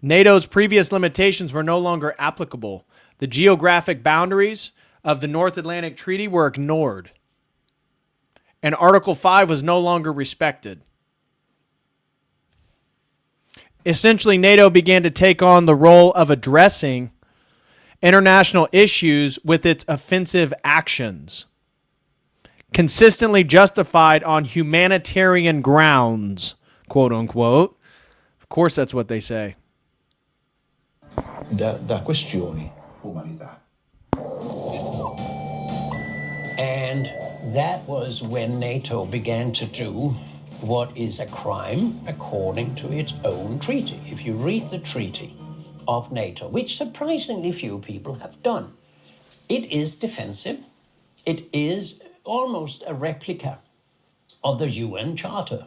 NATO's previous limitations were no longer applicable. The geographic boundaries of the North Atlantic Treaty were ignored, and Article 5 was no longer respected. Essentially, NATO began to take on the role of addressing international issues with its offensive actions, consistently justified on humanitarian grounds, quote unquote. Of course, that's what they say. Da questioni umanitarie. And that was when NATO began to do what is a crime according to its own treaty. If you read the treaty of NATO, which surprisingly few people have done, it is defensive. It is almost a replica of the UN Charter.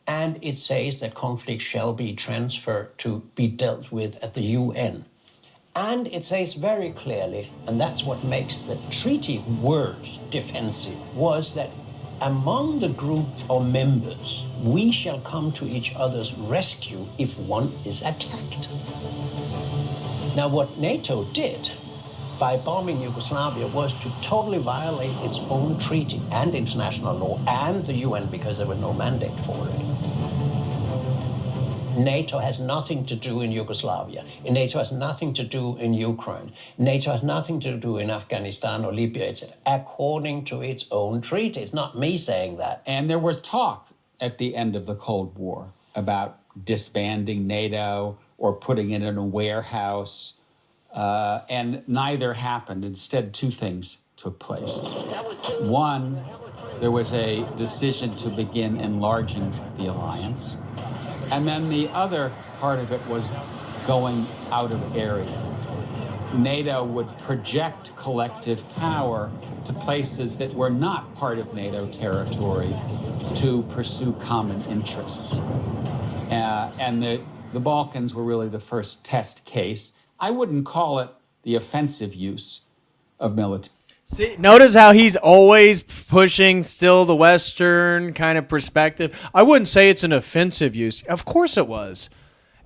And it says that conflicts shall be transferred to be dealt with at the UN. And it says very clearly, and that's what makes the treaty words defensive, was that among the group of members, we shall come to each other's rescue if one is attacked. Now, what NATO did by bombing Yugoslavia was to totally violate its own treaty and international law and the UN, because there was no mandate for it. NATO has nothing to do in Yugoslavia. NATO has nothing to do in Ukraine. NATO has nothing to do in Afghanistan or Libya. It's according to its own treaty. It's not me saying that. And there was talk at the end of the Cold War about disbanding NATO or putting it in a warehouse, and neither happened. Instead, two things took place. One, there was a decision to begin enlarging the alliance. And then the other part of it was going out of area. NATO would project collective power to places that were not part of NATO territory to pursue common interests. And the Balkans were really the first test case. I wouldn't call it the offensive use of military. See, notice how he's always pushing still the Western kind of perspective. I wouldn't say it's an offensive use. Of course it was.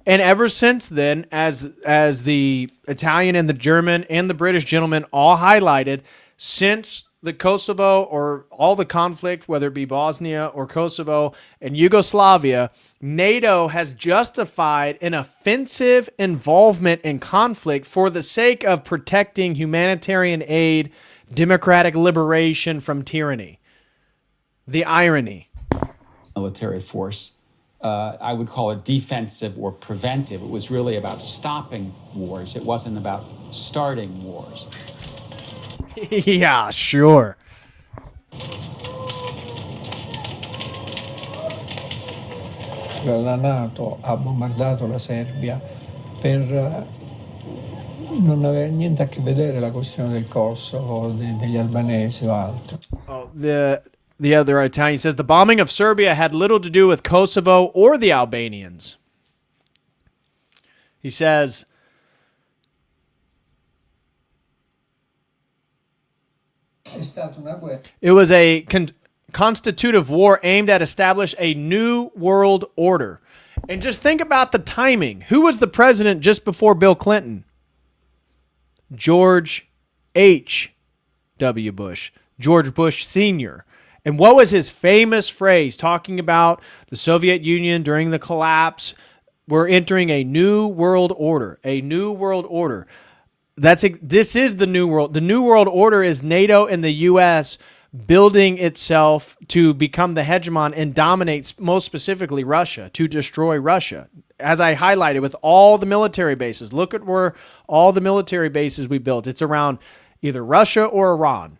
And ever since then, as the Italian and the German and the British gentlemen all highlighted, since the Kosovo or all the conflict, whether it be Bosnia or Kosovo and Yugoslavia, NATO has justified an offensive involvement in conflict for the sake of protecting humanitarian aid, democratic liberation from tyranny. The irony. Military force. I would call it defensive or preventive. It was really about stopping wars. It wasn't about starting wars. Yeah, sure. La NATO ha bombardato la Serbia per non avere niente a che vedere la questione del Kosovo, degli albanesi o altro. Oh, the other Italian says the bombing of Serbia had little to do with Kosovo or the Albanians. He says, it was a constitutive war aimed at establish a new world order. And just think about the timing. Who was the president just before Bill Clinton? George H.W. Bush. George Bush Sr. And what was his famous phrase talking about the Soviet Union during the collapse? We're entering a new world order. A new world order. This is the new world. The new world order is NATO and the U.S. building itself to become the hegemon and dominates, most specifically Russia, to destroy Russia. As I highlighted, with all the military bases, look at where all the military bases we built. It's around either Russia or Iran.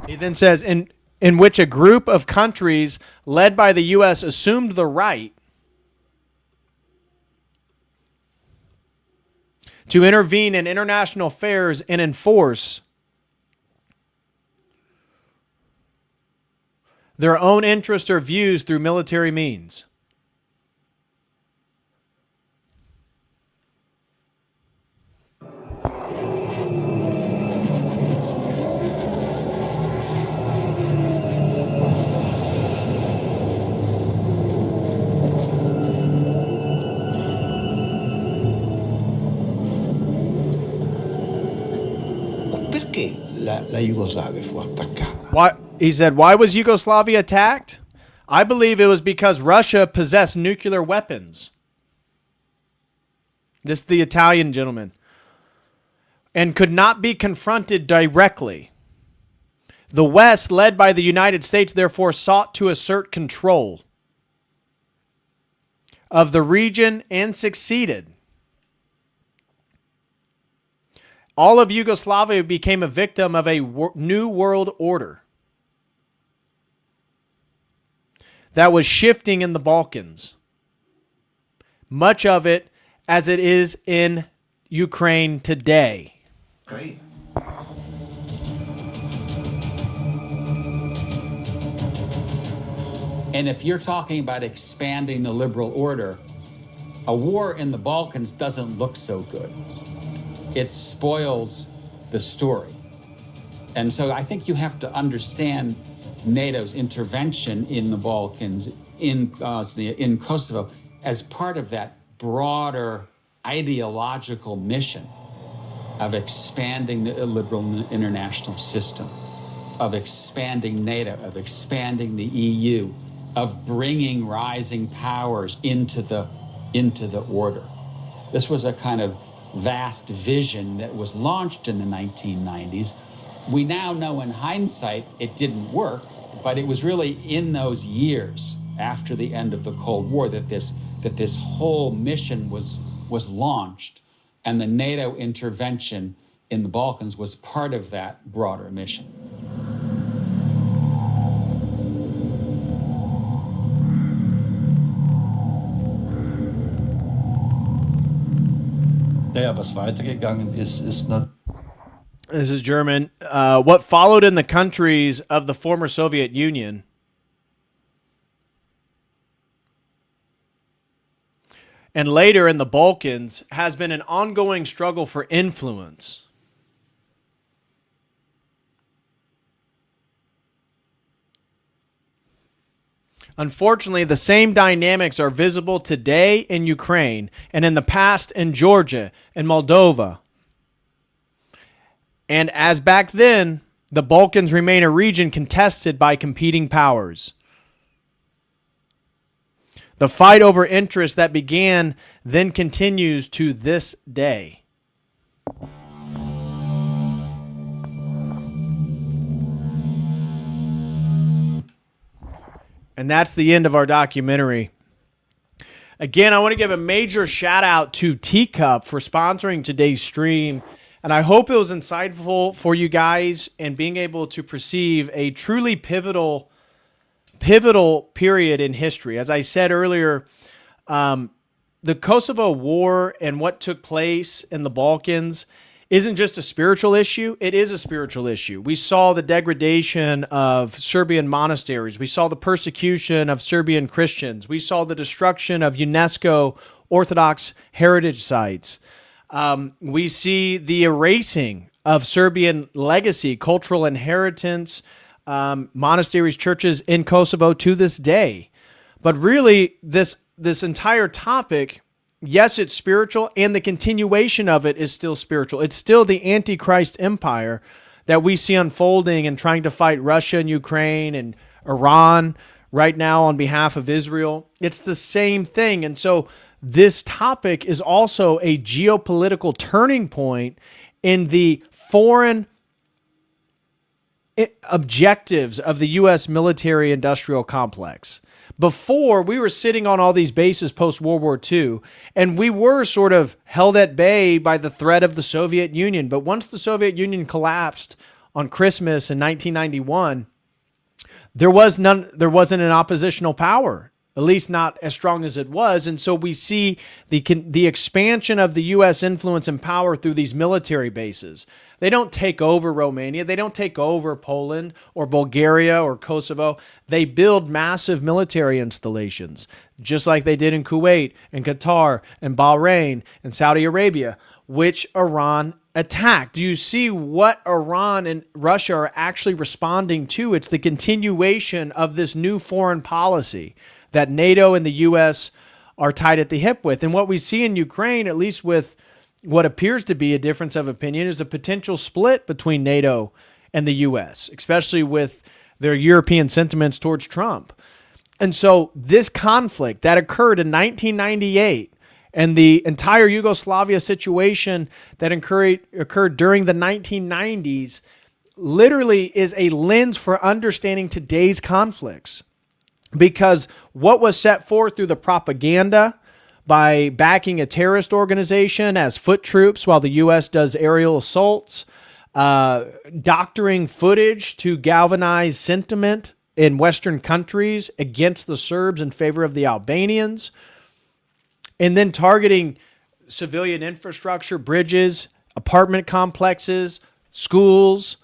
He then says, in which a group of countries led by the U.S. assumed the right to intervene in international affairs and enforce their own interests or views through military means. Perché la Jugoslavia fu attaccata? Why, he said, why was Yugoslavia attacked? I believe it was because Russia possessed nuclear weapons. This is the Italian gentleman. And could not be confronted directly. The West, led by the United States, therefore sought to assert control of the region and succeeded. All of Yugoslavia became a victim of a new world order that was shifting in the Balkans. Much of it as it is in Ukraine today. Great. And if you're talking about expanding the liberal order, a war in the Balkans doesn't look so good. It spoils the story. And so I think you have to understand NATO's intervention in the Balkans, in Bosnia, in Kosovo, as part of that broader ideological mission of expanding the liberal international system, of expanding NATO, of expanding the EU, of bringing rising powers into the order. This was a kind of vast vision that was launched in the 1990s. We now know in hindsight it didn't work, but it was really in those years after the end of the Cold War that this whole mission was launched, and the NATO intervention in the Balkans was part of that broader mission. Ja, was weitergegangen ist not. This is German. What followed in the countries of the former Soviet Union and later in the Balkans has been an ongoing struggle for influence. Unfortunately, the same dynamics are visible today in Ukraine and in the past in Georgia and Moldova. And as back then, the Balkans remain a region contested by competing powers. The fight over interest that began then continues to this day. And that's the end of our documentary. Again, I want to give a major shout out to Teacup for sponsoring today's stream. And I hope it was insightful for you guys and being able to perceive a truly pivotal period in history. As I said earlier, the Kosovo War and what took place in the Balkans isn't just a spiritual issue. It is a spiritual issue. We saw the degradation of Serbian monasteries. We saw the persecution of Serbian Christians. We saw the destruction of UNESCO Orthodox heritage sites. We see the erasing of Serbian legacy, cultural inheritance, monasteries, churches in Kosovo to this day. But really, this entire topic, yes, it's spiritual, and the continuation of it is still spiritual. It's still the Antichrist empire that we see unfolding and trying to fight Russia and Ukraine and Iran right now on behalf of Israel. It's the same thing. And so this topic is also a geopolitical turning point in the foreign objectives of the U.S. military-industrial complex. Before, we were sitting on all these bases post-World War II, and we were sort of held at bay by the threat of the Soviet Union. But once the Soviet Union collapsed on Christmas in 1991, there wasn't an oppositional power, at least not as strong as it was. And so we see the expansion of the U.S. influence and power through these military bases. They don't take over Romania. They don't take over Poland or Bulgaria or Kosovo. They build massive military installations, just like they did in Kuwait and Qatar and Bahrain and Saudi Arabia, which Iran attacked. Do you see what Iran and Russia are actually responding to? It's the continuation of this new foreign policy that NATO and the U.S. are tied at the hip with. And what we see in Ukraine, at least with what appears to be a difference of opinion, is a potential split between NATO and the U.S., especially with their European sentiments towards Trump. And so this conflict that occurred in 1998 and the entire Yugoslavia situation that occurred during the 1990s literally is a lens for understanding today's conflicts. Because what was set forth through the propaganda by backing a terrorist organization as foot troops while the U.S. does aerial assaults, doctoring footage to galvanize sentiment in Western countries against the Serbs in favor of the Albanians, and then targeting civilian infrastructure, bridges, apartment complexes, schools.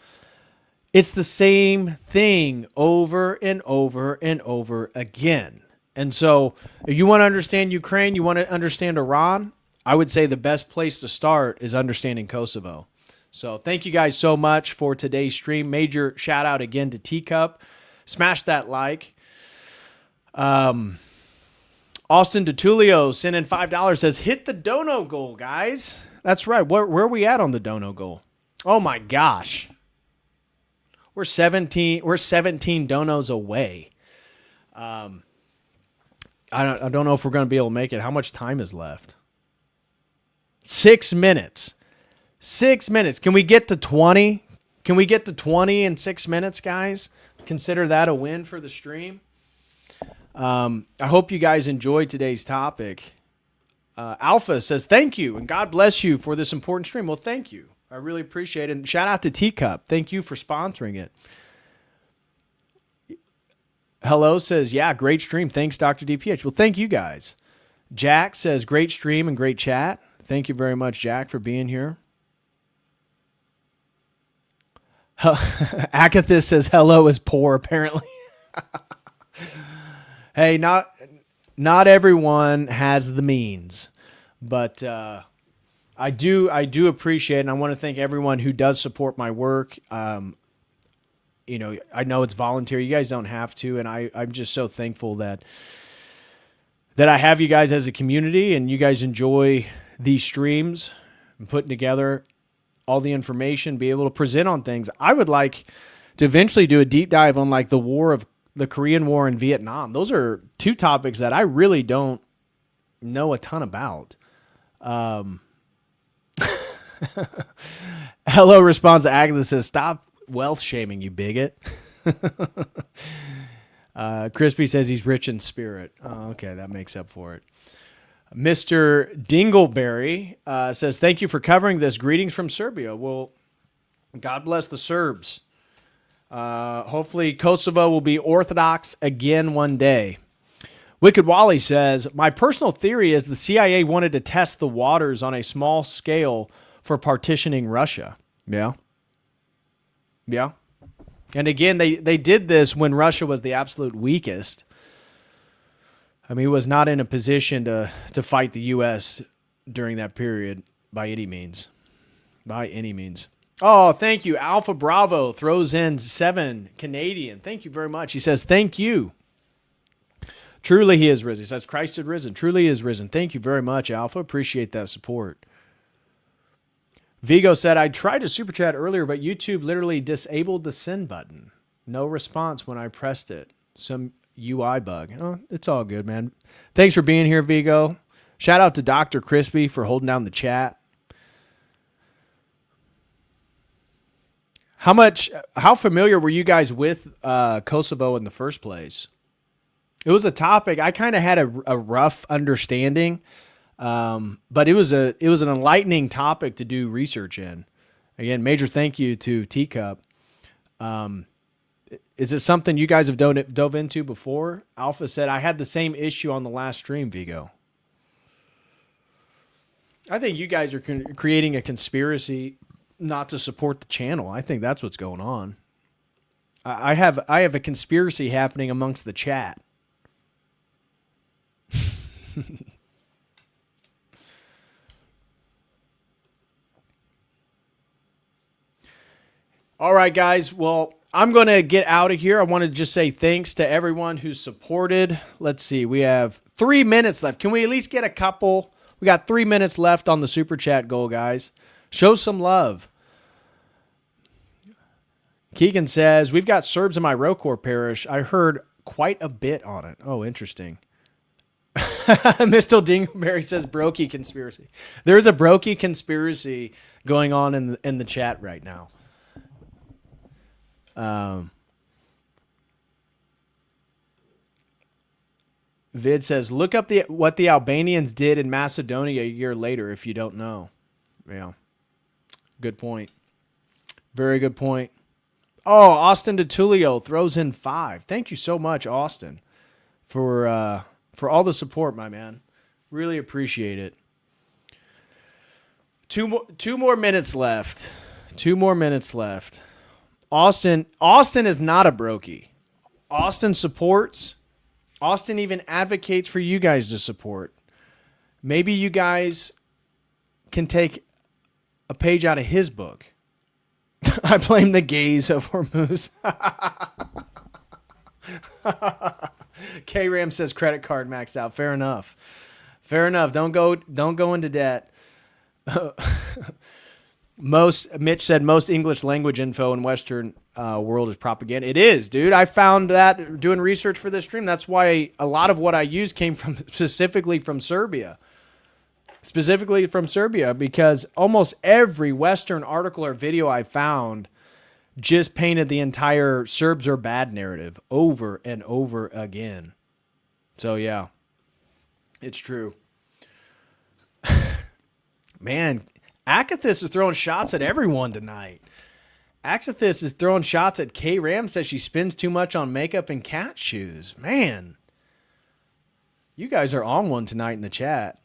It's the same thing over and over and over again. And so if you want to understand Ukraine, you want to understand Iran, I would say the best place to start is understanding Kosovo. So thank you guys so much for today's stream. Major shout out again to Teacup. Smash that like. Austin DeTulio sent in $5, says, hit the dono goal, guys. That's right. Where are we at on the dono goal? Oh my gosh. We're 17 donos away. I don't know if we're going to be able to make it. How much time is left? 6 minutes. 6 minutes. Can we get to 20? Can we get to 20 in 6 minutes, guys? Consider that a win for the stream. I hope you guys enjoyed today's topic. Alpha says, thank you, and God bless you for this important stream. Well, thank you. I really appreciate it. And shout out to Teacup. Thank you for sponsoring it. Hello says, yeah, great stream. Thanks, Dr. DPH. Well, thank you guys. Jack says, great stream and great chat. Thank you very much, Jack, for being here. Akathis says, hello is poor, apparently. Hey, not everyone has the means, but I do appreciate it, and I want to thank everyone who does support my work. You know, I know it's voluntary. You guys don't have to, and I'm just so thankful that I have you guys as a community, and you guys enjoy these streams and putting together all the information, be able to present on things. I would like to eventually do a deep dive on like the Korean War and Vietnam. Those are two topics that I really don't know a ton about. Hello responds to Agatha says, stop wealth shaming, you bigot. Crispy says he's rich in spirit. Oh, okay, that makes up for it. Mr. Dingleberry says, thank you for covering this. Greetings from Serbia. Well, God bless the Serbs. Hopefully Kosovo will be Orthodox again one day. Wicked Wally says, my personal theory is the CIA wanted to test the waters on a small scale for partitioning Russia. Yeah. Yeah. And again, they did this when Russia was the absolute weakest. I mean, he was not in a position to fight the U.S. during that period by any means. By any means. Oh, thank you. Alpha Bravo throws in 7 Canadian. Thank you very much. He says, thank you. Truly he is risen. He says, Christ is risen. Truly he is risen. Thank you very much, Alpha. Appreciate that support. Vigo said, I tried to super chat earlier, but YouTube literally disabled the send button. No response when I pressed it. Some UI bug. Oh, it's all good, man. Thanks for being here, Vigo. Shout out to Dr. Crispy for holding down the chat. How familiar were you guys with Kosovo in the first place? It was a topic I kind of had a rough understanding, but it was an enlightening topic to do research in. Again, major thank you to Teacup. Is it something you guys have dove into before? Alpha said, I had the same issue on the last stream, Vigo. I think you guys are creating a conspiracy not to support the channel. I think that's what's going on. I have a conspiracy happening amongst the chat. All right, guys. Well, I'm going to get out of here. I want to just say thanks to everyone who supported. Let's see. We have 3 minutes left. Can we at least get a couple? We got 3 minutes left on the super chat goal, guys. Show some love. Keegan says, we've got Serbs in my Rokor parish. I heard quite a bit on it. Oh, interesting. Mr. Dingleberry says Brokey conspiracy. There's a Brokey conspiracy going on in the chat right now. Vid says, look up what the Albanians did in Macedonia a year later if you don't know. Yeah. Good point. Very good point. Oh, Austin DeTulio throws in 5. Thank you so much, Austin, for all the support, my man. Really appreciate it. Two more minutes left. 2 more minutes left. Austin is not a brokey. Austin supports. Austin even advocates for you guys to support. Maybe you guys can take a page out of his book. I blame the gays of Hormuz. K-Ram says credit card maxed out. Fair enough. Fair enough. Don't go into debt. Mitch said most English language info in Western world is propaganda. It is, dude. I found that doing research for this stream. That's why a lot of what I use came specifically from Serbia. Specifically from Serbia, because almost every Western article or video I found just painted the entire Serbs are bad narrative over and over again. So, yeah, it's true. Man, Akathis is throwing shots at everyone tonight. Akathis is throwing shots at K-Ram, says she spends too much on makeup and cat shoes. Man, you guys are on one tonight in the chat.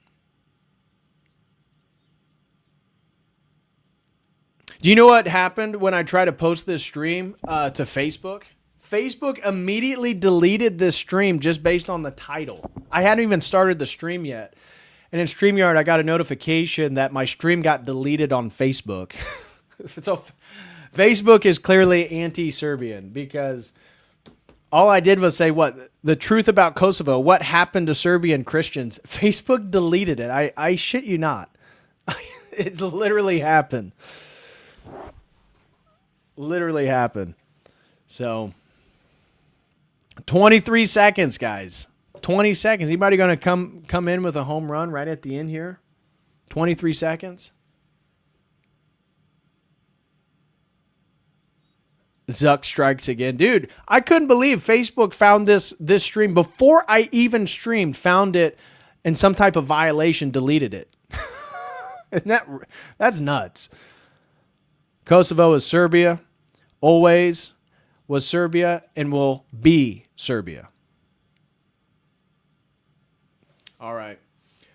Do you know what happened when I tried to post this stream to Facebook? Facebook immediately deleted this stream just based on the title. I hadn't even started the stream yet. And in StreamYard, I got a notification that my stream got deleted on Facebook. So Facebook is clearly anti-Serbian because all I did was say, what? The truth about Kosovo, what happened to Serbian Christians? Facebook deleted it. I shit you not. It literally happened. Literally happened. So 23 seconds, guys. 20 seconds. Anybody going to come in with a home run right at the end here? 23 seconds. Zuck strikes again. Dude, I couldn't believe Facebook found this stream before I even streamed, found it in some type of violation, deleted it. And that's nuts. Kosovo is Serbia, always was Serbia, and will be Serbia. All right.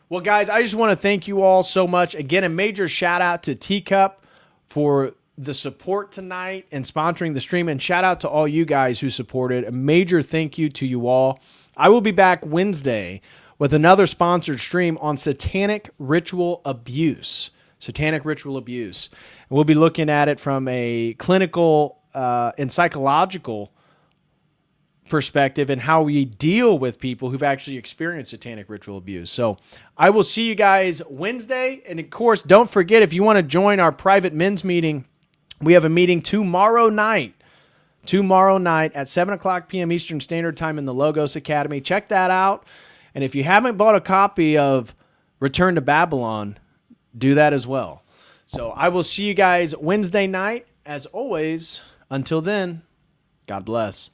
Well, guys, I just want to thank you all so much. Again, a major shout out to Teacup for the support tonight and sponsoring the stream, and shout out to all you guys who supported. A major thank you to you all. I will be back Wednesday with another sponsored stream on satanic ritual abuse. Satanic ritual abuse. And we'll be looking at it from a clinical and psychological perspective and how we deal with people who've actually experienced satanic ritual abuse. So I will see you guys Wednesday. And of course, don't forget, if you want to join our private men's meeting, we have a meeting tomorrow night at 7 o'clock p.m. Eastern Standard Time in the Logos Academy. Check that out. And if you haven't bought a copy of return to Babylon, do that as well. So I will see you guys Wednesday night. As always, until then, God bless.